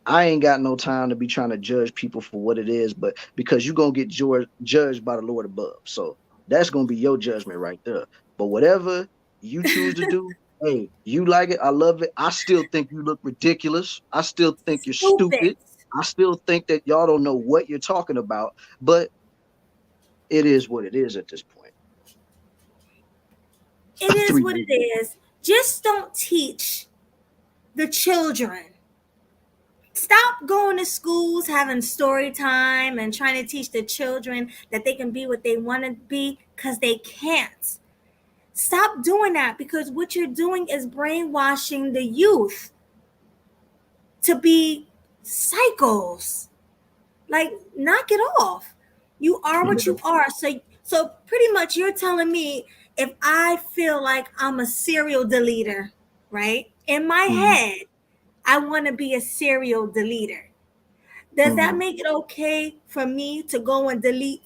I ain't got no time to be trying to judge people for what it is, but because you're going to get judged by the Lord above. So that's going to be your judgment right there. But whatever you choose to do, hey, you like it, I love it. I still think you look ridiculous. I still think you're Stupid. stupid. I still think that y'all don't know what you're talking about, but it is what it is at this point. It is what it is. Just don't teach the children. Stop going to schools, having story time, and trying to teach the children that they can be what they want to be because they can't. Stop doing that because what you're doing is brainwashing the youth to be psychos. Like, knock it off. You are what you are. So pretty much you're telling me if I feel like I'm a serial deleter, right? In my head, I want to be a serial deleter. Does that make it okay for me to go and delete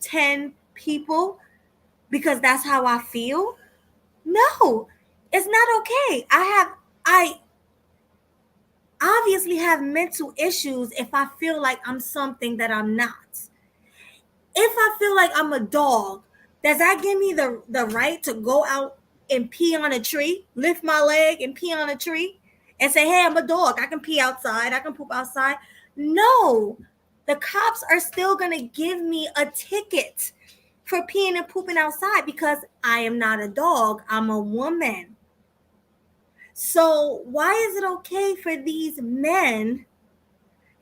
10 people because that's how I feel? No, it's not okay. I obviously have mental issues if I feel like I'm something that I'm not. If I feel like I'm a dog, does that give me the right to go out and pee on a tree, lift my leg and pee on a tree and say, hey, I'm a dog. I can pee outside. I can poop outside. No, the cops are still going to give me a ticket for peeing and pooping outside because I am not a dog. I'm a woman. So why is it okay for these men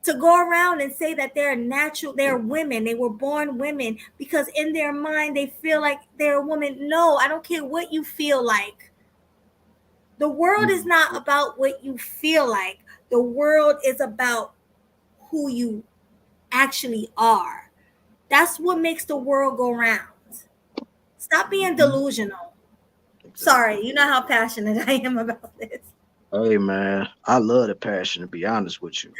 to go around and say that they're natural, they're women, they were born women because in their mind they feel like they're a woman? No, I don't care what you feel like. The world is not about what you feel like. The world is about who you actually are. That's what makes the world go round. Stop being delusional. Sorry, you know how passionate I am about this. Hey man, I love the passion, to be honest with you.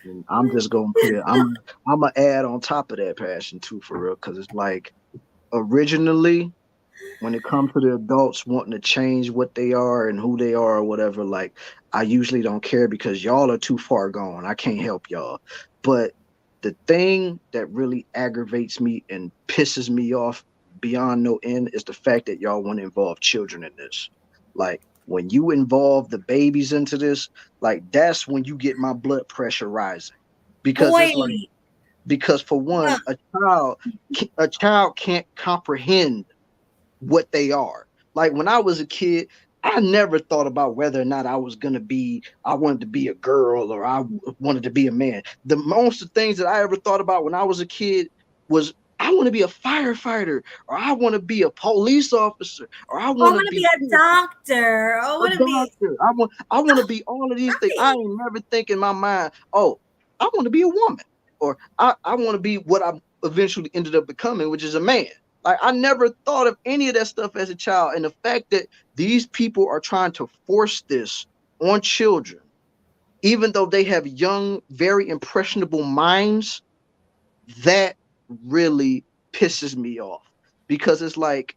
And I'm just gonna put it, I'm gonna add on top of that passion too, for real, because it's like originally when it comes to the adults wanting to change what they are and who they are or whatever, like I usually don't care because y'all are too far gone. I can't help y'all. But the thing that really aggravates me and pisses me off beyond no end is the fact that y'all want to involve children in this. Like, when you involve the babies into this, like, that's when you get my blood pressure rising. Because Boy, it's like, because for one, a child can't comprehend what they are. Like, when I was a kid, I never thought about whether or not I wanted to be a girl or I wanted to be a man. The most of things that I ever thought about when I was a kid was, I want to be a firefighter, or I want to be a police officer, or I want to be a doctor. I want to be I want to be all of these things. I ain't never think in my mind, oh, I want to be a woman, or I want to be what I eventually ended up becoming, which is a man. Like, I never thought of any of that stuff as a child. And the fact that these people are trying to force this on children, even though they have young, very impressionable minds, that really pisses me off. Because it's like,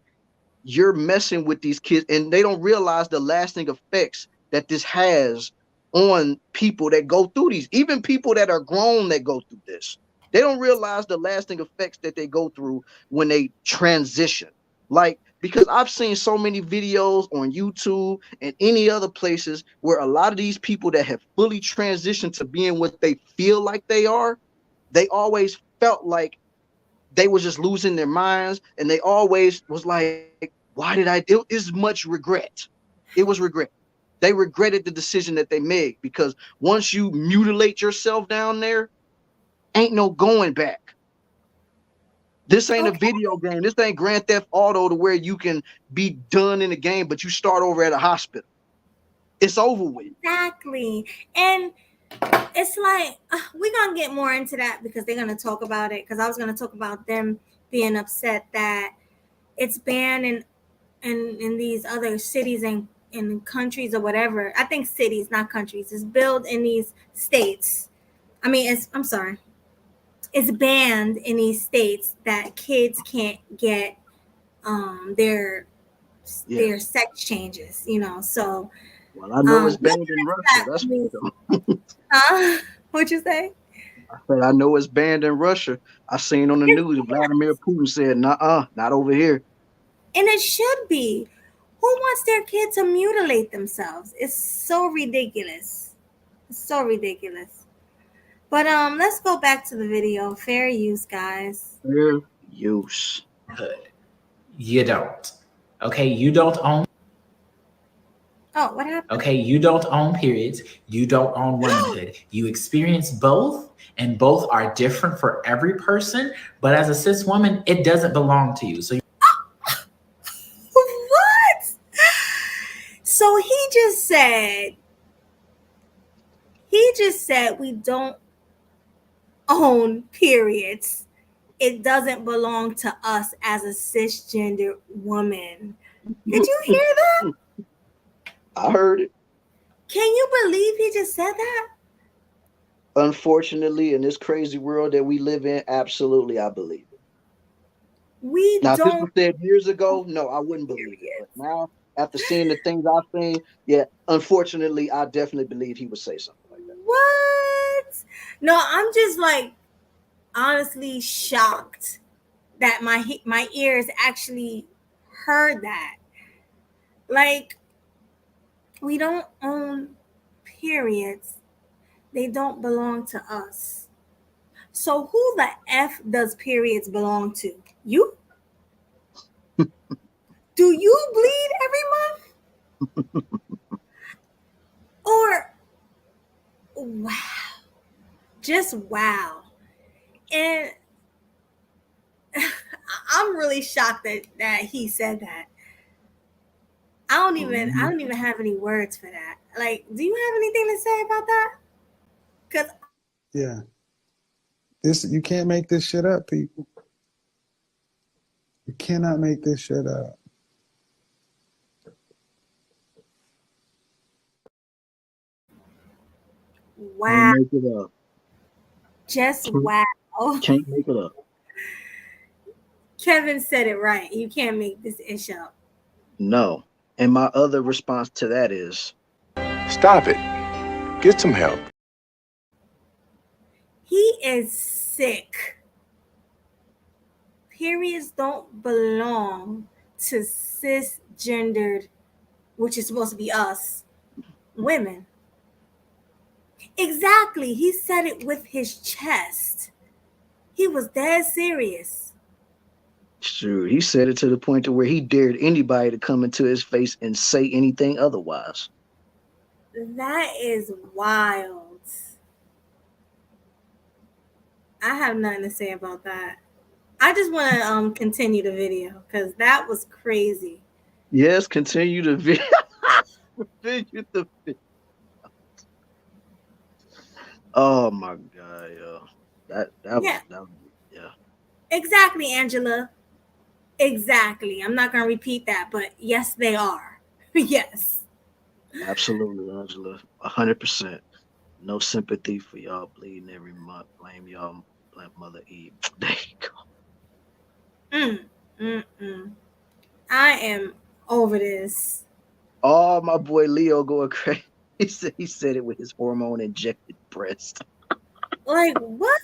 you're messing with these kids and they don't realize the lasting effects that this has on people that go through these, even people that are grown that go through this. They don't realize the lasting effects that they go through when they transition. Like, because I've seen so many videos on YouTube and any other places where a lot of these people that have fully transitioned to being what they feel like they are, they always felt like they was just losing their minds, and they always was like, why did it is much regret. It was regret. They regretted the decision that they made, because once you mutilate yourself down there, ain't no going back. This ain't a video game. This ain't Grand Theft Auto to where you can be done in the game, but you start over at a hospital. It's over with. Exactly. And it's like, we're going to get more into that because they're going to talk about it. Because I was going to talk about them being upset that it's banned in these other cities and in countries or whatever. I think cities, not countries. It's built in these states. I mean, it's banned in these states that kids can't get their sex changes, so well, I know it's banned in Russia. That's what'd you say? I said I know it's banned in Russia. I seen on the news Vladimir Putin said, "Nuh-uh, not over here." And it should be. Who wants their kid to mutilate themselves? It's so ridiculous. It's so ridiculous. But let's go back to the video. Fair use, guys. Fair use. You don't. Okay, you don't own. Oh, what happened? Okay, you don't own periods. You don't own womanhood. You experience both, and both are different for every person. But as a cis woman, it doesn't belong to you. So. What? So he just said we don't own periods. It doesn't belong to us as a cisgender woman. Did you hear that? I heard it. Can you believe he just said that? Unfortunately, in this crazy world that we live in, absolutely, I believe it. Now, if this was said years ago, no, I wouldn't believe it. But now, after seeing the things I've seen, yeah, unfortunately, I definitely believe he would say something like that. What? No, I'm just like honestly shocked that my ears actually heard that. Like, we don't own periods. They don't belong to us. So who the F does periods belong to? You? Do you bleed every month? Or wow. Just wow. And I'm really shocked that he said that. I don't even have any words for that. Like, do you have anything to say about that? You can't make this shit up, people. You cannot make this shit up. Wow. Can't make it up. Just wow. Can't make it up. Kevin said it right. You can't make this ish up. No. And my other response to that is, stop it. Get some help. He is sick. Periods don't belong to cisgendered, which is supposed to be us, women. Exactly. He said it with his chest. He was dead serious. Sure, he said it to the point to where he dared anybody to come into his face and say anything otherwise. That is wild. I have nothing to say about that. I just want to continue the video because that was crazy. Yes, continue the video. Continue the video. Oh my God, yo. That was yeah. Exactly, Angela. Exactly. I'm not going to repeat that, but yes, they are. Yes. Absolutely, Angela. 100%. No sympathy for y'all bleeding every month. Blame y'all, blame Mother Eve. There you go. I am over this. Oh, my boy Leo going crazy. He said it with his hormone injected breast. Like what?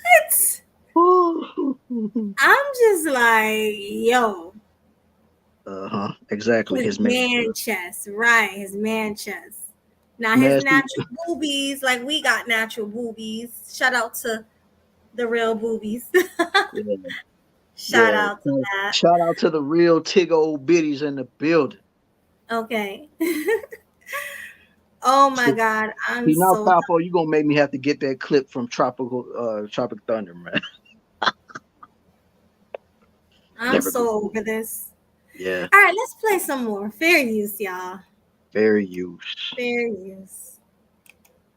I'm just like, yo. Exactly. His man chest, right? His man chest. Now his natural boobies, like we got natural boobies. Shout out to the real boobies. Shout out to that. Shout out to the real Tig old biddies in the building. Okay. Oh my God, I'm so. Capo, you gonna make me have to get that clip from Tropic Thunder, man. I'm so over this. Yeah. All right, let's play some more. Fair use, y'all. Fair use. Fair use.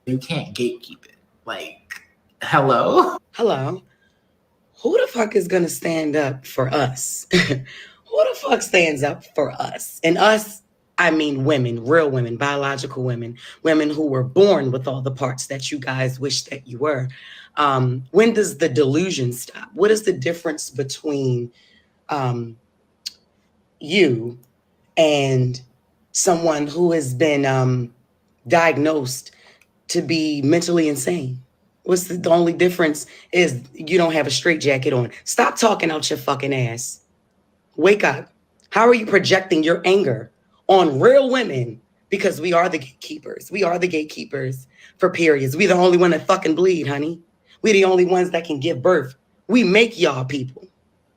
You can't gatekeep it. Like, hello? Hello. Who the fuck is gonna stand up for us? Who the fuck stands up for us? And us, I mean women, real women, biological women, women who were born with all the parts that you guys wish that you were. When does the delusion stop? What is the difference between you and someone who has been diagnosed to be mentally insane? What's the only difference is you don't have a straitjacket on. Stop talking out your fucking ass. Wake up. How are you projecting your anger on real women? Because we are the gatekeepers. We are the gatekeepers for periods. We the only one that fucking bleed, honey. We the only ones that can give birth. We make y'all people.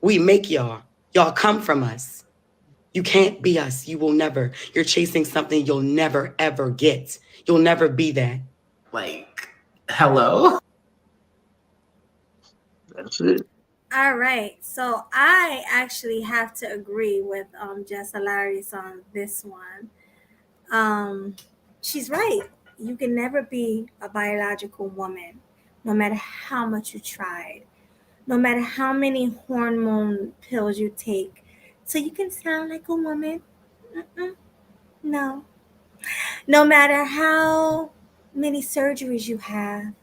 We make y'all. Y'all come from us. You can't be us. You will never. You're chasing something you'll never, ever get. You'll never be that. Like, hello? That's it. All right. So I actually have to agree with Jess Hilarious on this one. She's right. You can never be a biological woman, no matter how much you tried, no matter how many hormone pills you take, so you can sound like a woman. No. No matter how many surgeries you have,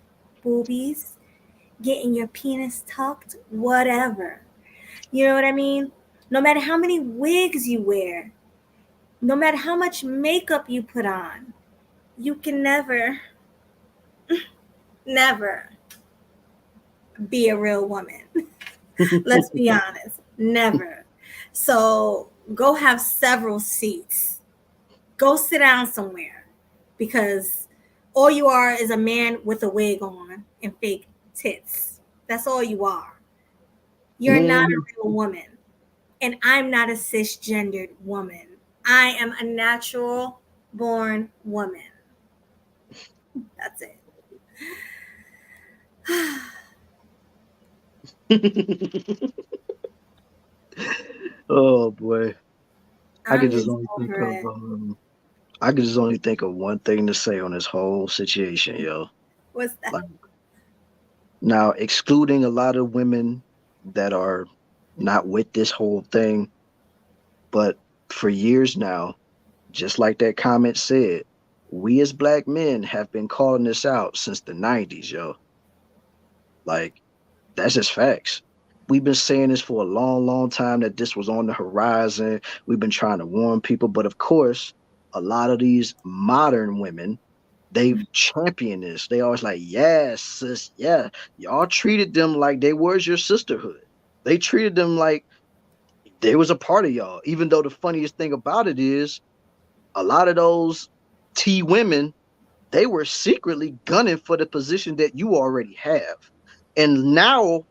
boobies, getting your penis tucked, whatever. You know what I mean? No matter how many wigs you wear, no matter how much makeup you put on, you can never be a real woman. Let's be honest. Never. So go have several seats. Go sit down somewhere, because all you are is a man with a wig on and fake tits. That's all you are. You're not a real woman. And I'm not a cisgendered woman. I am a natural born woman. That's it. Oh boy. I could just only think of one thing to say on this whole situation, yo. What's that? Like, now, excluding a lot of women that are not with this whole thing, but for years now, just like that comment said, we as black men have been calling this out since the 90s, yo. Like, that's just facts. We've been saying this for a long, long time, that this was on the horizon. We've been trying to warn people. But of course, a lot of these modern women They champion this. They always like, yes, sis, yeah. Y'all treated them like they was your sisterhood. They treated them like they was a part of y'all. Even though the funniest thing about it is a lot of those T women, they were secretly gunning for the position that you already have. And now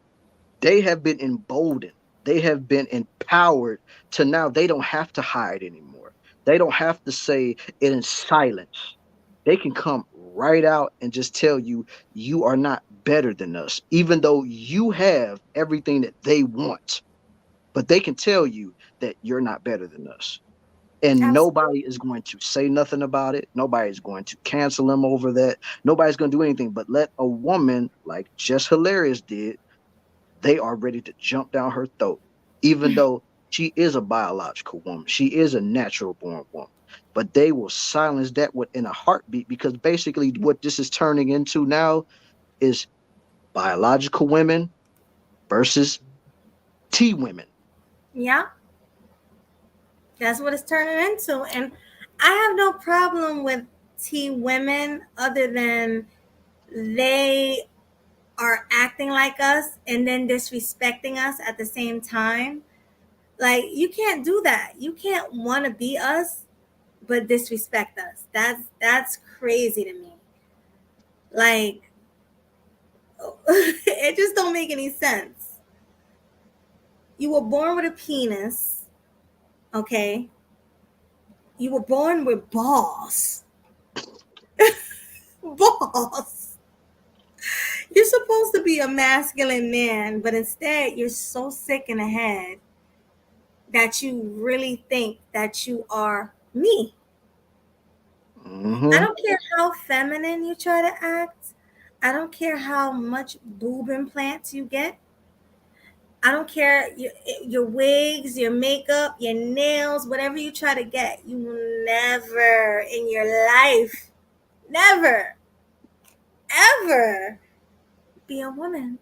they have been emboldened. They have been empowered to now they don't have to hide anymore. They don't have to say it in silence. They can come right out and just tell you, you are not better than us, even though you have everything that they want. But they can tell you that you're not better than us. And nobody is going to say nothing about it. Nobody's going to cancel them over that. Nobody's going to do anything but let a woman like Jess Hilarious did. They are ready to jump down her throat, even though she is a biological woman. She is a natural born woman. But they will silence that within a heartbeat, because basically what this is turning into now is biological women versus T women. Yeah. That's what it's turning into. And I have no problem with T women other than they are acting like us and then disrespecting us at the same time. Like, you can't do that. You can't want to be us but disrespect us. That's crazy to me. Like, it just don't make any sense. You were born with a penis, okay? You were born with balls. Balls. You're supposed to be a masculine man, but instead you're so sick in the head that you really think that you are me. I don't care how feminine you try to act. I don't care how much boob implants you get. I don't care your wigs, your makeup, your nails, whatever you try to get. You will never in your life, never, ever be a woman.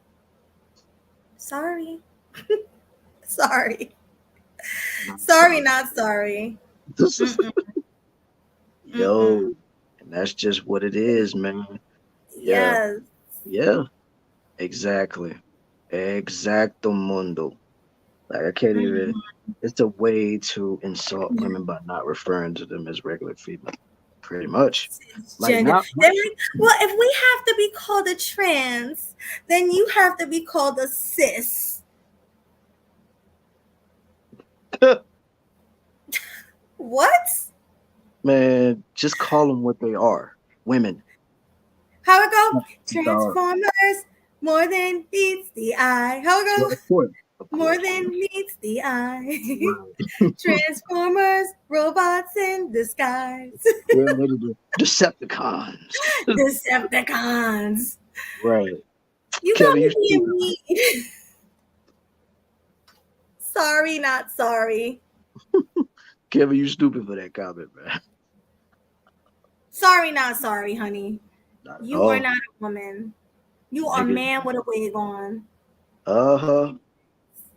Sorry. Sorry. Sorry, not sorry. Yo, and that's just what it is, man. Yeah. Yes. Yeah. Exactly. Exacto mundo. Like, I can't even. It's a way to insult women by not referring to them as regular female. Pretty much. Like, Well, if we have to be called a trans, then you have to be called a cis. What? Man, just call them what they are. Women. How it go? Transformers, more than meets the eye. How it go? Of course. More than meets the eye. Transformers, robots in disguise. Decepticons. Decepticons. Right. You got me being mean. Sorry, not sorry. Kevin, you stupid for that comment, man. Sorry, not sorry, honey. You are not a woman. You are a man with a wig on. Uh-huh.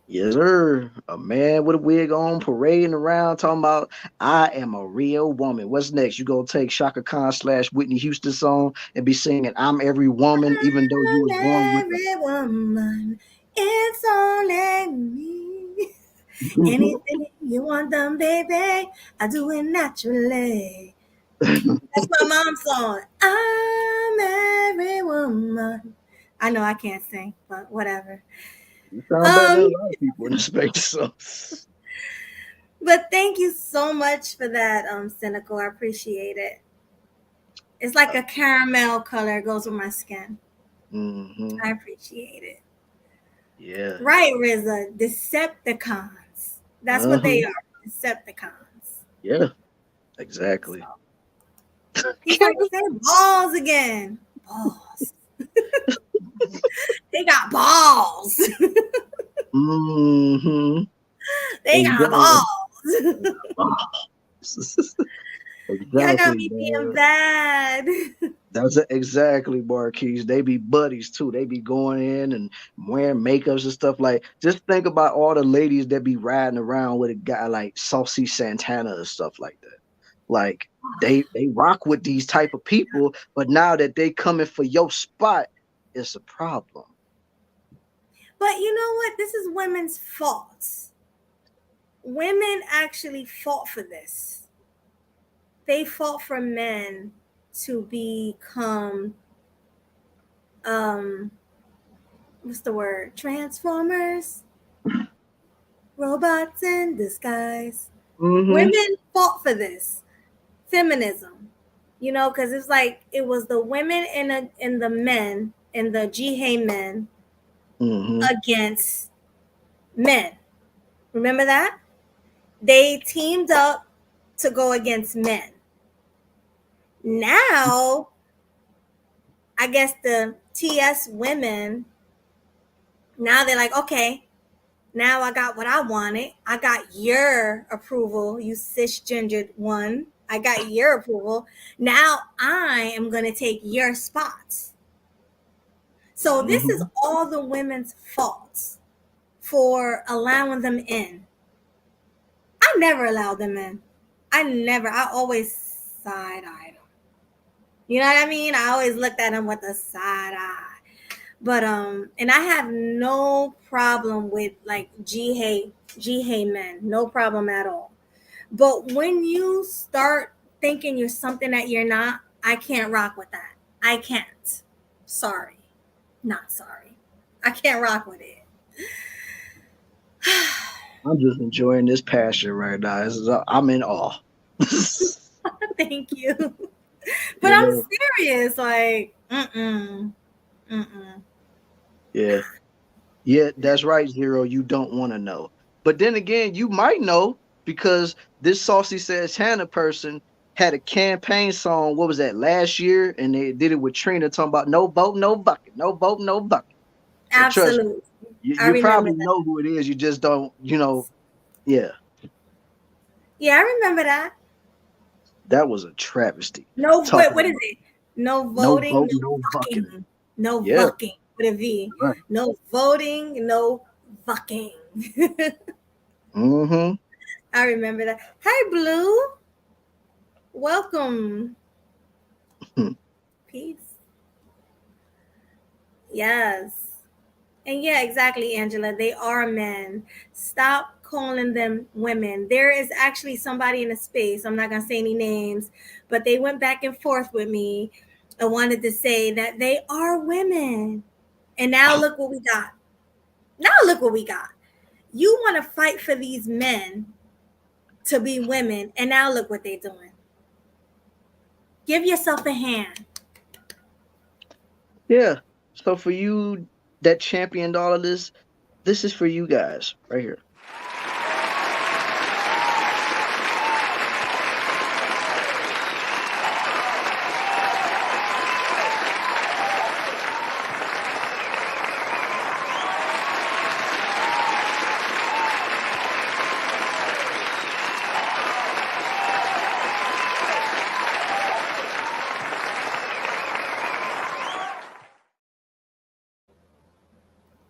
Yes, sir. A man with a wig on, parading around, talking about, I am a real woman. What's next? You gonna take Shaka Khan / Whitney Houston song and be singing, I'm every woman, even though you was born with every woman. It's only me. Anything you want done, baby, I do it naturally. That's my mom's song. I'm every woman. I know I can't sing, but whatever. You sound better than a lot of people in the space. So. But thank you so much for that, Cynical. I appreciate it. It's like a caramel color. It goes with my skin. I appreciate it. Yeah. Right, RZA. Decepticons. That's what they are. Decepticons. Yeah. Exactly. So. He's like, say balls again. Balls. They got balls. They got balls. Exactly, y'all got me being bad. That's exactly, Marquise. They be buddies too. They be going in and wearing makeups and stuff. Like, just think about all the ladies that be riding around with a guy like Saucy Santana and stuff like that. Like, they rock with these type of people, but now that they coming for your spot, it's a problem. But you know what? This is women's fault. Women actually fought for this. They fought for men to become what's the word? Transformers? Robots in disguise. Women fought for this. Feminism. You know, because it's like it was the women and the men and the Jihei men against men. Remember that? They teamed up to go against men. Now, I guess the TS women, now they're like, okay, now I got what I wanted. I got your approval, you cisgendered one. I got your approval. Now I am going to take your spots. So this is all the women's fault for allowing them in. I never allowed them in. I always side-eyed them. You know what I mean? I always looked at them with a side eye. But and I have no problem with like Jihei men, no problem at all. But when you start thinking you're something that you're not, I can't rock with that. I can't. Sorry. Not sorry. I can't rock with it. I'm just enjoying this passion right now. I'm in awe. Thank you. But yeah. I'm serious. Like, Yeah, that's right, Zero. You don't want to know. But then again, you might know because this Saucy Says Hannah person had a campaign song, what was that, last year? And they did it with Trina talking about no boat, no bucket, no boat, no bucket. Absolutely. You probably know who it is. You just don't, yeah. Yeah, I remember that. That was a travesty. No, what is it? No voting, no bucking. No bucking with a V. Right. No voting, no bucking. I remember that. Hi, Blue. Welcome. Peace. Yes. And yeah, exactly, Angela. They are men. Stop calling them women. There is actually somebody in the space, I'm not going to say any names, but they went back and forth with me and wanted to say that they are women. And now look what we got. You want to fight for these men to be women, and now look what they're doing. Give yourself a hand. Yeah. So for you that championed all of this is for you guys right here.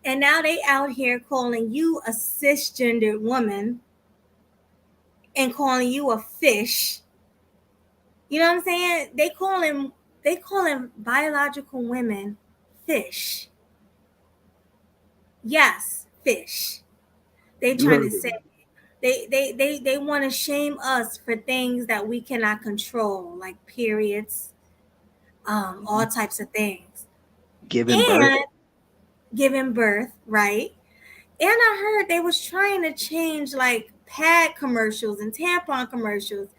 And now they out here calling you a cisgendered woman and calling you a fish. You know what I'm saying? They calling biological women fish. Yes, fish. They trying to say they want to shame us for things that we cannot control, like periods, all types of things. Giving birth, right? And I heard they was trying to change like pad commercials and tampon commercials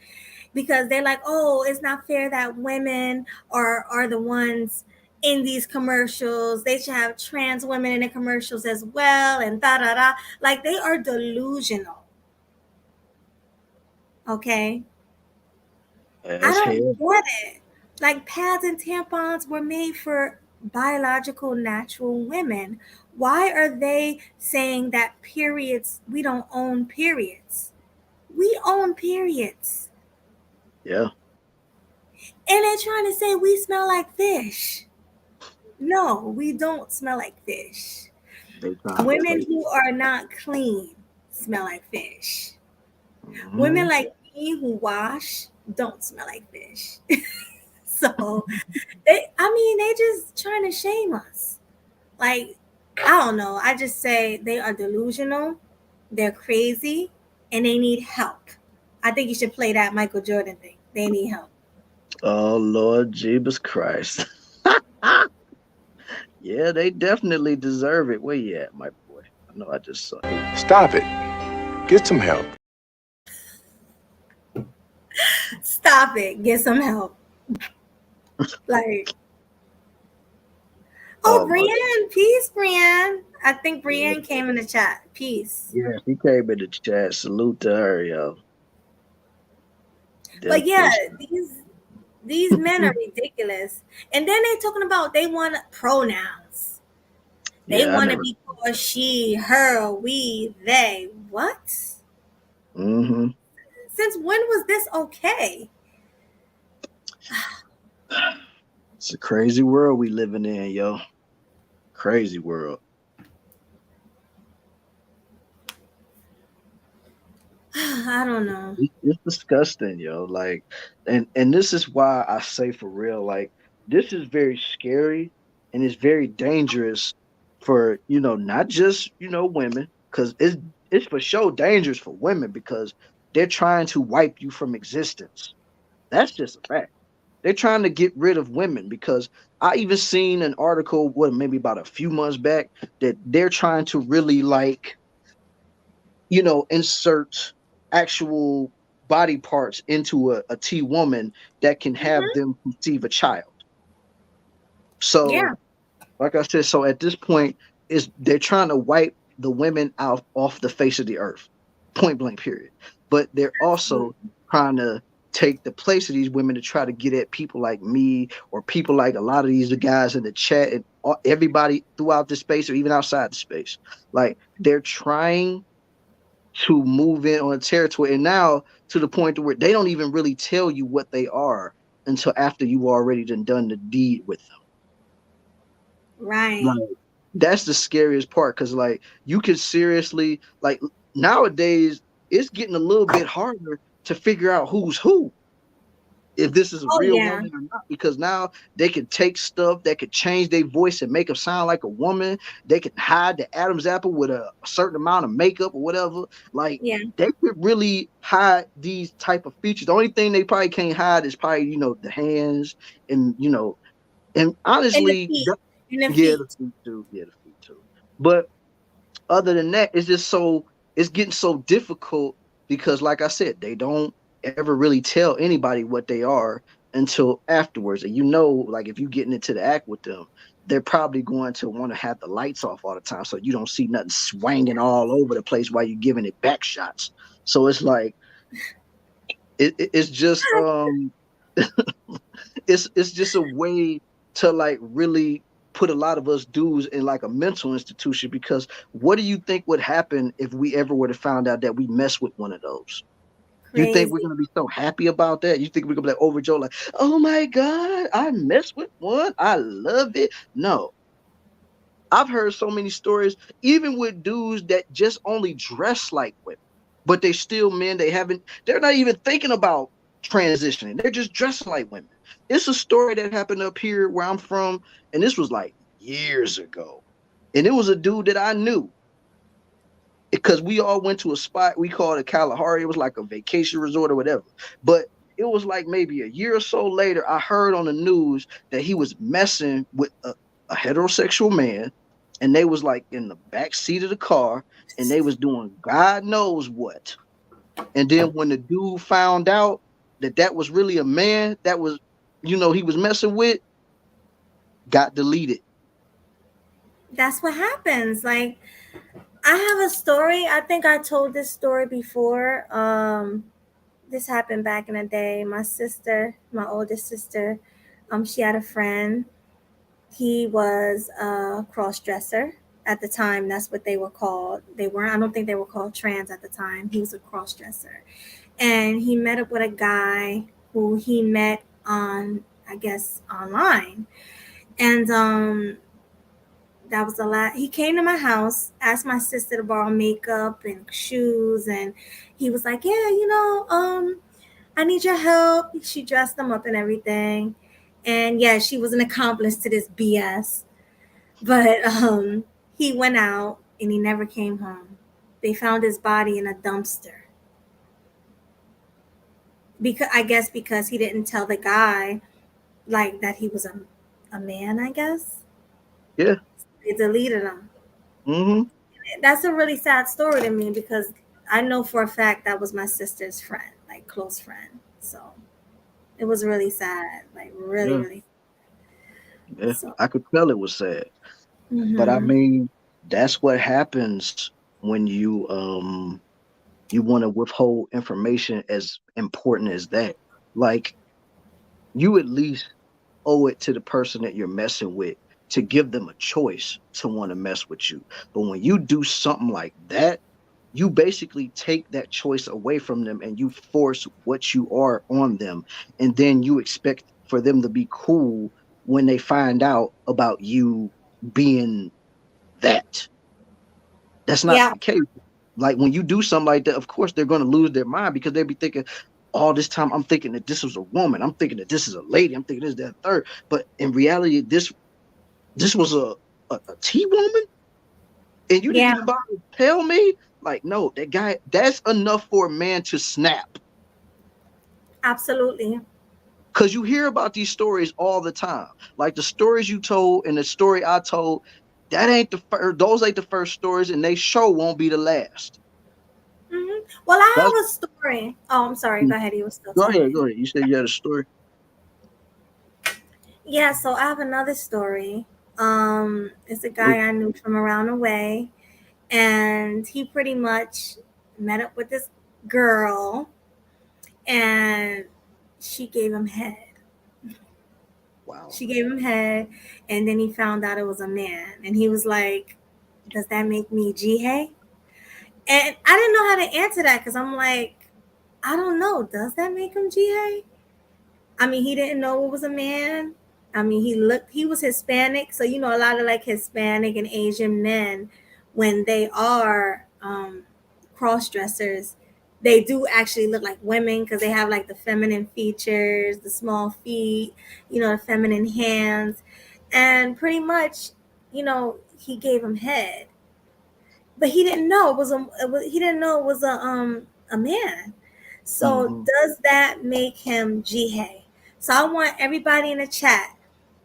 because they're like, oh, it's not fair that women are the ones in these commercials. They should have trans women in the commercials as well, and da-da-da. Like, they are delusional. Okay? I don't get it. Like, pads and tampons were made for biological natural women. Why are they saying that periods, we don't own periods? We own periods. Yeah. And they're trying to say we smell like fish. No, we don't smell like fish. Women who are not clean smell like fish. Women like we who wash don't smell like fish. So they just trying to shame us. Like, I don't know. I just say they are delusional, they're crazy, and they need help. I think you should play that Michael Jordan thing. They need help. Oh Lord Jesus Christ. Yeah, they definitely deserve it. Where you at, my boy? I know I just saw you. Stop it. Get some help. Stop it. Get some help. Like, Brienne. Peace, Brienne. I think Brienne came in the chat. Peace. Yeah, she came in the chat. Salute to her, yo. But yeah, these men are ridiculous. And then they talking about they want pronouns. They want to be called she, her, we, they. What? Mm-hmm. Since when was this okay? It's a crazy world we living in, yo. Crazy world. I don't know. It's disgusting, yo. Like, and this is why I say for real, like, this is very scary and it's very dangerous for, not just, women, because it's for sure dangerous for women because they're trying to wipe you from existence. That's just a fact. They're trying to get rid of women because I even seen an article, maybe about a few months back, that they're trying to really insert actual body parts into a T woman that can have them conceive a child. So, like I said, so at this point, they're trying to wipe the women out off the face of the earth, point blank, period. But they're also trying to take the place of these women to try to get at people like me or people like a lot of these guys in the chat and everybody throughout the space or even outside the space. Like, they're trying to move in on a territory, and now to the point where they don't even really tell you what they are until after you already done the deed with them. Right. Like, that's the scariest part because, like, you could seriously, like, nowadays it's getting a little bit harder to figure out who's who, if this is a real woman or not, because now they can take stuff that could change their voice and make them sound like a woman. They can hide the Adam's apple with a certain amount of makeup or whatever. Like, they could really hide these type of features. The only thing they probably can't hide is probably, the hands and, and honestly, the feet too. Yeah, the feet too. But other than that, it's getting so difficult because, like I said, they don't ever really tell anybody what they are until afterwards. And like, if you're getting into the act with them, they're probably going to want to have the lights off all the time so you don't see nothing swinging all over the place while you're giving it back shots. So it's like it's just it's just a way to, like, really put a lot of us dudes in, like, a mental institution, because what do you think would happen if we ever were to find out that we mess with one of those? Crazy. You think we're gonna be so happy about that? You think we're gonna be like overjoyed, like, oh my God, I messed with one, I love it? No. I've heard so many stories, even with dudes that just only dress like women, but they still men. They're not even thinking about transitioning. They're just dressing like women. It's a story that happened up here where I'm from, and this was like years ago. And it was a dude that I knew, because we all went to a spot we called it Kalahari. It was like a vacation resort or whatever. But it was like maybe a year or so later, I heard on the news that he was messing with a heterosexual man, and they was like in the back seat of the car, and they was doing God knows what. And then when the dude found out that was really a man that was, he was messing with, got deleted. That's what happens. Like, I have a story. I think I told this story before. This happened back in the day. My sister, my oldest sister, she had a friend. He was a cross-dresser at the time. That's what they were called. I don't think they were called trans at the time. He was a cross-dresser. And he met up with a guy who he met on, I guess, online. And that was a lot. He came to my house, asked my sister to borrow makeup and shoes, and he was like, yeah, I need your help. She dressed him up and everything. And yeah, she was an accomplice to this BS. But he went out and he never came home. They found his body in a dumpster. Because he didn't tell the guy like that he was a man, I guess. Yeah. They deleted him. Mm-hmm. That's a really sad story to me because I know for a fact that was my sister's friend, like close friend. So it was really sad, like really. Yeah, so. I could tell it was sad. Mm-hmm. But I mean, that's what happens when you want to withhold information as important as that. Like, you at least owe it to the person that you're messing with to give them a choice to want to mess with you. But when you do something like that, you basically take that choice away from them and you force what you are on them. And then you expect for them to be cool when they find out about you being that. That's not the case. Like, when you do something like that, of course they're going to lose their mind because they'll be thinking, all this time I'm thinking that this was a woman. I'm thinking that this is a lady. I'm thinking this, that, third. But in reality, this was a T woman, and you didn't even bother to tell me. Like, no, that guy. That's enough for a man to snap. Absolutely. Because you hear about these stories all the time, like the stories you told and the story I told. That ain't the first. Those ain't the first stories, and they sure won't be the last. Mm-hmm. Well, I have a story. Oh, I'm sorry. Go ahead. You were still talking. Go ahead. You said you had a story. Yeah, so I have another story. It's a guy I knew from around the way, and he pretty much met up with this girl, and she gave him head. Wow. She gave him head, and then he found out it was a man, and he was like, "Does that make me Jihei?" And I didn't know how to answer that because I'm like, I don't know. Does that make him Jihei? I mean, he didn't know it was a man. I mean, he was Hispanic. So, you know, a lot of like Hispanic and Asian men, when they are cross-dressers, they do actually look like women because they have like the feminine features, the small feet, you know, the feminine hands. And pretty much, you know, he gave him head. But he didn't know it was a man. So does that make him Jihei? So I want everybody in the chat,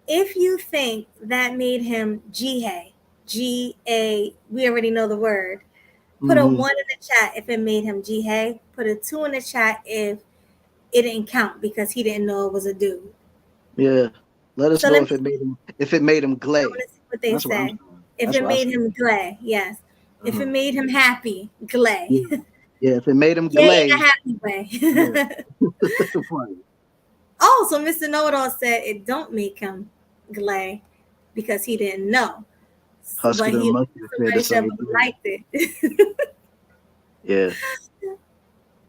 if you think that made him Jihei, G-A, we already know the word. Put a 1 in the chat if it made him Jihei. Put a 2 in the chat if it didn't count because he didn't know it was a dude. Yeah. Let us know if it made him glad. I want to see what they say. If it made him glad, yes. If it made him happy, glad. Yeah, if it made him glad. In a happy way. Oh, so Mr. Know-It-All said it don't make him glad because he didn't know. Husky but he liked it. Yeah.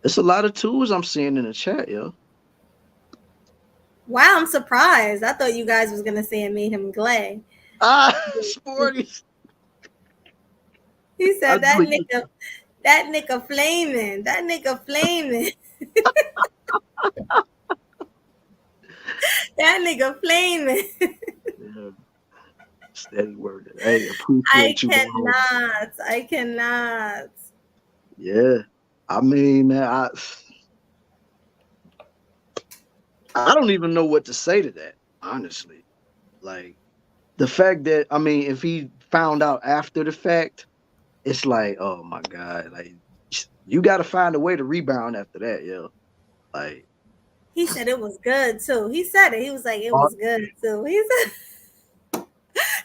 It's a lot of tools I'm seeing in the chat, yo. Wow, I'm surprised. I thought you guys was gonna say it made him glad. Sporty. He said that nigga flaming. That nigga flaming. That nigga flaming. Yeah. Steady word. Hey, appreciate you. I cannot. Yeah. I mean, man, I don't even know what to say to that, honestly. Like, the fact that, I mean, if he found out after the fact, it's like, oh my God, like, you got to find a way to rebound after that, yo. Like, he said it was good too. He said it. He was like, it was good too. He said.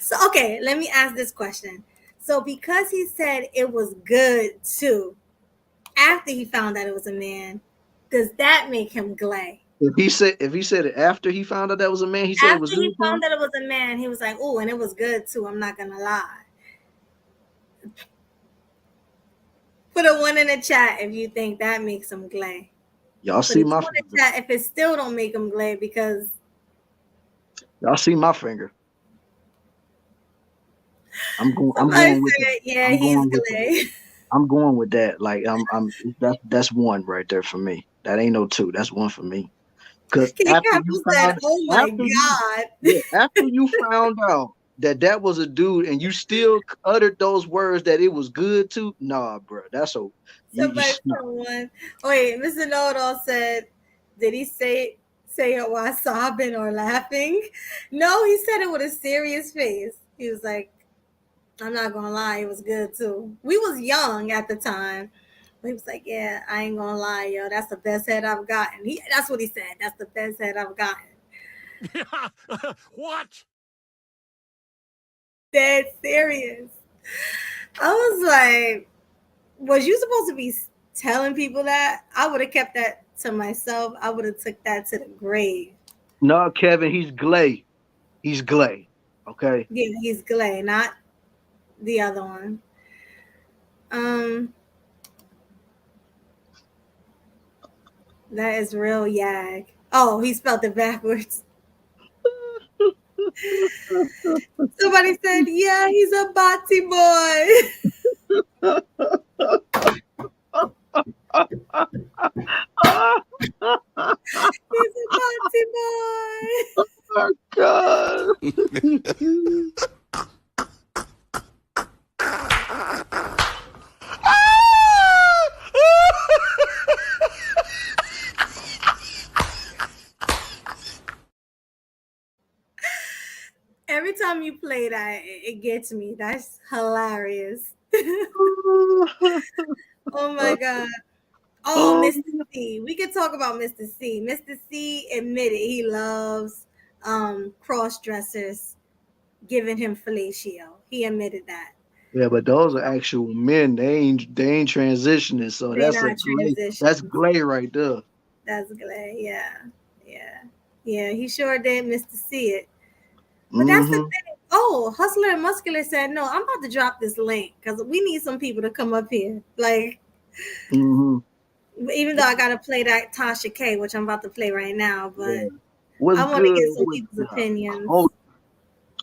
So, okay, let me ask this question. So, because he said it was good too, after he found out it was a man, does that make him glad? If he said it after he found out that was a man, he said it was good. After he found out it was a man, he was like, "Oh, and it was good too." I'm not gonna lie. Put a 1 in the chat if you think that makes him glad. Y'all see my finger. In the chat if it still don't make him glad because y'all see my finger. I'm going with that. Yeah, he's glad. I'm going with that. Like that's one right there for me. That ain't no 2. That's 1 for me. Because King Capital said, "Oh my God!" After you found out that was a dude, and you still uttered those words that it was good to, nah, bro. That's a Somebody said one. Wait, Mr. Know-It-All said, "Did he say it while sobbing or laughing?" No, he said it with a serious face. He was like, "I'm not gonna lie, it was good too." We was young at the time. He was like, "Yeah, I ain't gonna lie, yo, that's the best head I've gotten." That's what he said. That's the best head I've gotten. What? Dead serious. I was like, was you supposed to be telling people that? I would have kept that to myself. I would have took that to the grave. No, Kevin, he's Glay. He's Glay. Okay. Yeah, he's Glay, not the other one. That is real yag. Oh, he spelled it backwards. Somebody said, "Yeah, he's a bati boy." He's a bati boy. Oh God. Every time you play that, it gets me. That's hilarious. Oh my God. Oh, Mr. C. We could talk about Mr. C. Mr. C admitted he loves cross-dressers giving him fellatio. He admitted that. Yeah, but those are actual men. They ain't transitioning. So that's Glay right there. That's Glay. Yeah. He sure did, Mr. C it. But that's the thing. Oh, Hustler and Muscular said, "No, I'm about to drop this link because we need some people to come up here." Like, even though I gotta play that Tasha K, which I'm about to play right now, but I want to get some people's opinions.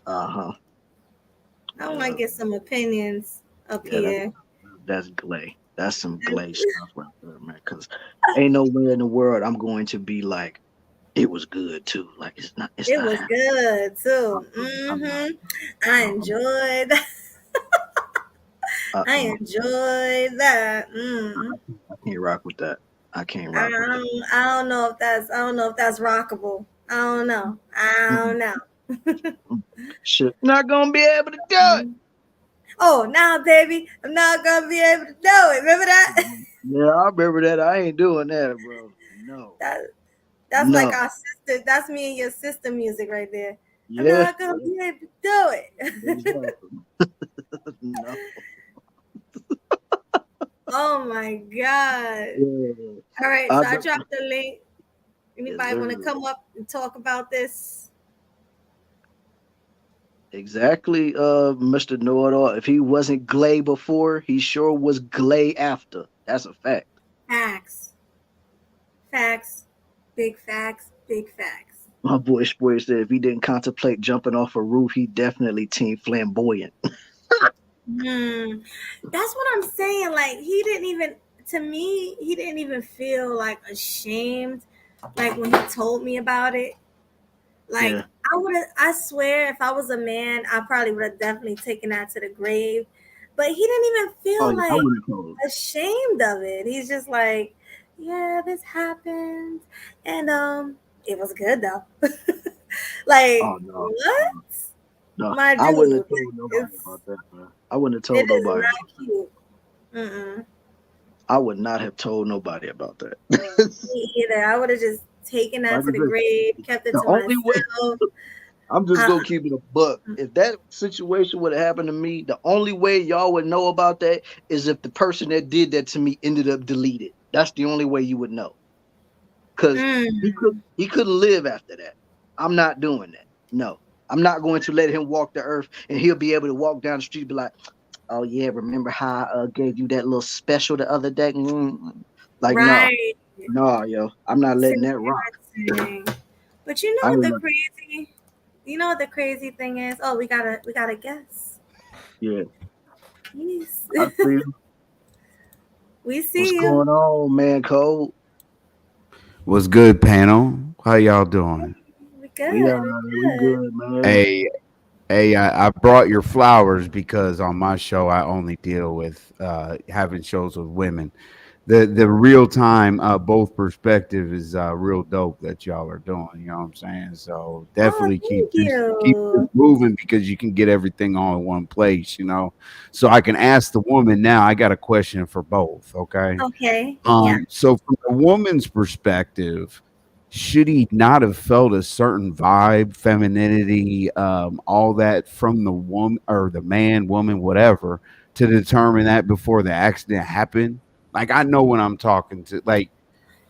I want to get some opinions up here. That's Glay. That's some Glay stuff right there, man. Because ain't nowhere in the world I'm going to be like, it was good too. Like it was good too. I enjoyed that. I enjoyed that. I can't rock with that. I can't rock with that. I don't know if that's rockable. I don't know. Shit, not gonna be able to do it. Oh, now, baby, I'm not gonna be able to do it. Remember that? Yeah, I remember that. I ain't doing that, bro. No. That's like our sister. That's me and your sister music right there. Yeah. I'm not gonna be able to do it. No. Oh my God. Yeah. All right, so I dropped the link. Anybody want to come up and talk about this? Exactly, Mr. Know-It-All. If he wasn't Glay before, he sure was Glay after. That's a fact. Facts. Big facts. My boy Spoiler said if he didn't contemplate jumping off a roof, he definitely team flamboyant. That's what I'm saying. Like he didn't even feel like ashamed, like when he told me about it. Like I swear if I was a man, I probably would have definitely taken that to the grave. But he didn't even feel ashamed of it. He's just like, yeah, this happened. And it was good though. Like what? No, I wouldn't have told nobody about that, man. I wouldn't have told nobody. It is not cute. I would not have told nobody about that. Me either. I would have just taken that to the grave, kept it to myself. I'm just gonna keep it a buck. If that situation would have happened to me, the only way y'all would know about that is if the person that did that to me ended up deleted. That's the only way you would know. Because he couldn't live after that. I'm not doing that. No. I'm not going to let him walk the earth and he'll be able to walk down the street and be like, oh yeah, remember how I gave you that little special the other day? Like, no, yo, I'm not letting that rock. But you know what the crazy thing is? Oh, we got a guess. Yeah. Yes. I see you. We see What's you. going on, man, Cole? What's good, panel? How y'all doing? We good. We We we good. good, man. Hey, I brought your flowers because on my show I only deal with having shows with women. The real time both perspective is real dope that y'all are doing. You know what I'm saying? So Oh, definitely thank keep this you. moving because you can get everything all in one place. You know, so I can ask the woman now. I got a question for both. Okay. Okay. Yeah. So from the woman's perspective, should he not have felt a certain vibe, femininity, all that from the woman or the man, woman, whatever, to determine that before the accident happened? Like I know when I'm talking to like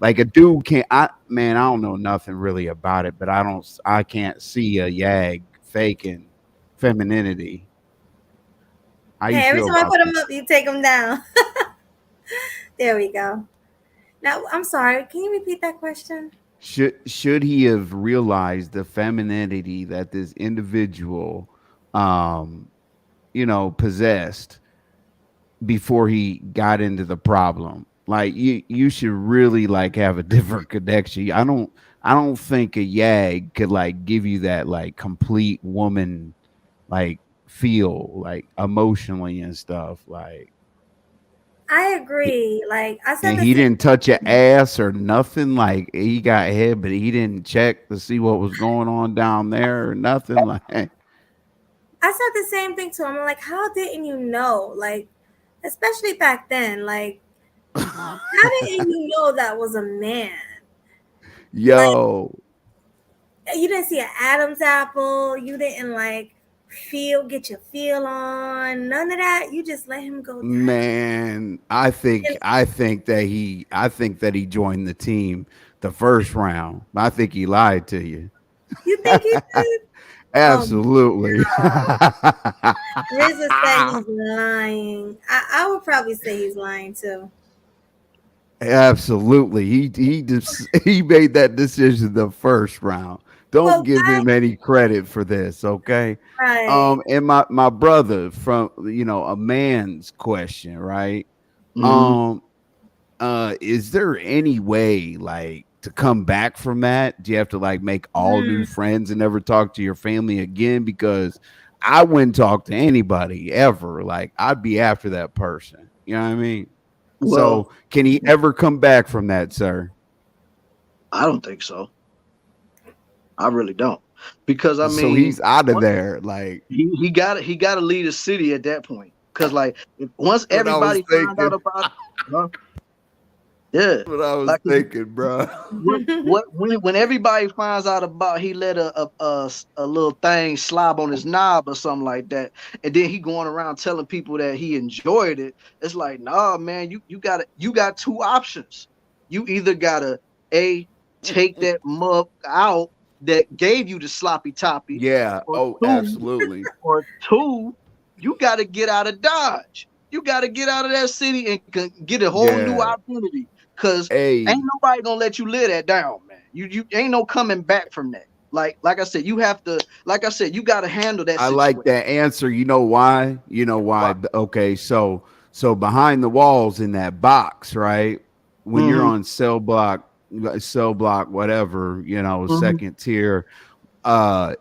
a dude can't. I don't know nothing really about it, but I can't see a yag faking femininity. How you Hey, every feel time I about put that? them up, you take them down. There we go. Now, I'm sorry. Can you repeat that question? Should he have realized the femininity that this individual um possessed before he got into the problem? Like you should really like have a different connection. I don't think a yag could like give you that like complete woman like feel like emotionally and stuff like. I agree. Like I said And the he same didn't touch your thing. ass or nothing. Like he got hit, but he didn't check to see what was going on down there or nothing. Like, I said the same thing to him. I'm like, how didn't you know? Like, especially back then, like, how didn't you know that was a man? Like, yo, you didn't see an Adam's apple. You didn't like get your feel on. None of that. You just let him go down. man, I think that he joined the team the first round. I think he lied to you. You think he did? Oh my Absolutely. God. Rizza said he's lying. I would probably say he's lying too. Absolutely. He made that decision the first round. Don't Well, give why? him any credit for this, okay? Right. And my brother from a man's question, right? Mm-hmm. Um is there any way like to come back from that? Do you have to like make all new Hmm. friends and never talk to your family again? Because I wouldn't talk to anybody ever. Like I'd be after that person. You know what I mean? Well, So can he ever come back from that, sir? I don't think so. I really don't, because I So mean, he's out of what there. Like he got to leave the city at that point. Because like once what I was everybody find out thinking. about, huh? Yeah, What I was like thinking, bro. when everybody finds out about he let a little thing slob on his knob or something like that, and then he going around telling people that he enjoyed it. It's like, nah, man, you got two options. You either gotta a take that mug out that gave you the sloppy toppy, Yeah. or Oh, two, absolutely. or two, you gotta get out of Dodge. You gotta get out of that city and get a whole new Yeah. identity. Cause ain't Hey, nobody gonna let you live that down, man. You ain't no coming back from that. Like I said, you have to, like I said, you gotta handle that I like situation. that answer. You know why? You know why? Wow. Okay, so behind the walls in that box, right? When you're Mm-hmm. on cell block, whatever, Mm-hmm. second tier,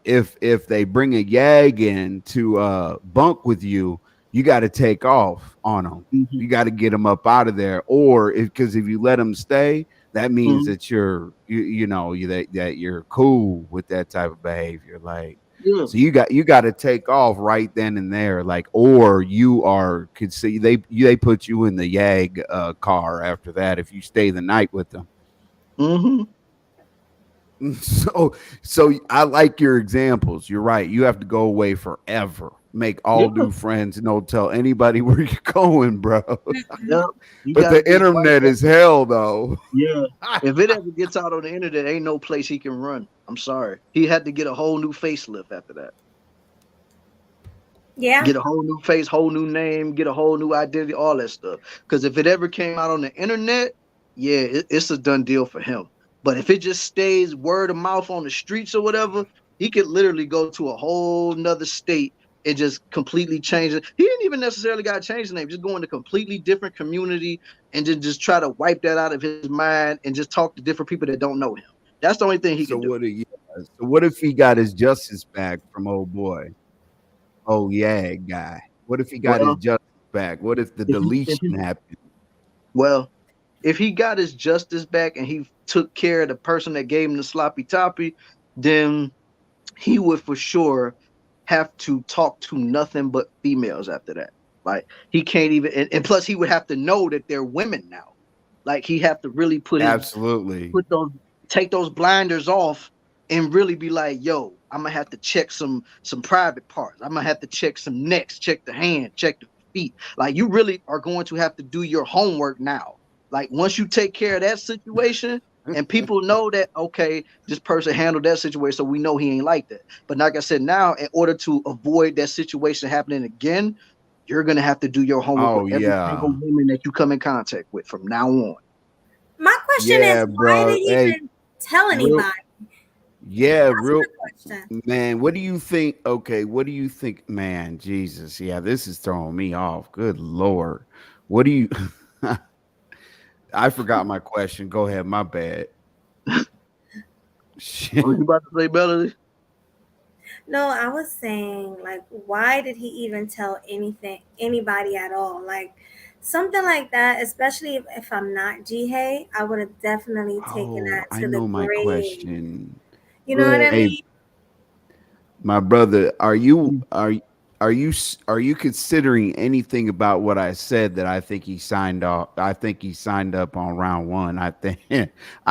if they bring a yag in to bunk with you, you got to take off on them. Mm-hmm. You got to get them up out of there, or because if you let them stay, that means Mm-hmm. that that you're cool with that type of behavior. Like, Yeah. so you got to take off right then and there, like, or you are could see they put you in the yag car after that if you stay the night with them. Mm-hmm. So I like your examples. You're right. You have to go away forever. Make Yeah. all new friends and don't tell anybody where you're going, bro. Yeah. You But gotta the just wipe internet that. is hell though. Yeah. If it ever gets out on the internet, ain't no place he can run. I'm sorry. He had to get a whole new facelift after that. Yeah. Get a whole new face, whole new name, get a whole new identity, all that stuff. Because if it ever came out on the internet, yeah, it's a done deal for him. But if it just stays word of mouth on the streets or whatever, he could literally go to a whole nother state and just completely change it. He didn't even necessarily got to change the name. Just go into a completely different community and just try to wipe that out of his mind and just talk to different people that don't know him. That's the only thing he can do. So what if he got his justice back from old boy? Oh yeah, guy. What if he got his justice back? What if the deletion happened? Well, if he got his justice back and he took care of the person that gave him the sloppy toppy, then he would for sure have to talk to nothing but females after that. Like he can't even, and plus he would have to know that they're women now. Like he have to really take those blinders off and really be like, yo, I'm gonna have to check some private parts. I'm gonna have to check some necks, check the hand, check the feet. Like you really are going to have to do your homework now. Like once you take care of that situation and people know that, okay, this person handled that situation, so we know he ain't like that. But like I said, now in order to avoid that situation happening again, you're gonna have to do your homework with every single woman that you come in contact with from now on. My question is, why did he even tell anybody? Man, what do you think? Okay, what do you think? Man, Jesus, this is throwing me off. Good Lord. What do you I forgot my question. Go ahead, my bad. Shit. What you about to say, Melody? No, I was saying, like, why did he even tell anybody at all? Like, something like that, especially if I'm not G-Hay, I would have definitely taken that to the grave. My question. You know what I mean? My brother, are you considering anything about what I said that I think he signed off? I think he signed up on round one. I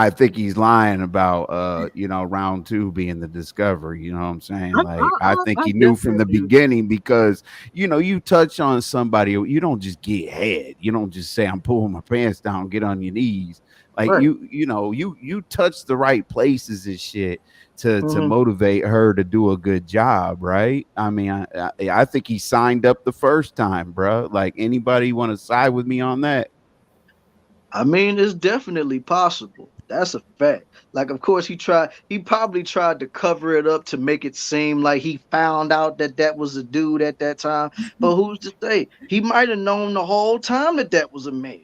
think he's lying about round two being the discovery. You know what I'm saying? Like I think he knew from the beginning because you touch on somebody, you don't just get head. You don't just say I'm pulling my pants down, get on your knees. Like you touch the right places and shit to motivate her to do a good job, right? I mean, I think he signed up the first time, bro. Like anybody want to side with me on that? I mean, it's definitely possible. That's a fact. Like, of course, he probably tried to cover it up to make it seem like he found out that was a dude at that time. But who's to say? He might have known the whole time that was a man.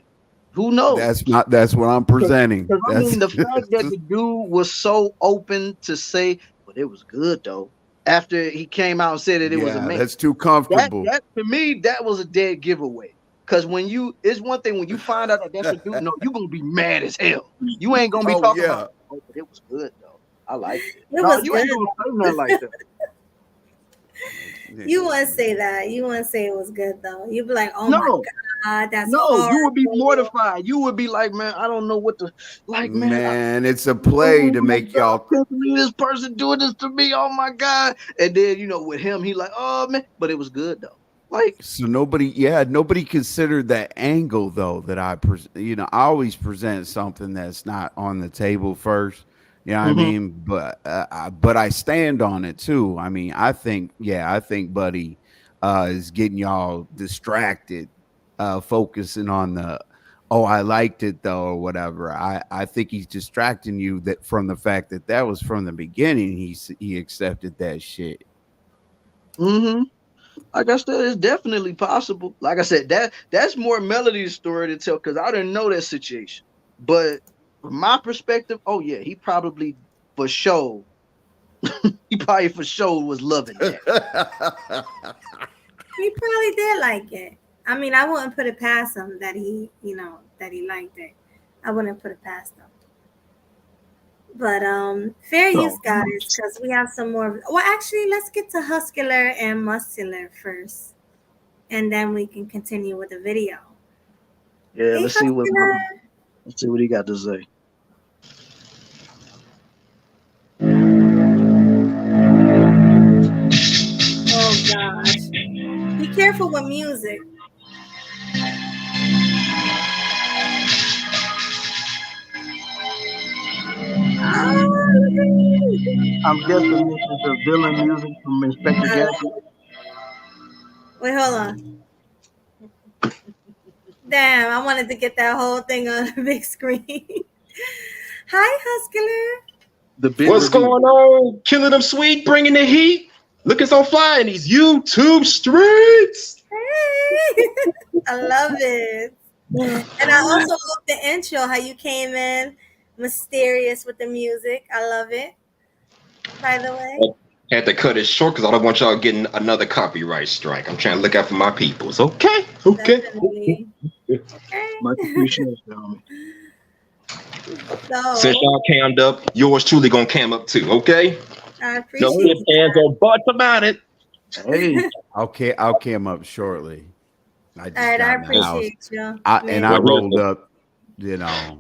Who knows? That's what I'm presenting. I mean, the fact that the dude was so open to say, but it was good though. After he came out and said that it was a man. That's too comfortable. That to me, that was a dead giveaway. Because it's one thing when you find out that that's a dude, no, you're gonna be mad as hell. You ain't gonna be talking about, oh, but it was good though. I liked it. You ain't gonna say nothing like that. You wouldn't say that. You wouldn't say it was good though. You'd be like, oh my God, that's horrible. You would be mortified. You would be like, man, I don't know what to like, man. Man, it's a play to make y'all. This person doing this to me. Oh my God. And then with him, he like, oh man, but it was good though. Like, so nobody considered that angle though that I always present something that's not on the table first. You know what I mean? But I stand on it too. I mean, I think Buddy is getting y'all distracted, focusing on the, oh, I liked it though, or whatever. I think he's distracting you from the fact that was from the beginning. He accepted that shit. I guess that is definitely possible. Like I said, that's more Melody's story to tell because I didn't know that situation. But from my perspective, oh yeah, he probably for sure was loving that. He probably did like it. I mean, I wouldn't put it past him that he liked it. I wouldn't put it past him. But fair use, guys, because we have some more. Well, actually, let's get to Huscular and Muscular first, and then we can continue with the video. Yeah, hey, let's see what he got to say. Oh gosh, be careful with music. I'm guessing this is the villain music from Inspector Gadget. Wait, hold on. Damn, I wanted to get that whole thing on the big screen. Hi, Huscular. What's going on? Killing them sweet, bringing the heat. Looking so fly in these YouTube streets. I love it. And I also love the intro, how you came in mysterious with the music. I love it. By the way, Had to cut it short because I don't want y'all getting another copyright strike. I'm trying to look out for my peoples. Okay. definitely. Much appreciated, homie. So Since y'all cammed up, yours truly gonna cam up too. Okay. I No appreciate ifs, ands, or buts about it. Hey, I'll cam up shortly. I just All right, got I in the house. appreciate you. And I man. rolled up, you know.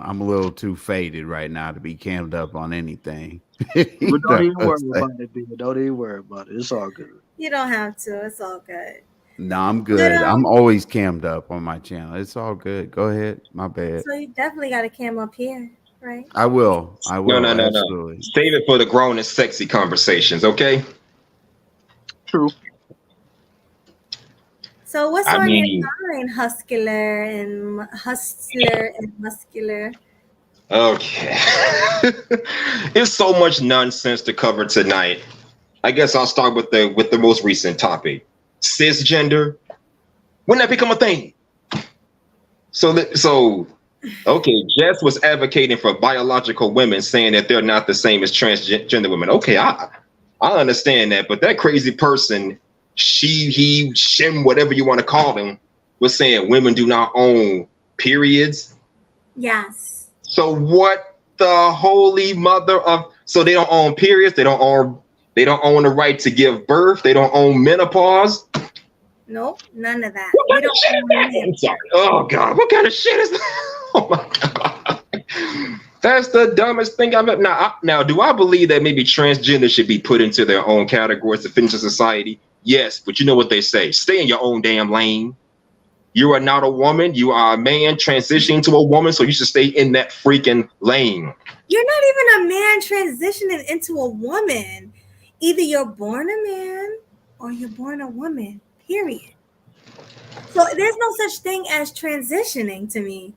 I'm a little too faded right now to be cammed up on anything. but You don't know even what worry I'm saying? about it, baby. Don't even worry about it. It's all good. You don't have to. It's all good. No, I'm But good. I'm always cammed up on my channel. It's all good. Go ahead. My bad. so you definitely got a cam up here, right? I will. No. Absolutely. Save it for the grown and sexy conversations. Okay. True. So what's I on mean- your mind, hustler and muscular? Okay. It's so much nonsense to cover tonight. I guess I'll start with the most recent topic. Cisgender. When that become a thing? So okay, Jess was advocating for biological women, saying that they're not the same as transgender women. Okay, I understand that, but that crazy person, she, he, shim, whatever you want to call them, was saying women do not own periods. Yes. So what the holy mother of? So they don't own periods. They don't own the right to give birth. They don't own menopause. Nope, none of that. What We kind of don't shit is own that? it. I'm sorry. Oh God, what kind of shit is that? Oh my God. That's the dumbest thing I've ever. Now, do I believe that maybe transgender should be put into their own categories to fit into society? Yes, but you know what they say: stay in your own damn lane. You are not a woman. You are a man transitioning to a woman, so you should stay in that freaking lane. You're not even a man transitioning into a woman. Either you're born a man or you're born a woman, period. So there's no such thing as transitioning to me.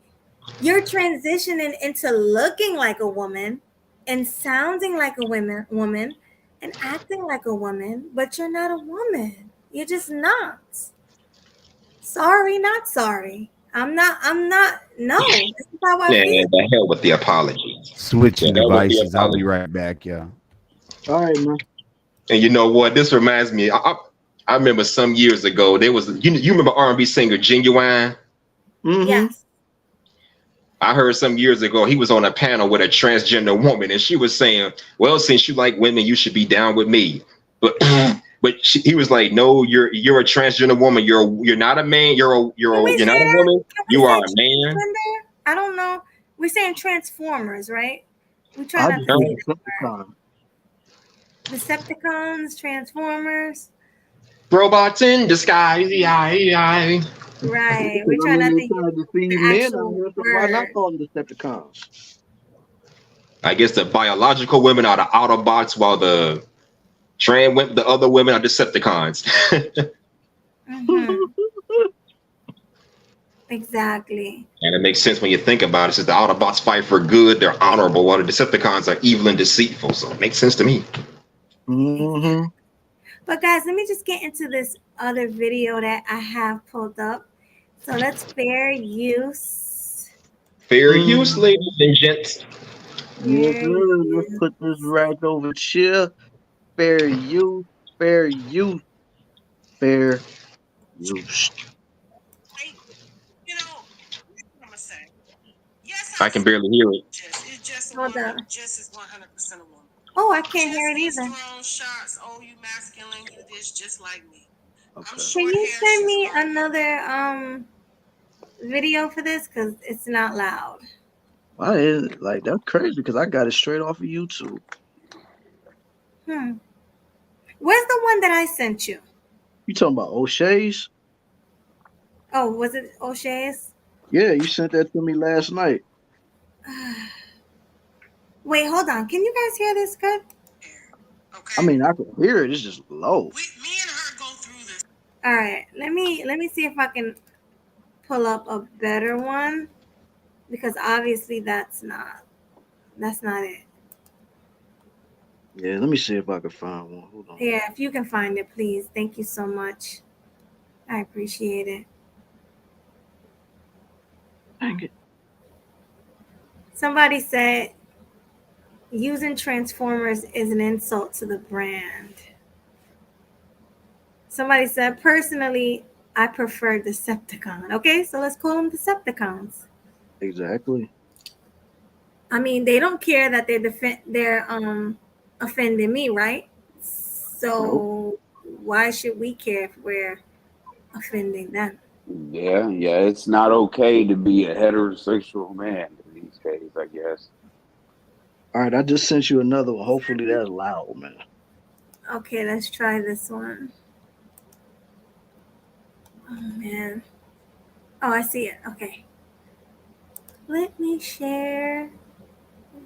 You're transitioning into looking like a woman and sounding like a woman and acting like a woman, but you're not a woman. You're just not. Sorry, not sorry. I'm not. No, this is how I Yeah, feel. the hell with the apologies. Switching Yeah, that would be devices. I'll be apology. right back, y'all. All right, man. And you know what? This reminds me. I remember some years ago there was you remember R&B singer Genuine? Mm-hmm. Yes. I heard some years ago he was on a panel with a transgender woman, and she was saying, "Well, since you like women, you should be down with me." But he was like, "No, you're a transgender woman. You're not a man. you're not a woman. You are a man." Transgender? I don't know. We're saying transformers, right? We try I not just to think say Decepticons, transformers. Robots in disguise. Yeah. Right. We're trying not to use to deceive the men out actual here, so why not word. call them Decepticons? I guess the biological women are the Autobots, while the the other women are Decepticons. Mhm. Exactly. And it makes sense when you think about it. Since the Autobots fight for good, they're honorable, while the Decepticons are evil and deceitful. So it makes sense to me. Mm-hmm. But guys, let me just get into this other video that I have pulled up. So let's fair use. Fair use, ladies and gents. Yes, sir. Let's put this right over here. Fair use, fair use, fair use. You know, I'm gonna say. Yes, I can barely hear it. Jess. It's just a Hold woman. on. Jess is 100% a woman. Oh, I can't hear it Jess either. is throwing shots. Oh, you masculine. You this just like me. I'm Can short you hair. send me another video for this? Because it's not loud. Why is it like that's crazy? Because I got it straight off of YouTube. Where's the one that I sent you? You talking about O'Shea's? Oh, was it O'Shea's? Yeah, you sent that to me last night. Wait, hold on. Can you guys hear this good? I mean, I can hear it. It's just low. All right. Let me see if I can pull up a better one, because obviously that's not it. Yeah, let me see if I can find one. Hold on. Yeah, if you can find it, please. Thank you so much. I appreciate it. Dang it. Somebody said using Transformers is an insult to the brand. Somebody said, personally, I prefer Decepticon. Okay, so let's call them Decepticons. Exactly. I mean, they don't care that they're offending me, right? So why should we care if we're offending them? Yeah, it's not okay to be a heterosexual man these days, I guess. All right, I just sent you another one. Hopefully that's loud, man. Okay, let's try this one. Oh, man. Oh, I see it. Okay. Let me share.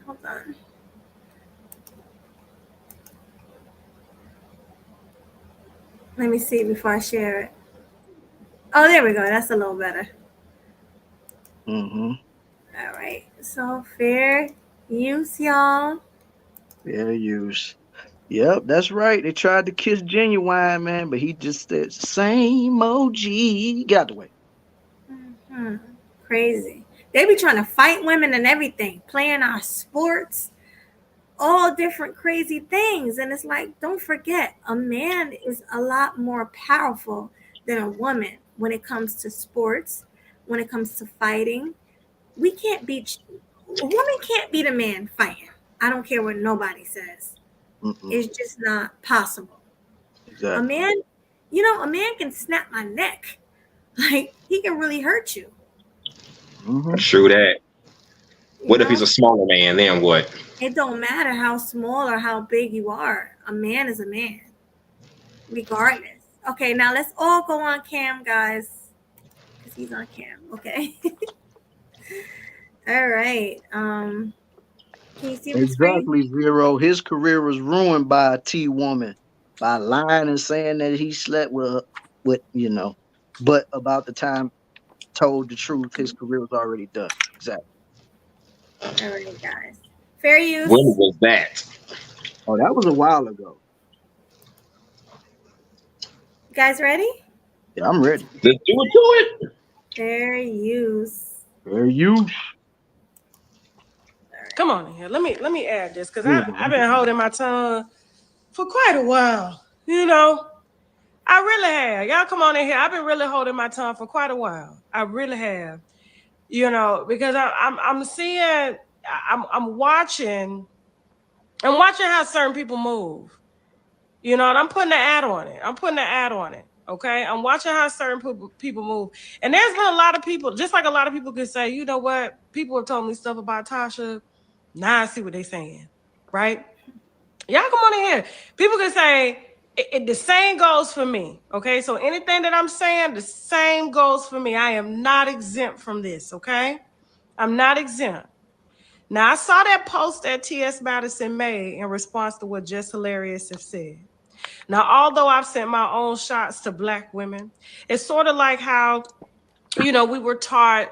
Hold on. Let me see before I share it. Oh, there we go. That's a little better. Mm-hmm. All right. So fair use, y'all. Fair use. Yep, that's right. They tried to kiss Genuine, man, but he just said, same OG. Got the way. Mm-hmm. Crazy. They be trying to fight women and everything, playing our sports, all different crazy things. And it's like, don't forget, a man is a lot more powerful than a woman when it comes to sports, when it comes to fighting. A woman can't beat a man fighting. I don't care what nobody says. Mm-mm. It's just not possible. Exactly. A man can snap my neck. Like, he can really hurt you. Mm-hmm. True that. What if he's a smaller man? Then what? It don't matter how small or how big you are. A man is a man, regardless. Okay, now let's all go on cam, guys, because he's on cam. Okay. All right. Can you see the screen? Exactly, Zero. His career was ruined by a T woman by lying and saying that he slept with but about the time told the truth, his career was already done. Exactly. All right, guys. Fair use. When was that? Oh, that was a while ago. You guys ready? Yeah, I'm ready. Let's do it. Fair use. Fair use. Come on in here. Let me add this because I've been holding my tongue for quite a while. You know, I really have. Y'all come on in here. I've been really holding my tongue for quite a while. I really have. You know, because I'm seeing, I'm watching how certain people move. You know, and I'm putting an ad on it. Okay, I'm watching how certain people move, and there's been a lot of people, just like a lot of people could say, you know what, people have told me stuff about Tasha. Now I see what they're saying, right? Y'all come on in here. People can say the same goes for me. Okay, so anything that I'm saying, the same goes for me. I am not exempt from this. Okay, I'm not exempt. Now I saw that post that T.S. Madison made in response to what Jess Hilarious have said. Now, although I've sent my own shots to Black women, it's sort of like how, we were taught,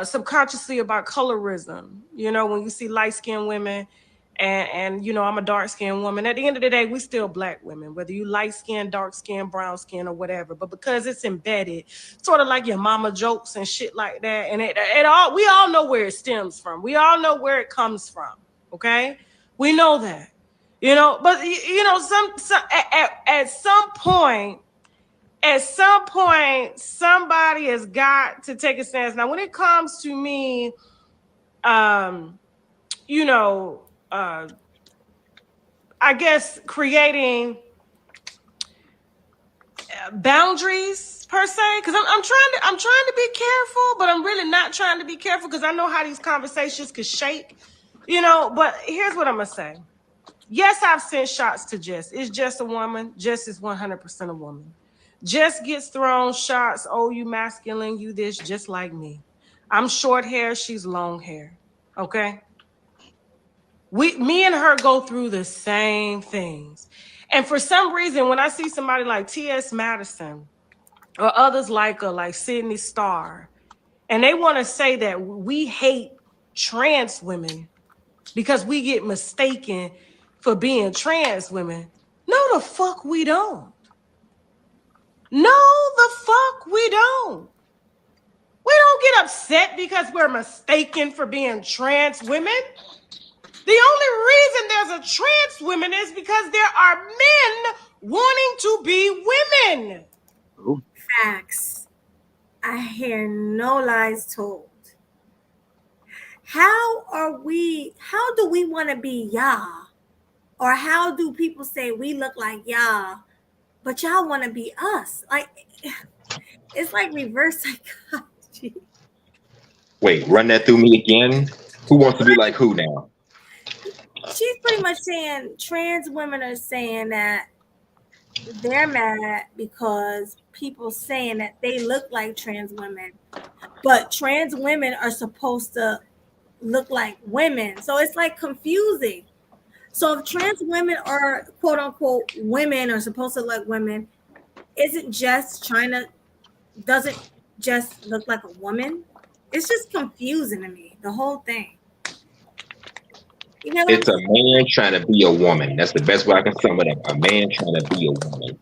subconsciously about colorism. When you see light-skinned women and I'm a dark-skinned woman, at the end of the day, we still Black women, whether you light-skinned, dark-skinned, brown-skinned, or whatever. But because it's embedded, sort of like your mama jokes and shit like that, and we all know where it stems from. We all know where it comes from, okay? We know that. But at some point, somebody has got to take a stance. Now, when it comes to me, I guess creating boundaries per se, because I'm trying to be careful, but I'm really not trying to be careful because I know how these conversations could shake, But here's what I'm gonna say. Yes, I've sent shots to Jess. Is Jess a woman? Jess is 100% a woman. Jess gets thrown shots. Oh, you masculine, you this, just like me. I'm short hair, she's long hair. Okay? Me and her go through the same things. And for some reason, when I see somebody like T.S. Madison or others like her, like Sydney Starr, and they want to say that we hate trans women, because we get mistaken for being trans women. No, the fuck we don't. No, the fuck we don't. We don't get upset because we're mistaken for being trans women. The only reason there's a trans woman is because there are men wanting to be women. Ooh. Facts. I hear no lies told. How do we want to be y'all? Or how do people say we look like y'all, but y'all want to be us? Like, it's like reverse psychology. Wait, run that through me again. Who wants to be like who now? She's pretty much saying trans women are saying that they're mad because people saying that they look like trans women, but trans women are supposed to look like women. So it's like confusing. So if trans women are quote unquote women or supposed to look like women, isn't Jess doesn't just look like a woman? It's just confusing to me, the whole thing. You know, it's a man trying to be a woman. That's the best way I can sum it up. A man trying to be a woman.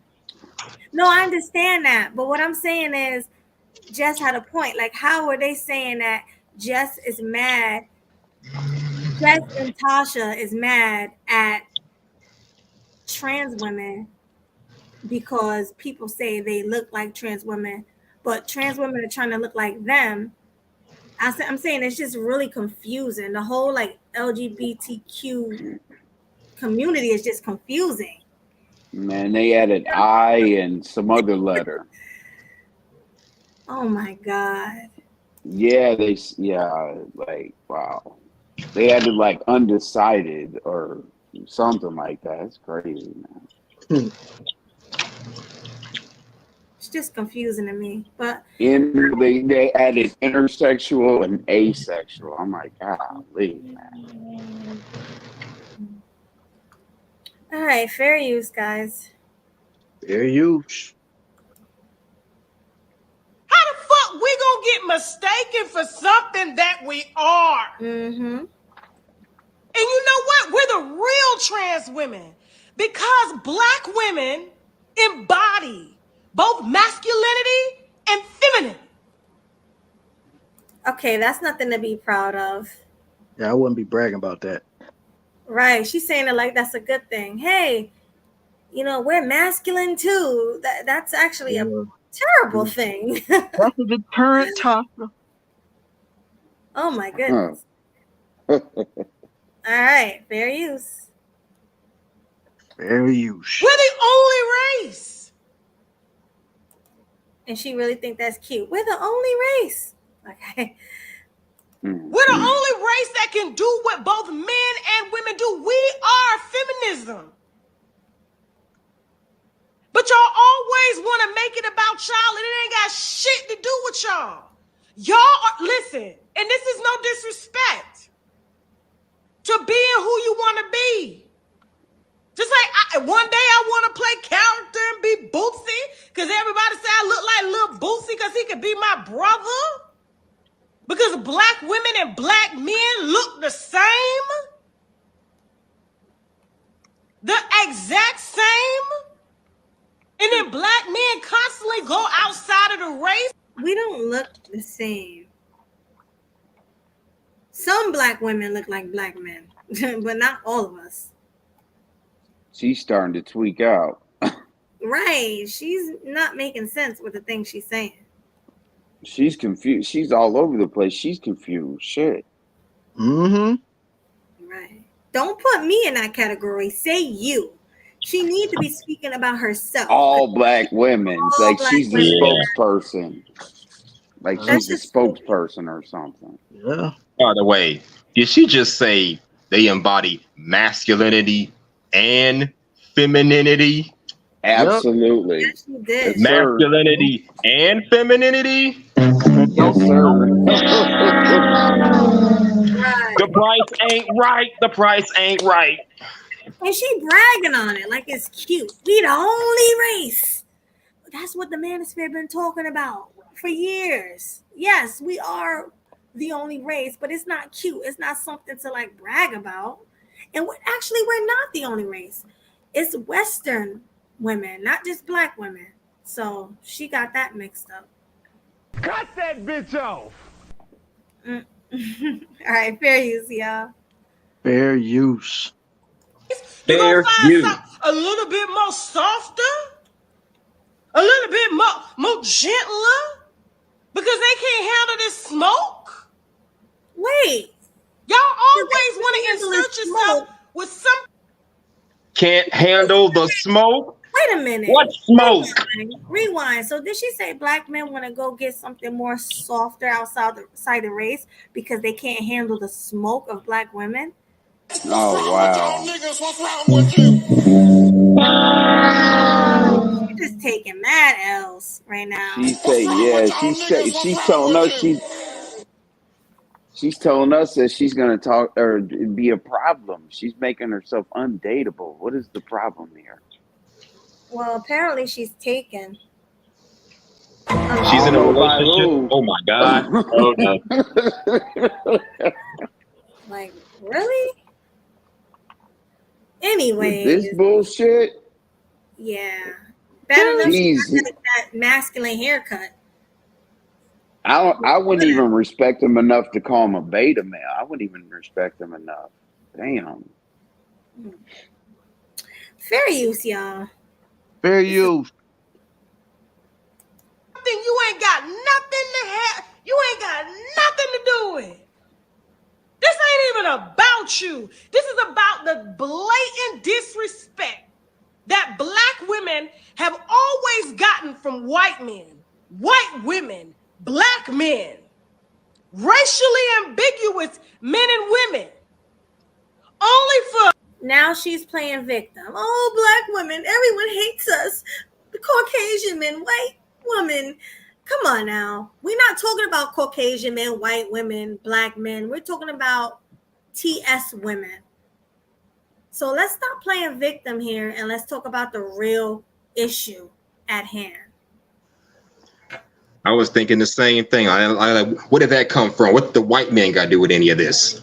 No, I understand that. But what I'm saying is Jess had a point. Like, how are they saying that Jess is mad? Jess and Tasha is mad at trans women because people say they look like trans women, but trans women are trying to look like them. I'm saying it's just really confusing. The whole like LGBTQ community is just confusing. Man, they added I and some other letter. Oh my God. Yeah, like, wow. They added like undecided or something like that. It's crazy, man. It's just confusing to me. But they added intersexual and asexual. I'm like, golly, man. All right, fair use, guys. Fair use. How the fuck we gonna get mistaken for something that we are? Mm-hmm. And you know what? We're the real trans women because Black women embody both masculinity and femininity. Okay, that's nothing to be proud of. Yeah, I wouldn't be bragging about that. Right. She's saying it like that's a good thing. Hey, we're masculine too. That's actually a terrible thing. That's a deterrent, Tasha. Oh my goodness. All right, fair use. Fair use. We're the only race. And she really think that's cute. We're the only race. Okay. We're the only race that can do what both men and women do. We are feminism. But y'all always want to make it about y'all, and it ain't got shit to do with y'all. Y'all are, listen, and this is no disrespect to being who you want to be. Just like one day I want to play character and be Bootsy, because everybody say I look like little Bootsy because he could be my brother. Because Black women and Black men look the same. The exact same. And then Black men constantly go outside of the race. We don't look the same. Some Black women look like Black men, but not all of us. She's starting to tweak out. Right. She's not making sense with the things she's saying. She's confused. She's all over the place. She's confused. Shit. Mm-hmm. Right. Don't put me in that category. Say you. She needs to be speaking about herself. All Black women. Like she's the spokesperson. Like she's the spokesperson or something. Yeah. By the way, did she just say they embody masculinity and femininity? Absolutely. Yes, she did. Masculinity and femininity? Yes, sir. Right. The price ain't right. The price ain't right. And she bragging on it like it's cute. We the only race. That's what the manosphere been talking about for years. Yes, we are the only race, but it's not cute. It's not something to like brag about. And actually, we're not the only race. It's Western women, not just Black women. So she got that mixed up. Cut that bitch off. All right, fair use, y'all. Fair use. You're going to find something a little bit more softer, a little bit more gentler, because they can't handle this smoke. Wait. Y'all always want to insert yourself with some. Can't handle the smoke? Wait a minute. What smoke? Rewind. So did she say Black men want to go get something more softer outside the race because they can't handle the smoke of Black women? Oh, wow. She's just taking mad L's right now. She's telling us she's telling us that she's gonna talk or be a problem. She's making herself undateable. What is the problem here? Well, apparently she's taken. She's in a relationship. Oh my God. Oh no. Like, really? Anyway. This bullshit? Yeah. Better than that masculine haircut. I wouldn't even respect him enough to call him a beta male. I wouldn't even respect him enough. Damn. Fair use, y'all. Fair use. You ain't got nothing to have. You ain't got nothing to do with. This ain't even about you. This is about the blatant disrespect that Black women have always gotten from white men, white women, Black men, racially ambiguous men and women. Only for now she's playing victim. Oh, Black women, everyone hates us. The Caucasian men, white women. Come on now. We're not talking about Caucasian men, white women, Black men. We're talking about TS women. So let's stop playing victim here and let's talk about the real issue at hand. I was thinking the same thing. Where did that come from? What the white man got to do with any of this?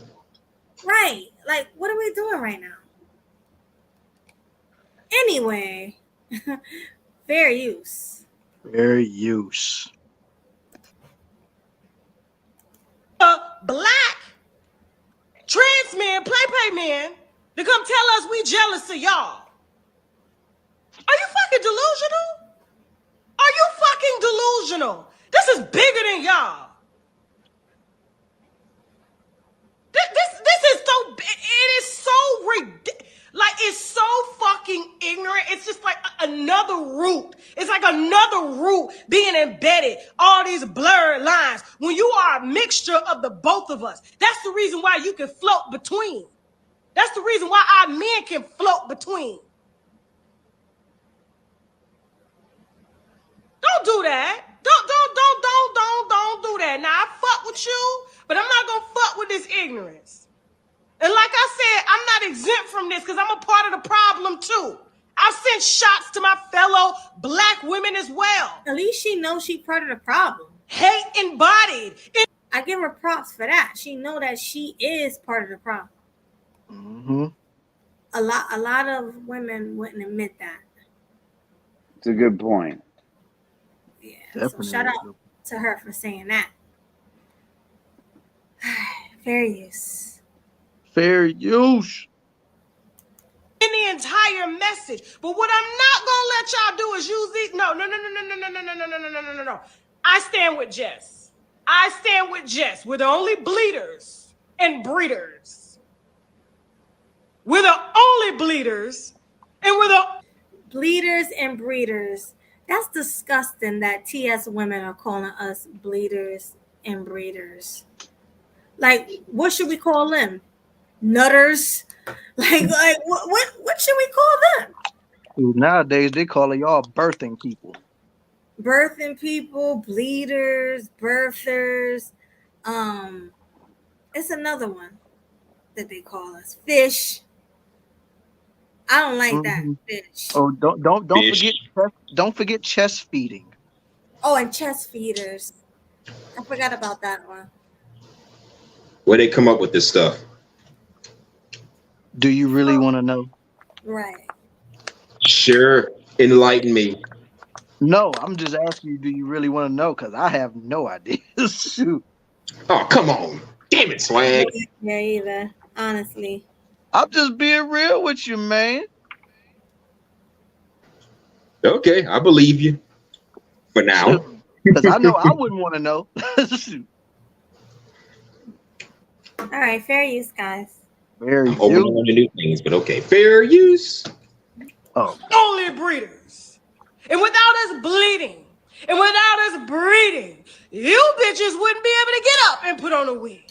Right. Like, what are we doing right now? Anyway, fair use. Fair use. Black trans men, play men, to come tell us we jealous of y'all. Are you fucking delusional? Are you fucking delusional? This is bigger than y'all. This is so, it is so ridiculous. Like, it's so fucking ignorant. It's just like another root. It's like another root being embedded. All these blurred lines. When you are a mixture of the both of us. That's the reason why you can float between. That's the reason why our men can float between. Don't do that. Don't do that. Now, I fuck with you, but I'm not gonna fuck with this ignorance. And like I said, I'm not exempt from this because I'm a part of the problem too. I've sent shots to my fellow Black women as well. At least she knows she's part of the problem. Hate embodied. I give her props for that. She know that she is part of the problem. Mm-hmm. A lot of women wouldn't admit that. It's a good point. Yeah. Definitely. So shout out to her for saying that. Fair use. Fair use. In the entire message. But what I'm not gonna let y'all do is use these. No. I stand with Jess. I stand with Jess. We're the only bleeders and breeders. We're the only bleeders, and we're the bleeders and breeders. That's disgusting that TS women are calling us bleeders and breeders. Like, what should we call them? Nutters? Like what should we call them? Nowadays they call y'all birthing people. Birthing people, bleeders, birthers. It's another one that they call us. Fish. I don't like that. Fish. Oh, don't forget chest feeding. Oh, and chest feeders. I forgot about that one. Where they come up with this stuff? Do you really want to know? Right. Sure, enlighten me. No, I'm just asking you, do you really want to know? Because I have no idea. Shoot. Oh, come on. Damn it, Swag. Yeah, either. Honestly. I'm just being real with you, man. Okay, I believe you. For now. Because I know I wouldn't want to know. Shoot. All right, fair use, guys. Fair use. Open on the new things, but okay. Fair use. Oh. Only breeders. And without us bleeding, and without us breeding, you bitches wouldn't be able to get up and put on a wig.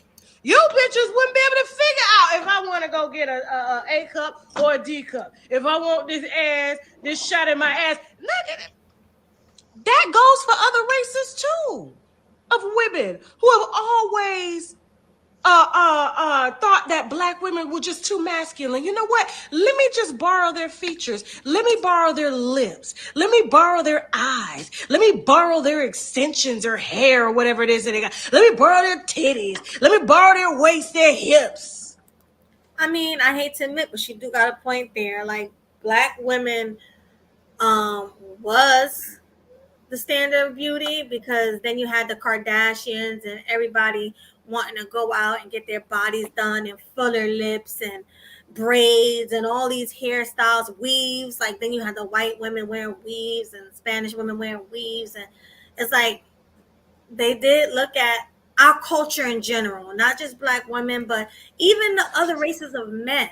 You bitches wouldn't be able to figure out if I want to go get a A cup or a D cup. If I want this shot in my ass. That goes for other races too, of women who have always thought that black women were just too masculine. You know what? Let me just borrow their features. Let me borrow their lips. Let me borrow their eyes. Let me borrow their extensions or hair or whatever it is that they got. Let me borrow their titties. Let me borrow their waist, their hips. I mean, I hate to admit, but you do got a point there. Like, black women was the standard of beauty, because then you had the Kardashians and everybody wanting to go out and get their bodies done and fuller lips and braids and all these hairstyles, weaves. Like, then you had the white women wearing weaves and Spanish women wearing weaves. And it's like, they did look at our culture in general, not just black women, but even the other races of men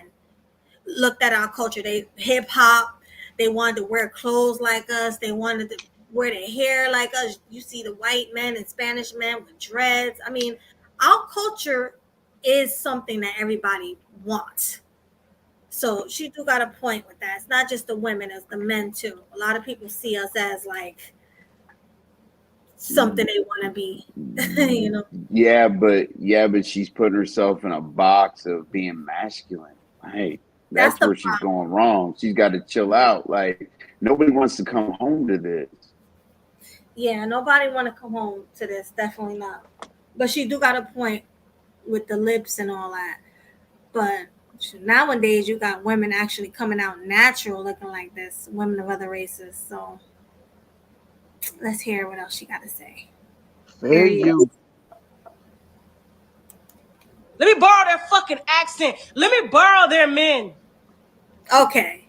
looked at our culture. They hip hop, they wanted to wear clothes like us, they wanted to wear their hair like us. You see the white men and Spanish men with dreads. I mean, our culture is something that everybody wants. So she do got a point with that. It's not just the women, it's the men too. A lot of people see us as like something they want to be, you know. Yeah, but she's put herself in a box of being masculine. Hey, that's where she's going wrong. She's got to chill out. Like, nobody wants to come home to this. Yeah, nobody want to come home to this. Definitely not. But she do got a point with the lips and all that. But nowadays, you got women actually coming out natural looking like this, women of other races. So let's hear what else she got to say. Fair use. Let me borrow their fucking accent. Let me borrow their men. Okay.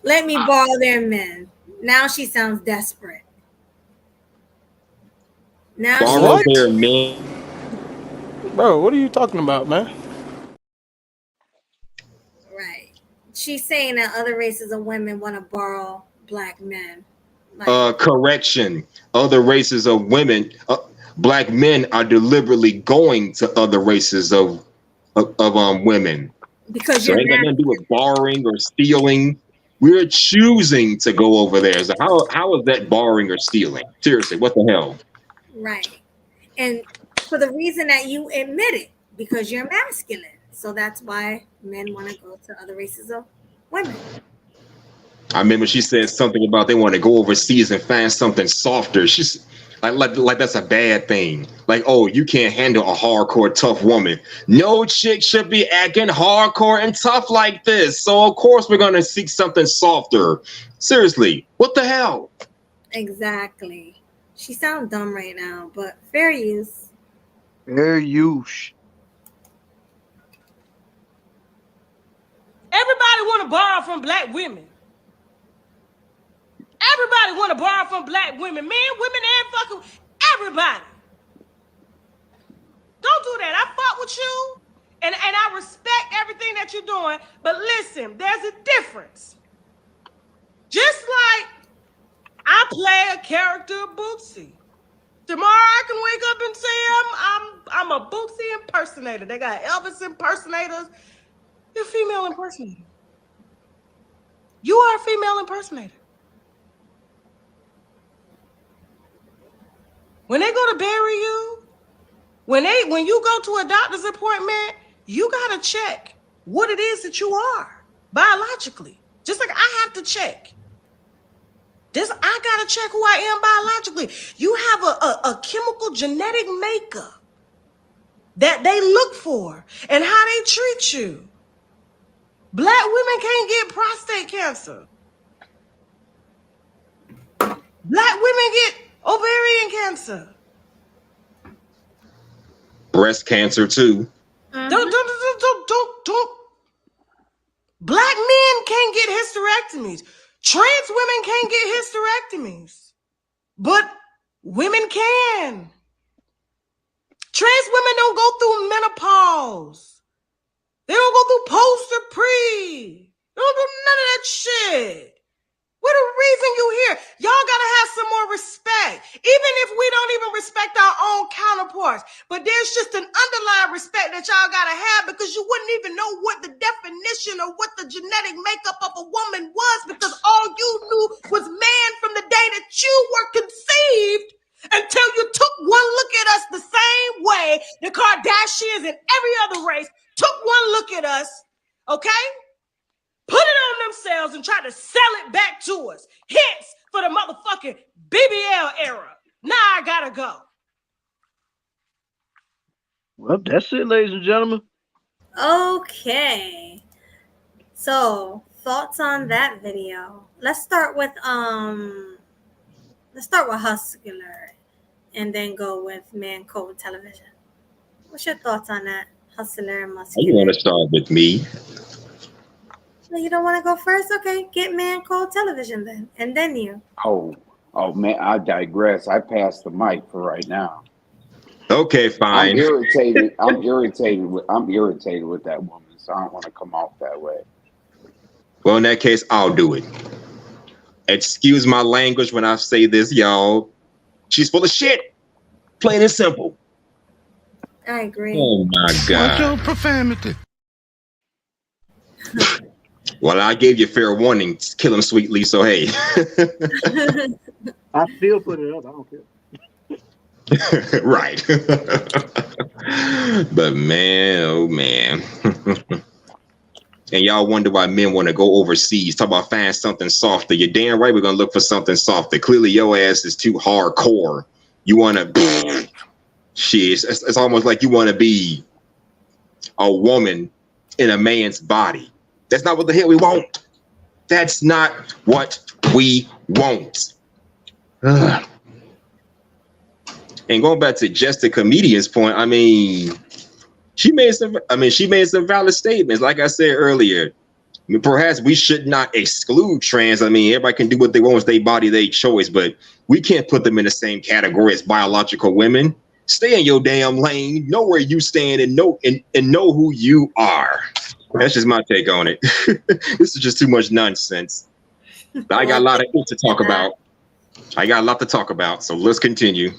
Let me borrow their men. Now she sounds desperate. Now Borrow their men. Bro, what are you talking about, man? Right. She's saying that other races of women want to borrow black men. Like, Correction. Other races of women, black men are deliberately going to other races of women. Because so it ain't got nothing to do with borrowing or stealing. We're choosing to go over there. So how is that borrowing or stealing? Seriously, what the hell? Right. And for the reason that you admit it, because you're masculine. So that's why men want to go to other races of women. I remember she said something about they want to go overseas and find something softer. She's like that's a bad thing. Like, oh, you can't handle a hardcore tough woman. No chick should be acting hardcore and tough like this. So of course we're gonna seek something softer. Seriously, what the hell? Exactly. She sounds dumb right now, but fair use. Fair use. Everybody want to borrow from black women. Everybody want to borrow from black women. Men, women, and fucking everybody. Don't do that. I fought with you, and I respect everything that you're doing. But listen, there's a difference. Just like I play a character of Bootsy. Tomorrow I can wake up and say I'm a Bootsy impersonator. They got Elvis impersonators. You're a female impersonator. You are a female impersonator. When they go to bury you, when you go to a doctor's appointment, you gotta check what it is that you are biologically. Just like I have to check. I gotta check who I am biologically. You have a chemical genetic makeup that they look for and how they treat you. Black women can't get prostate cancer. Black women get ovarian cancer. Breast cancer too. Don't. Black men can't get hysterectomies. Trans women can't get hysterectomies. But women can. Trans women don't go through menopause. They don't go through post or pre. They don't do none of that shit. What a reason you here. Y'all gotta have some more respect. Even if we don't even respect our own counterparts. But there's just an underlying respect that y'all gotta have, because you wouldn't even know what the definition or what the genetic makeup of a woman was, because all you knew was man from the day that you were conceived until you took one look at us the same way the Kardashians and every other race took one look at us, okay? Put it on themselves and try to sell it back to us. Hence for the motherfucking BBL era. Now I gotta go. Well, that's it, ladies and gentlemen. Okay. So, thoughts on that video? Let's start with Hustler and then go with Man Code Television. What's your thoughts on that? Hustler and Muscular. You want to start with me? Well, you don't want to go first? Okay, get Man Code Television then, and then you. Oh man, I digress. I passed the mic for right now. Okay, fine. I'm irritated. I'm irritated with that woman, so I don't want to come off that way. Well, in that case, I'll do it. Excuse my language when I say this, y'all. She's full of shit. Plain and simple. I agree. Oh my God. Watch your profanity. Well, I gave you fair warning. Kill him sweetly, so hey. I still put it up. I don't care. Right. But man, oh man. And y'all wonder why men want to go overseas. Talk about find something softer. You're damn right we're going to look for something softer. Clearly your ass is too hardcore. You want to... Shit, it's almost like you want to be a woman in a man's body. That's not what the hell we want. That's not what we want. Ugh. And going back to Jess the comedian's point, I mean, she made some valid statements. Like I said earlier, I mean, perhaps we should not exclude trans. I mean, everybody can do what they want with their body, their choice, but we can't put them in the same category as biological women. Stay in your damn lane, know where you stand, and know who you are. That's just my take on it. This is just too much nonsense. I got a lot to talk about. So let's continue.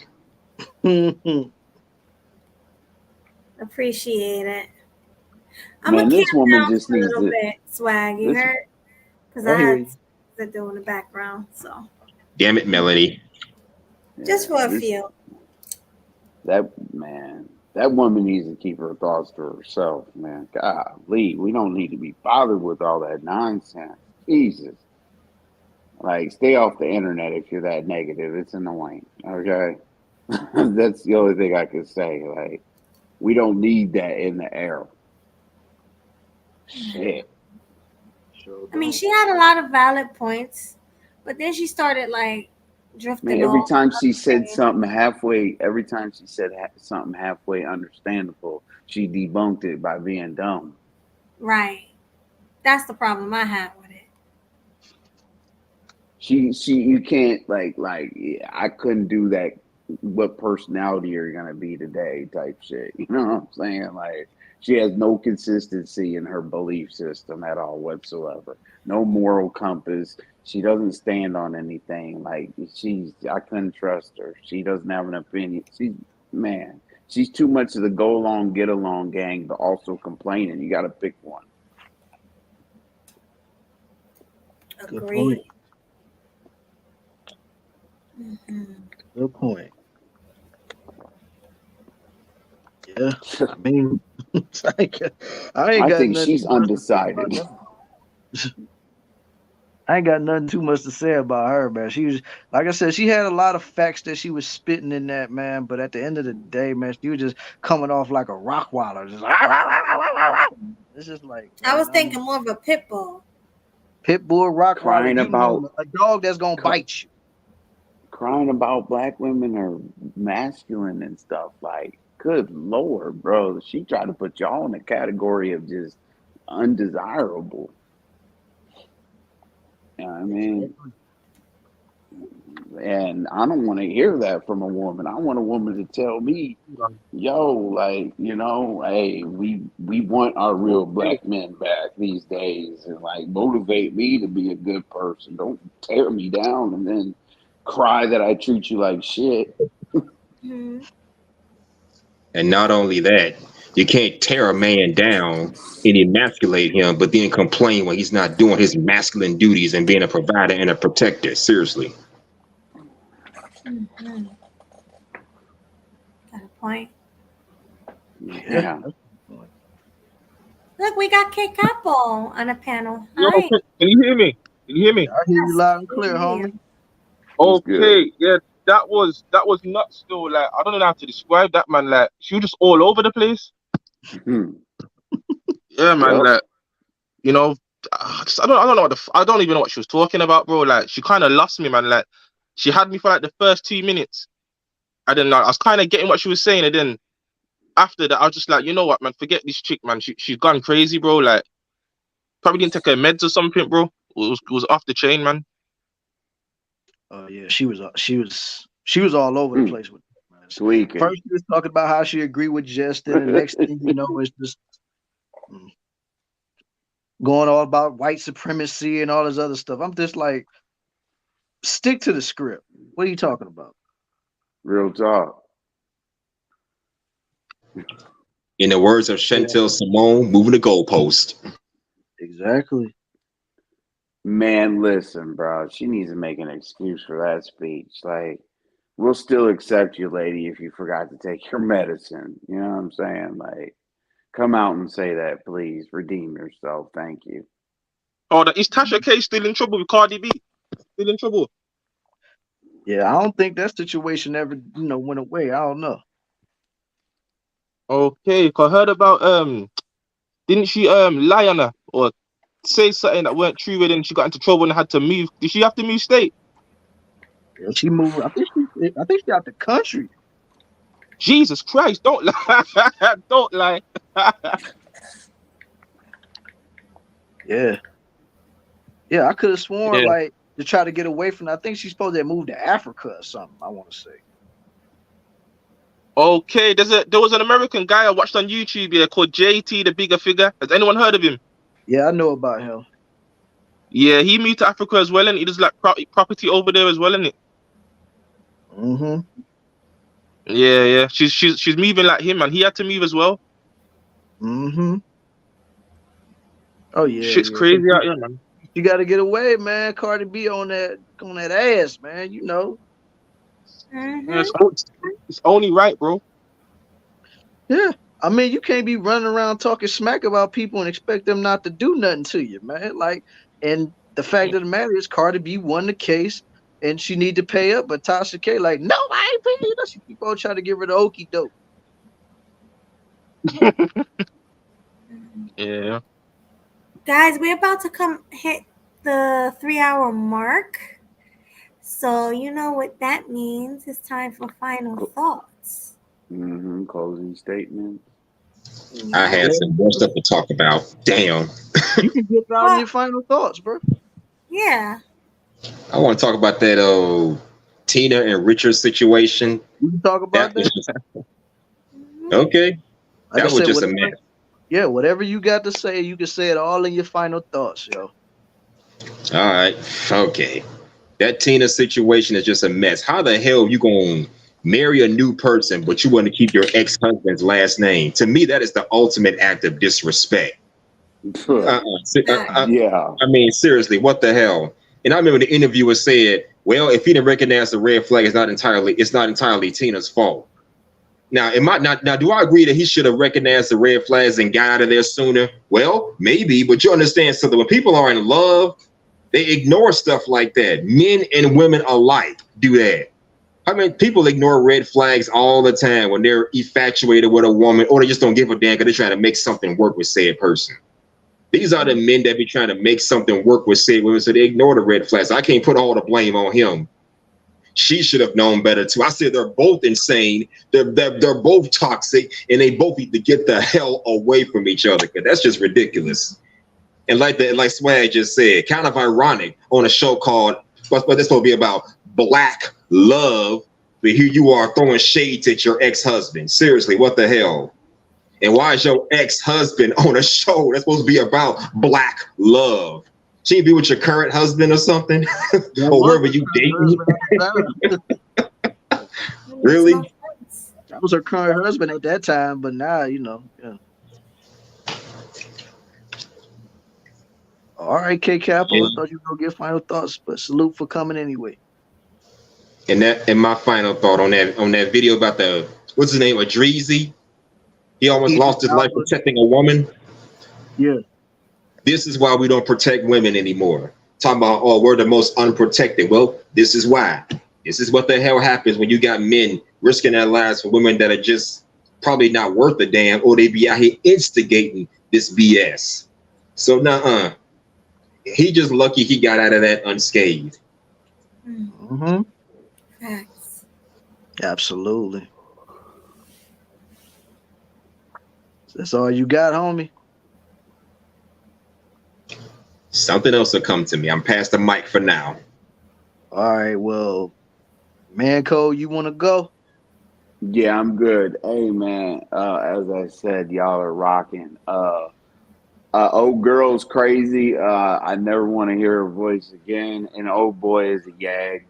Appreciate it. I'm Man, this woman just a needs little to. bit. Swag, you heard? Because I had to do in the background. So. Damn it, Melanie. Just for a few. That woman needs to keep her thoughts to herself, man. Golly, we don't need to be bothered with all that nonsense. Jesus. Like, stay off the internet if you're that negative. It's annoying. Okay? That's the only thing I can say. Like, we don't need that in the air. Shit. I mean, she had a lot of valid points, but then she started like drifting. Man, every time she said something halfway understandable, she debunked it by being dumb. Right. That's the problem I have with it. You can't like I couldn't do that. What personality you're gonna be today type shit. You know what I'm saying? Like, she has no consistency in her belief system at all whatsoever. No moral compass. She doesn't stand on anything. Like, I couldn't trust her. She doesn't have an opinion. She's too much of the go along, get along gang, but also complaining. You got to pick one. Agreed. Good point. Yeah, I mean, I think she's undecided. I ain't got nothing too much to say about her, man. She was, like I said, she had a lot of facts that she was spitting in that, man. But at the end of the day, man, she was just coming off like a rockwaller. Just it's just like, I was thinking more of a pit bull. Pit bull, rockwaller, Crying about a dog that's gonna bite you. Crying about black women are masculine and stuff. Like, good Lord, bro. She tried to put y'all in the category of just undesirable. You know what I mean? And I don't want to hear that from a woman. I want a woman to tell me, yo, like, you know, hey, we want our real black men back these days, and like motivate me to be a good person. Don't tear me down and then cry that I treat you like shit. Mm-hmm. And not only that, you can't tear a man down and emasculate him, but then complain when he's not doing his masculine duties and being a provider and a protector. Seriously. Mm-hmm. Got a point. Yeah. Look, we got K Capo on a panel. Yo, Hi. can you hear me? Can you hear me? I hear you loud and clear, homie. Okay, yeah, that was nuts though. Like, I don't know how to describe that, man. Like, she was just all over the place. Yeah, man. Yep. Like, you know, I don't know I don't even know what she was talking about, bro. Like, she kind of lost me, man. Like, she had me for like the first 2 minutes. I didn't know. I was kind of getting what she was saying, and then after that, I was just like, you know what, man? Forget this chick, man. She's gone crazy, bro. Like, probably didn't take her meds or something, bro. It was off the chain, man. Oh yeah, she was all over the place with it, man. Tweaking. First, she was talking about how she agreed with Jess, then the next thing you know, it's just going all about white supremacy and all this other stuff. I'm just like, stick to the script. What are you talking about? Real talk. In the words of Chantel Simone, moving the goalpost. Exactly. Man, listen, bro. She needs to make an excuse for that speech. Like, we'll still accept you, lady, if you forgot to take your medicine. You know what I'm saying? Like, come out and say that, please. Redeem yourself. Thank you. Oh, is Tasha K still in trouble with Cardi B? Still in trouble? Yeah, I don't think that situation ever, went away. I don't know. Okay, 'cause I heard about didn't she lie on her or say something that weren't true, and then she got into trouble and had to move? Did she have to move state? Yeah, she moved. I think she out the country. Jesus Christ! Don't lie! Don't lie! Yeah, I could have sworn like to try to get away from. I think she's supposed to move to Africa or something. I want to say. Okay, there was an American guy I watched on YouTube here called JT, the Bigger Figure. Has anyone heard of him? Yeah, I know about him. Yeah, he moved to Africa as well, and he does like property over there as well, isn't it? Mm-hmm. Yeah. She's moving like him, and he had to move as well. Mm-hmm. Oh yeah. Shit's crazy out here, man. You got to get away, man. Cardi B on that ass, man. You know. Mm-hmm. Yeah, it's only right, bro. Yeah. I mean, you can't be running around talking smack about people and expect them not to do nothing to you, man. Like, and the fact of the matter is Cardi B won the case and she need to pay up, but Tasha K like, no, I ain't paying you. She keep on trying to give her the okey doke. Yeah. Guys, we're about to hit the 3-hour mark. So you know what that means. It's time for final thoughts. Mm-hmm. Closing statement. I had some more stuff to talk about. Damn. You can get out your final thoughts, bro. Yeah. I want to talk about that Tina and Richard situation. You can talk about that. Okay. Like that was just a mess. Yeah, whatever you got to say, you can say it all in your final thoughts, yo. All right. Okay. That Tina situation is just a mess. How the hell you going to marry a new person, but you want to keep your ex-husband's last name? To me, that is the ultimate act of disrespect. Yeah. I mean, seriously, what the hell? And I remember the interviewer said, well, if he didn't recognize the red flag, it's not entirely Tina's fault. Now, do I agree that he should have recognized the red flags and got out of there sooner? Well, maybe, but you understand something. When people are in love, They ignore stuff like that. Men and women alike do that. I mean, people ignore red flags all the time when they're infatuated with a woman, or they just don't give a damn because they're trying to make something work with said person. These are the men that be trying to make something work with said women, so they ignore the red flags. I can't put all the blame on him. She should have known better too. I said they're both insane. They're both toxic, and they both need to get the hell away from each other, because that's just ridiculous. And like Swag just said, kind of ironic on a show called what this supposed to be about black love, but here you are throwing shades at your ex-husband. Seriously, what the hell? And why is your ex-husband on a show that's supposed to be about black love? She ain't be with your current husband or something, or wherever you dating. Really? That was her current husband at that time, but now, you know. Yeah. All right, K Capo. I thought you were gonna get final thoughts, but salute for coming anyway. And my final thought on that video about the, what's his name, Idris. He almost lost his life protecting a woman. Yeah. This is why we don't protect women anymore. Talking about, oh, we're the most unprotected. Well, this is why. This is what the hell happens when you got men risking their lives for women that are just probably not worth a damn, or they be out here instigating this BS. So he just lucky he got out of that unscathed. Mm-hmm. Facts. Absolutely. That's all you got, homie? Something else will come to me. I'm past the mic for now. All right, well, Manco, you want to go? Yeah, I'm good. Hey, man, as I said, y'all are rocking. Old girl's crazy. I never want to hear her voice again. And old boy is a yag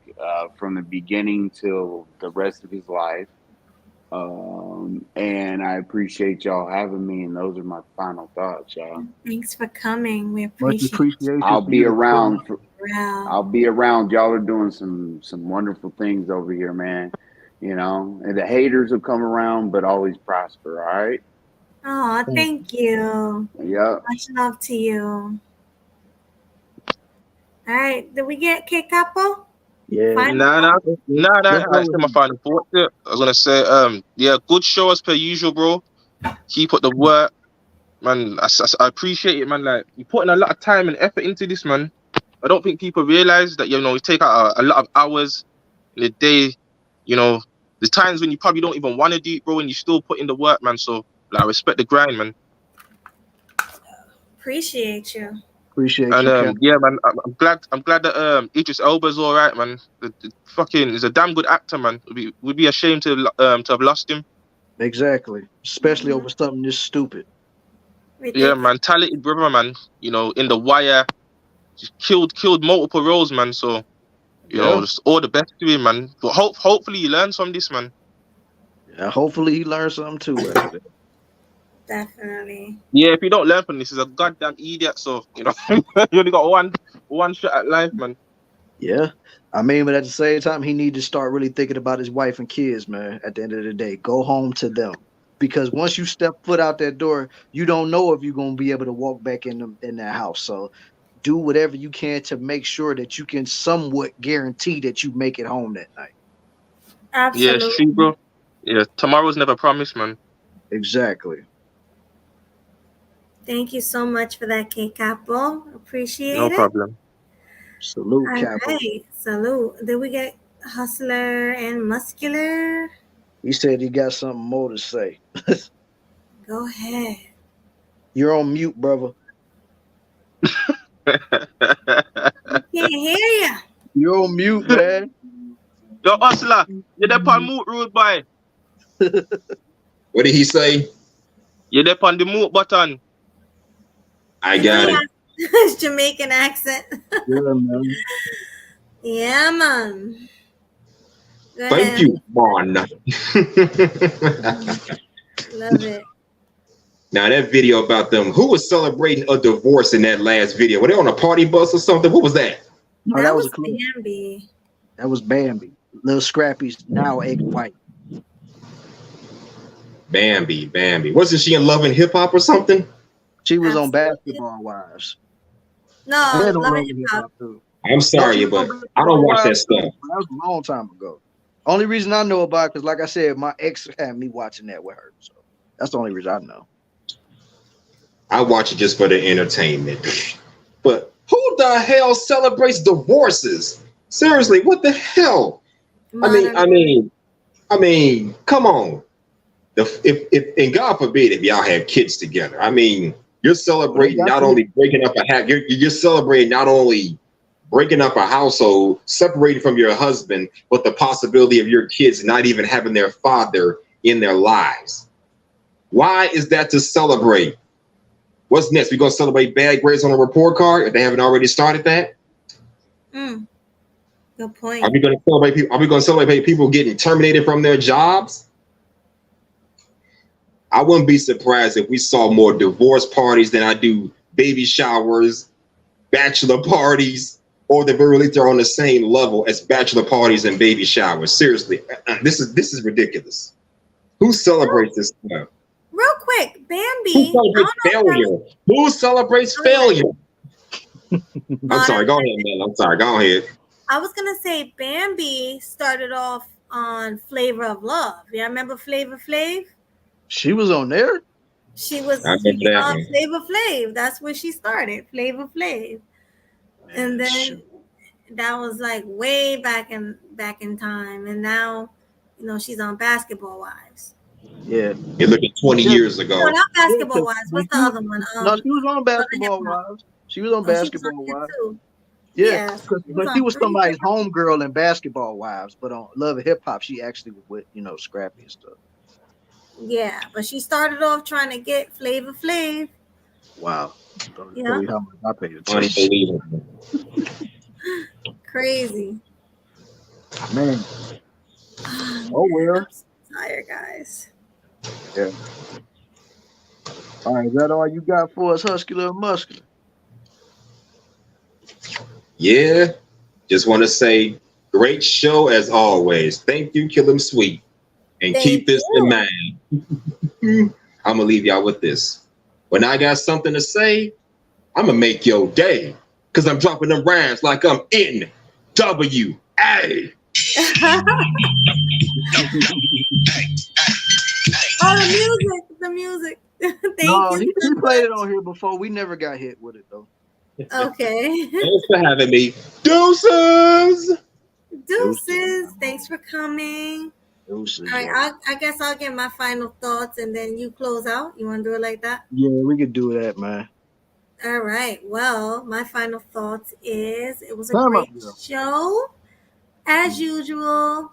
from the beginning till the rest of his life. And I appreciate y'all having me, and those are my final thoughts, y'all. Thanks for coming. We appreciate it. I'll be around. I'll be around. Y'all are doing some wonderful things over here, man. You know, and the haters will come around, but always prosper. All right. Oh, thank you. Yeah. Much love to you. All right. Did we get K Capo? Yeah. Nah. That's my final thought. I was gonna say, yeah, good show as per usual, bro. Keep up the work, man. I appreciate it, man. Like, you're putting a lot of time and effort into this, man. I don't think people realize that, you know, you take out a lot of hours in a day. You know, there's times when you probably don't even want to do it, bro, and you still put in the work, man. So, like, I respect the grind, man. Appreciate you. Appreciate and, you. Yeah, man. I'm glad that Idris Elba's all right, man. The fucking is a damn good actor, man. We'd be ashamed to have lost him. Exactly, especially over something this stupid. Yeah, man. Talented brother, man. You know, in The Wire, just killed multiple roles, man. So, you know, just all the best to him, man. But hopefully he learns from this, man. Yeah, hopefully he learns something too. Definitely. Yeah, if you don't learn from this, he's a goddamn idiot. So, you know, you only got one shot at life, man. Yeah. I mean, but at the same time, he needs to start really thinking about his wife and kids, man. At the end of the day, go home to them. Because once you step foot out that door, you don't know if you're going to be able to walk back in that house. So do whatever you can to make sure that you can somewhat guarantee that you make it home that night. Absolutely. Yeah, it's true, bro. Yeah, tomorrow's never promised, man. Exactly. Thank you so much for that, K Capo. Appreciate it. No problem. Salute, All Capo. right. Salute. Did we get Hustler and Muscular? He said he got something more to say. Go ahead. You're on mute, brother. Can't hear you. You're on mute, man. Yo, Hustler, you're there on mute, rude boy. What did he say? You're there on the mute button. I got it. His Jamaican accent. Yeah, man. Yeah, man. Go Thank ahead. you, man. Love it. Now that video about them, who was celebrating a divorce in that last video? Were they on a party bus or something? What was that? No, that was Bambi. That was Bambi. Little Scrappy's now egg white. Bambi. Wasn't she in Love and Hip Hop or something? She was on Basketball Wives. No, And on Love Love and and Hip Hip Hop. Hop too. I'm No, sorry, she was on but I Basketball don't watch that Wives too. stuff. That was a long time ago. Only reason I know about it because, like I said, my ex had me watching that with her. So that's the only reason I know. I watch it just for the entertainment. But who the hell celebrates divorces? Seriously, what the hell? I mean, come on. If and God forbid if y'all have kids together. I mean, you're celebrating not only breaking up you're celebrating not only breaking up a household, separating from your husband, but the possibility of your kids not even having their father in their lives. Why is that to celebrate? What's next? We're gonna celebrate bad grades on a report card if they haven't already started that? Good point. Are we gonna celebrate people? Are we gonna celebrate people getting terminated from their jobs? I wouldn't be surprised if we saw more divorce parties than I do baby showers, bachelor parties, or the very least they're on the same level as bachelor parties and baby showers. Seriously, this is ridiculous. Who celebrates this stuff? Real quick, Bambi. Who celebrates failure? Who celebrates failure? I'm sorry. Go ahead, man. I'm sorry. Go ahead. I was gonna say Bambi started off on Flavor of Love. Yeah, remember Flavor Flav? She was on there. She was I remember that one. Flavor Flav. That's where she started, Flavor Flav. And then that was like way back in time. And now, you know, she's on Basketball Wives. Yeah. You're looking 20 years ago. No, not Basketball Wives. What's the other one? No, she was on Basketball Wives. She was on Basketball Wives. Yeah, but she was somebody's homegirl in Basketball Wives. But on Love and Hip Hop, she actually was with, you know, Scrappy and stuff. Yeah, but she started off trying to get Flavor Flav. Wow. Yeah. How much I paid attention. Unbelievable. Crazy. Man. Oh well. I'm so tired, guys. Yeah. All right, is that all you got for us, Huscular and Muscular? Yeah. Just want to say, great show as always. Thank you, Kill 'em Sweet. And keep this in mind. I'm gonna leave y'all with this. When I got something to say, I'm gonna make your day. Cause I'm dropping them rhymes like I'm in WA. Oh, the music. Thank you. He played it on here before. We never got hit with it though. Okay. Thanks for having me. Deuces. Thanks for coming. Deuces. All right, I guess I'll get my final thoughts and then you close out. You want to do it like that? Yeah, we could do that, man. All right. Well, my final thoughts is it was a great show as usual.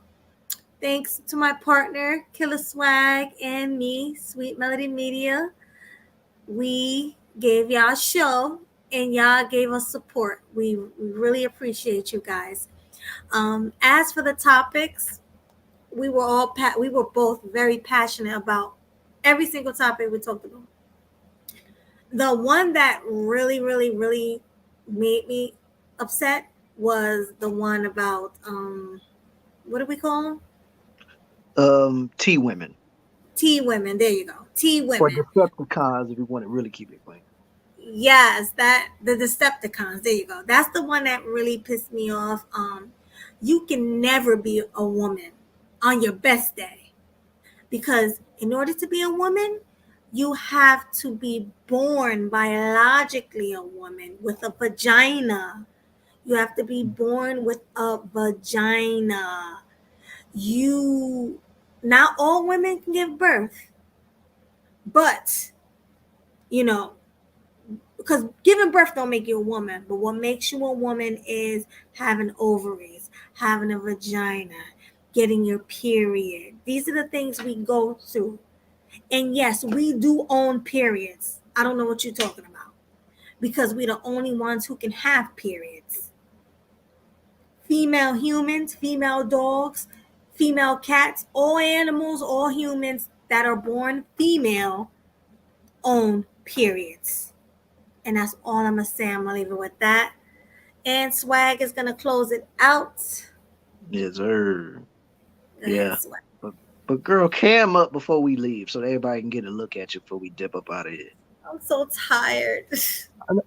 Thanks to my partner, Killer Swag, and me, Sweet Melody Media. We gave y'all a show and y'all gave us support. We really appreciate you guys. As for the topics, we were both very passionate about every single topic we talked about. The one that really, really, really made me upset was the one about what do we call them? T women. T women. There you go. T women. For Decepticons, if you want to really keep it clean. Yes, the Decepticons. There you go. That's the one that really pissed me off. You can never be a woman on your best day, because in order to be a woman, you have to be born biologically a woman with a vagina. You have to be born with a vagina. Not all women can give birth, but you know, because giving birth don't make you a woman, but what makes you a woman is having ovaries, having a vagina, getting your period. These are the things we go through. And yes, we do own periods. I don't know what you're talking about, because we're the only ones who can have periods. Female humans, female dogs, female cats, all animals, all humans that are born female own periods. And that's all I'm going to say. I'm going to leave it with that. And Swag is going to close it out. Yes, sir. Yeah. But girl, cam up before we leave so everybody can get a look at you before we dip up out of here. I'm so tired.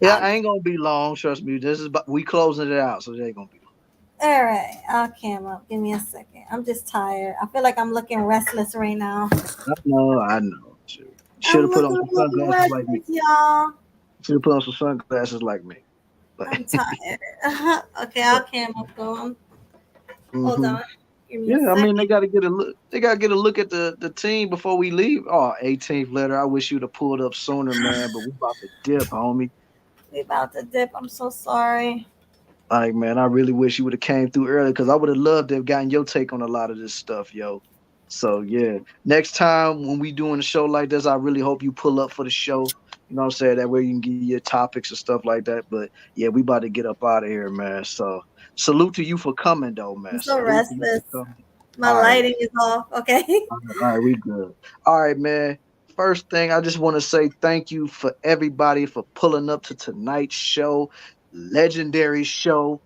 Yeah, I ain't gonna be long. Trust me. This is we closing it out, so it ain't gonna be long. All right, I'll cam up. Give me a second. I'm just tired. I feel like I'm looking restless right now. I know. Should have put on some sunglasses like me. Y'all. Should have put on some sunglasses like me. But I'm tired. Okay, I'll cam up though. Hold on. Yeah, I mean they gotta get a look. They gotta get a look at the team before we leave. Oh, 18th letter. I wish you'd have pulled up sooner, man. But we about to dip, homie. We about to dip. I'm so sorry. Like, man, I really wish you would have came through early because I would have loved to have gotten your take on a lot of this stuff, yo. So yeah, next time when we doing a show like this, I really hope you pull up for the show. You know what I'm saying? That way you can get your topics and stuff like that. But yeah, we about to get up out of here, man. So salute to you for coming, though, man. I'm so restless. My All lighting is off. Okay. All right, we good. All right, man. First thing, I just want to say thank you for everybody for pulling up to tonight's show, legendary show,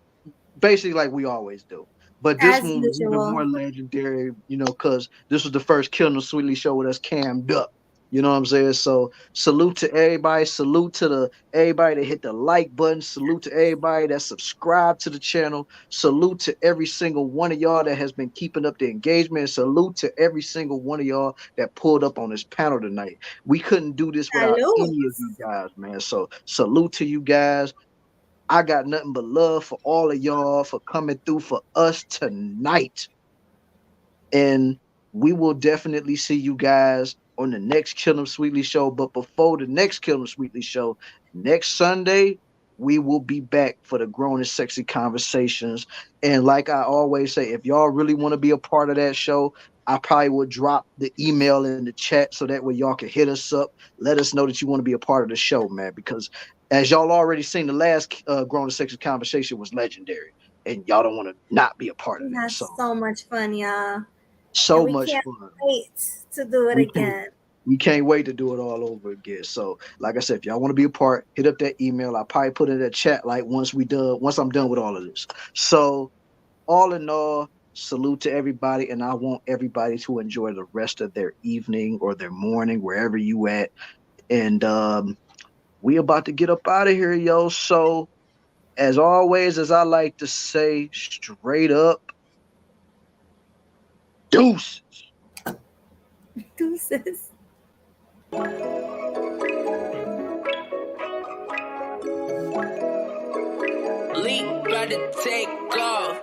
basically like we always do. But this one was even more legendary, you know, because this was the first Killing Them Sweetly show with us cammed up. You know what I'm saying? So salute to everybody. Salute to everybody that hit the like button. Salute to everybody that subscribed to the channel. Salute to every single one of y'all that has been keeping up the engagement. Salute to every single one of y'all that pulled up on this panel tonight. We couldn't do this without any of you guys, man. So salute to you guys. I got nothing but love for all of y'all for coming through for us tonight. And we will definitely see you guys on the next Kill 'Em Sweetly show. But before the next Kill 'Em Sweetly show, next Sunday, we will be back for the Grown and Sexy Conversations. And like I always say, if y'all really want to be a part of that show, I probably will drop the email in the chat so that way y'all can hit us up. Let us know that you want to be a part of the show, man. Because as y'all already seen, the last Grown and Sexy Conversation was legendary. And y'all don't want to not be a part of that. So much fun, y'all. So much fun. Wait to do it again. We can't wait to do it all over again. So, like I said, if y'all want to be a part, hit up that email. I'll probably put it in that chat like once I'm done with all of this. So, all in all, salute to everybody, and I want everybody to enjoy the rest of their evening or their morning, wherever you at. And we about to get up out of here, yo. So, as always, as I like to say, straight up, deuces. Deuces. Leak about to take off.